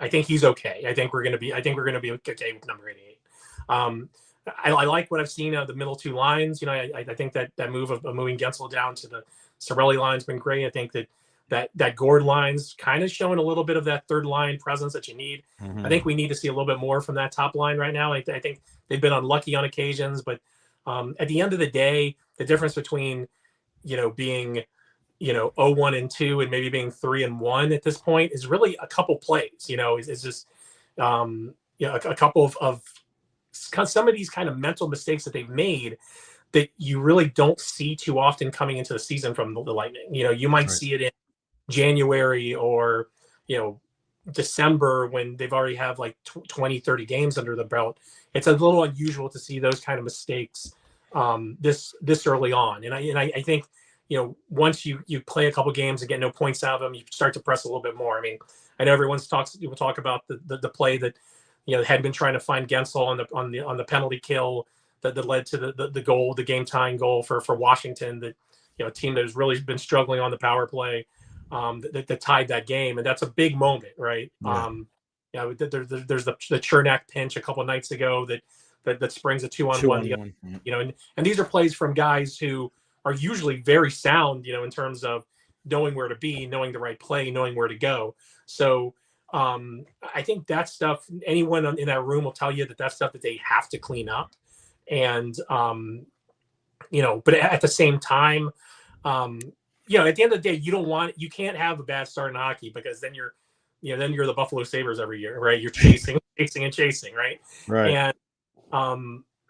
think he's okay. I think we're going to be okay with number 88. I like what I've seen out of the middle 2 lines. I think that move of moving Gensel down to the Cirelli line's been great. I think that Gord line's kind of showing a little bit of that third line presence that you need. Mm-hmm. I think we need to see a little bit more from that top line right now. I think they've been unlucky on occasions, but at the end of the day, the difference between, being, 0-1-2 and maybe being 3-1 at this point is really a couple plays, it's just, a couple of some of these kind of mental mistakes that they've made that you really don't see too often coming into the season from the Lightning. You might see it in January or, December when they've already have like 20, 30 games under the belt. It's a little unusual to see those kind of mistakes this early on. And I think, once you play a couple games and get no points out of them, you start to press a little bit more. I mean, I know people talk about the play that, had been trying to find Gensel on the penalty kill that led to the goal, the game tying goal for Washington, that, a team that has really been struggling on the power play, that tied that game. And that's a big moment, right? Yeah. There's the Chernak pinch a couple of nights ago that springs a 2-on-1. And these are plays from guys who are usually very sound, in terms of knowing where to be, knowing the right play, knowing where to go. So I think that stuff, anyone in that room will tell you that's stuff that they have to clean up. And, but at the same time, at the end of the day, you can't have a bad start in hockey, because then you're the Buffalo Sabres every year, right? You're chasing, right? Right.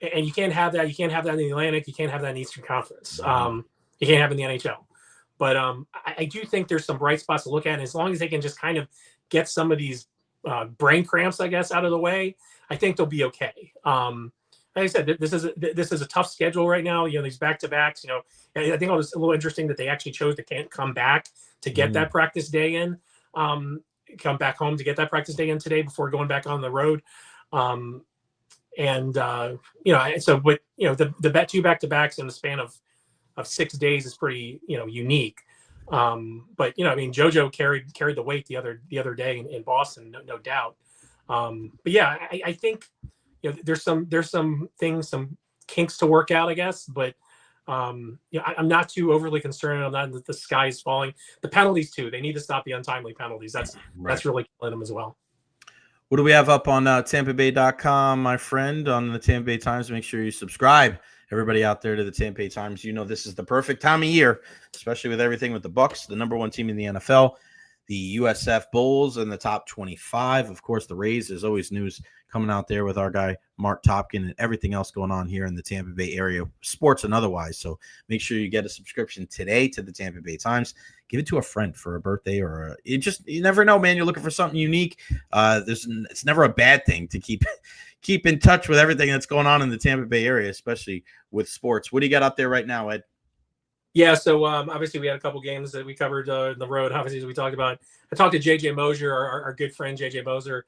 And you can't have that. You can't have that in the Atlantic. You can't have that in the Eastern Conference. You can't have it in the NHL. But I do think there's some bright spots to look at. And as long as they can just kind of get some of these brain cramps, I guess, out of the way, I think they'll be okay. Like I said, this is a tough schedule right now. These back-to-backs. I think it was a little interesting that they actually chose to come back to get that practice day in. Come back home to get that practice day in today before going back on the road. So with the 2 back-to-backs in the span of 6 days is pretty unique. But JoJo carried the weight the other day in Boston, no doubt. But yeah, I think there's some things, some kinks to work out, I guess. But I'm not too overly concerned. I'm not that the sky is falling. The penalties too. They need to stop the untimely penalties. That's really killing them as well. What do we have up on TampaBay.com, my friend, on the Tampa Bay Times? Make sure you subscribe, everybody out there, to the Tampa Bay Times. This is the perfect time of year, especially with everything with the Bucs, the number one team in the NFL, the USF Bulls in the top 25. Of course, the Rays. There's always news coming out there with our guy Mark Topkin and everything else going on here in the Tampa Bay area, sports and otherwise. So make sure you get a subscription today to the Tampa Bay Times. Give it to a friend for a birthday or you never know, man. You're looking for something unique. It's never a bad thing to keep in touch with everything that's going on in the Tampa Bay area, especially with sports. What do you got out there right now, Ed? Yeah, so obviously we had a couple games that we covered in the road. Obviously, as we talked about, I talked to JJ Mosier, our good friend JJ Moser,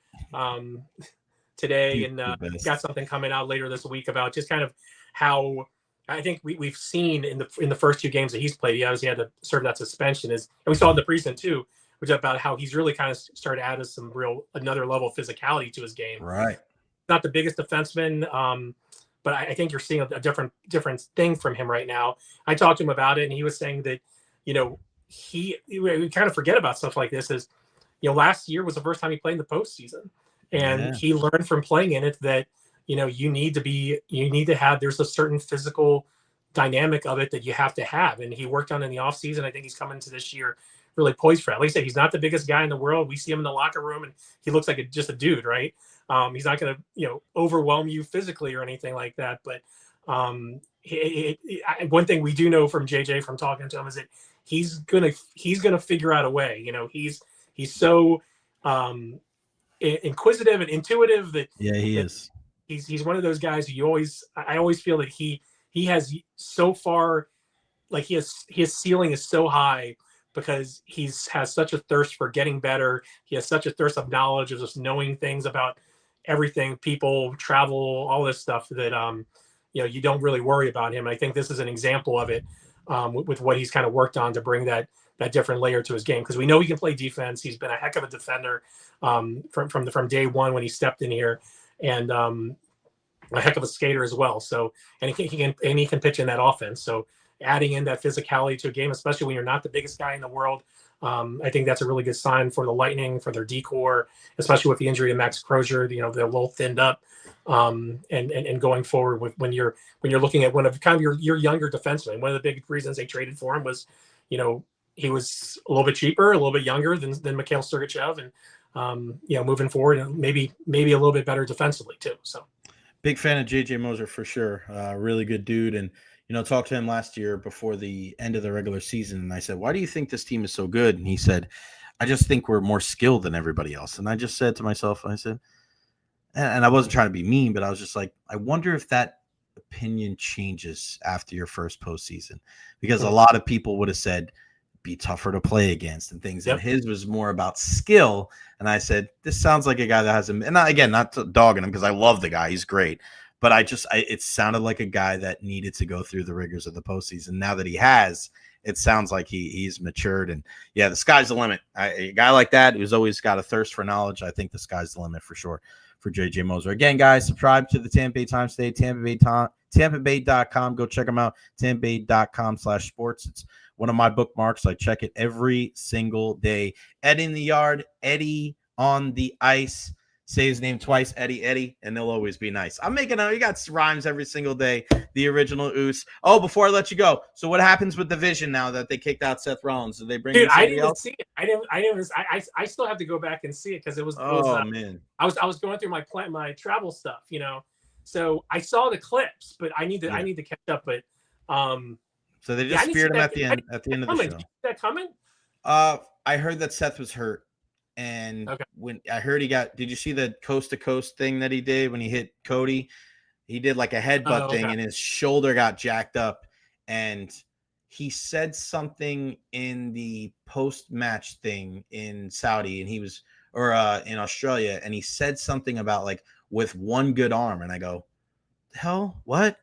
today, and got something coming out later this week about just kind of how I think we've seen in the first 2 games that he's played. He obviously had to serve that suspension, and we saw in the preseason too, which is about how he's really kind of started to add some another level of physicality to his game. Right. Not the biggest defenseman, but I think you're seeing a different thing from him right now. I talked to him about it, and he was saying that, we kind of forget about stuff like this. Is, last year was the first time he played in the postseason, and he learned from playing in it that, you need to have, there's a certain physical dynamic of it that you have to have. And he worked on it in the offseason. I think he's coming into this year really poised for it. Like I said, he's not the biggest guy in the world. We see him in the locker room and he looks like just a dude, right? He's not going to, overwhelm you physically or anything like that. But one thing we do know from JJ, from talking to him, is that he's gonna figure out a way. He's so inquisitive and intuitive that he is. He's one of those guys who I always feel that he has so far, like his ceiling is so high because has such a thirst for getting better. He has such a thirst of knowledge, of just knowing things about everything, people, travel, all this stuff that you don't really worry about him. And I think this is an example of it, with what he's kind of worked on to bring that different layer to his game, because we know he can play defense. He's been a heck of a defender from day one when he stepped in here, and a heck of a skater as well. So, and he can pitch in that offense. So adding in that physicality to a game, especially when you're not the biggest guy in the world, I think that's a really good sign for the Lightning, for their decor, especially with the injury to Max Crozier. They're a little thinned up, and going forward with when you're looking at one of kind of your younger defensemen. One of the big reasons they traded for him was, he was a little bit cheaper, a little bit younger than Mikhail Sergachev, and moving forward, and maybe a little bit better defensively too. So, big fan of JJ Moser for sure. Really good dude, and talked to him last year before the end of the regular season, and I said, "Why do you think this team is so good?" And he said, "I just think we're more skilled than everybody else." And I just said to myself, I said, and I wasn't trying to be mean, but I was just like, I wonder if that opinion changes after your first postseason, because a lot of people would have said, be tougher to play against and things. Yep. And his was more about skill. And I said, this sounds like a guy that has him. And not dogging him, because I love the guy. He's great. But it sounded like a guy that needed to go through the rigors of the postseason. Now that he has, it sounds like he's matured. And the sky's the limit. A guy like that who's always got a thirst for knowledge, I think the sky's the limit for sure for JJ Moser. Again, guys, subscribe to the Tampa Bay Times today, TampaBay.com. Go check them out, TampaBay.com/sports. It's one of my bookmarks. I check it every single day. Ed in the yard, Eddie on the ice. Say his name twice, Eddie, and they'll always be nice. You got rhymes every single day. The original Oos. Oh, before I let you go, so what happens with the Vision now that they kicked out Seth Rollins? Did they bring? Dude, I didn't see it. I still have to go back and see it, because it was. Man. I was going through my travel stuff, So I saw the clips, but I need to catch up. But so they just speared him at the end of the show. Did you see that coming? I heard that Seth was hurt. And when I heard did you see the coast to coast thing that he did when he hit Cody? He did like a headbutt thing, and his shoulder got jacked up. And he said something in the post match thing in Saudi, and in Australia, and he said something about like with one good arm. And I go, hell, what?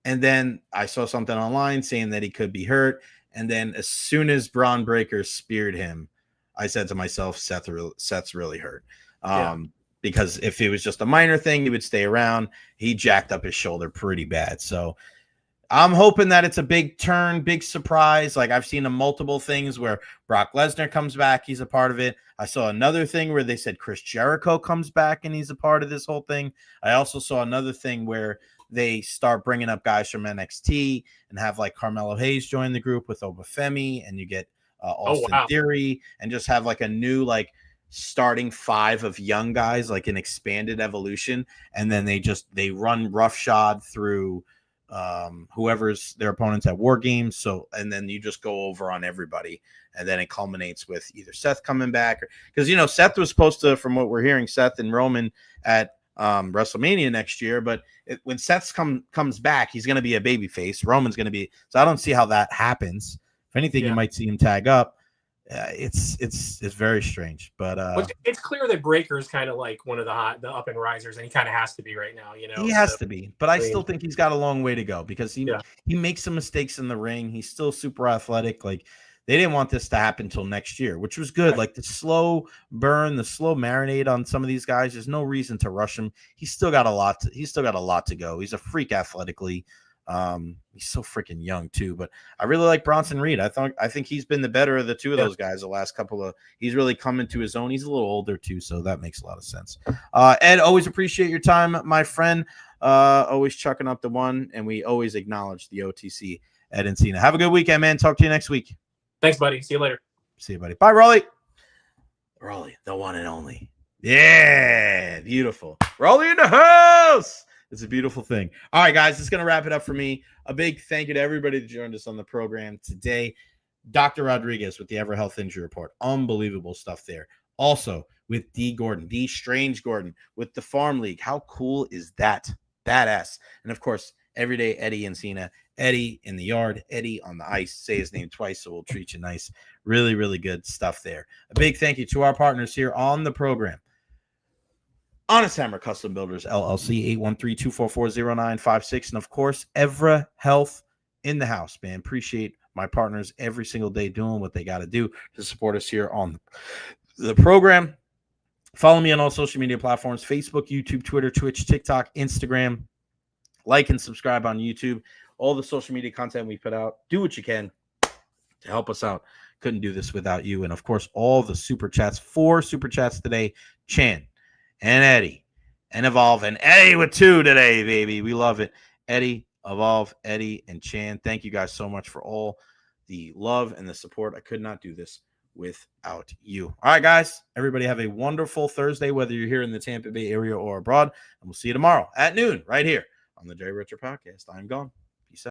And then I saw something online saying that he could be hurt. And then as soon as Braun Breaker speared him, I said to myself, Seth's really hurt. because if it was just a minor thing, he would stay around. He jacked up his shoulder pretty bad. So I'm hoping that it's a big turn, big surprise. Like I've seen multiple things where Brock Lesnar comes back. He's a part of it. I saw another thing where they said Chris Jericho comes back and he's a part of this whole thing. I also saw another thing where they start bringing up guys from NXT and have like Carmelo Hayes join the group with Obafemi, and you get Austin Theory, and just have like a new like starting 5 of young guys, like an expanded evolution. And then they run roughshod through whoever's their opponents at War Games. So, and then you just go over on everybody, and then it culminates with either Seth coming back, because Seth was supposed to, from what we're hearing, Seth and Roman at WrestleMania next year. But when Seth comes back, he's going to be a babyface. Roman's going to be. So I don't see how that happens. If anything, you might see him tag up. It's very strange, but it's clear that Breaker is kind of like one of the up and risers, and he kind of has to be right now. He has to be, but I still think he's got a long way to go, because he makes some mistakes in the ring. He's still super athletic. Like they didn't want this to happen until next year, which was good. Right. Like the slow burn, the slow marinade on some of these guys. There's no reason to rush him. He's still got a lot to go. He's a freak athletically. He's so freaking young too, but I really like Bronson Reed. I think he's been the better of the two of those guys the last couple of. He's really come into his own. He's a little older too, so that makes a lot of sense. Ed, always appreciate your time, my friend. Always chucking up the one, and we always acknowledge the OTC. Ed Encina. Have a good weekend, man. Talk to you next week. Thanks, buddy. See you later. See you, buddy. Bye, Raleigh. Raleigh, the one and only. Yeah, beautiful. Raleigh in the house. It's a beautiful thing. All right, guys, it's going to wrap it up for me. A big thank you to everybody that joined us on the program today. Dr. Rodriguez with the Evara Health Injury Report. Unbelievable stuff there. Also with Dee Gordon, Dee Strange Gordon with the Farm League. How cool is that? Badass. And, of course, everyday Eddie Encina. Eddie in the yard, Eddie on the ice. Say his name twice, so we'll treat you nice. Really, really good stuff there. A big thank you to our partners here on the program. Honest Hammer Custom Builders, LLC, 813-244-0956. And, of course, Evara Health in the house, man. Appreciate my partners every single day doing what they got to do to support us here on the program. Follow me on all social media platforms, Facebook, YouTube, Twitter, Twitch, TikTok, Instagram. Like and subscribe on YouTube. All the social media content we put out. Do what you can to help us out. Couldn't do this without you. And, of course, all the super chats. 4 super chats today. Chan and Eddie and Evolve, and Eddie with 2 today, baby. We love it. Eddie, Evolve, Eddie, and Chan. Thank you guys so much for all the love and the support. I could not do this without you. All right, guys. Everybody have a wonderful Thursday, whether you're here in the Tampa Bay area or abroad. And we'll see you tomorrow at noon right here on the Jay Recher Podcast. I'm gone.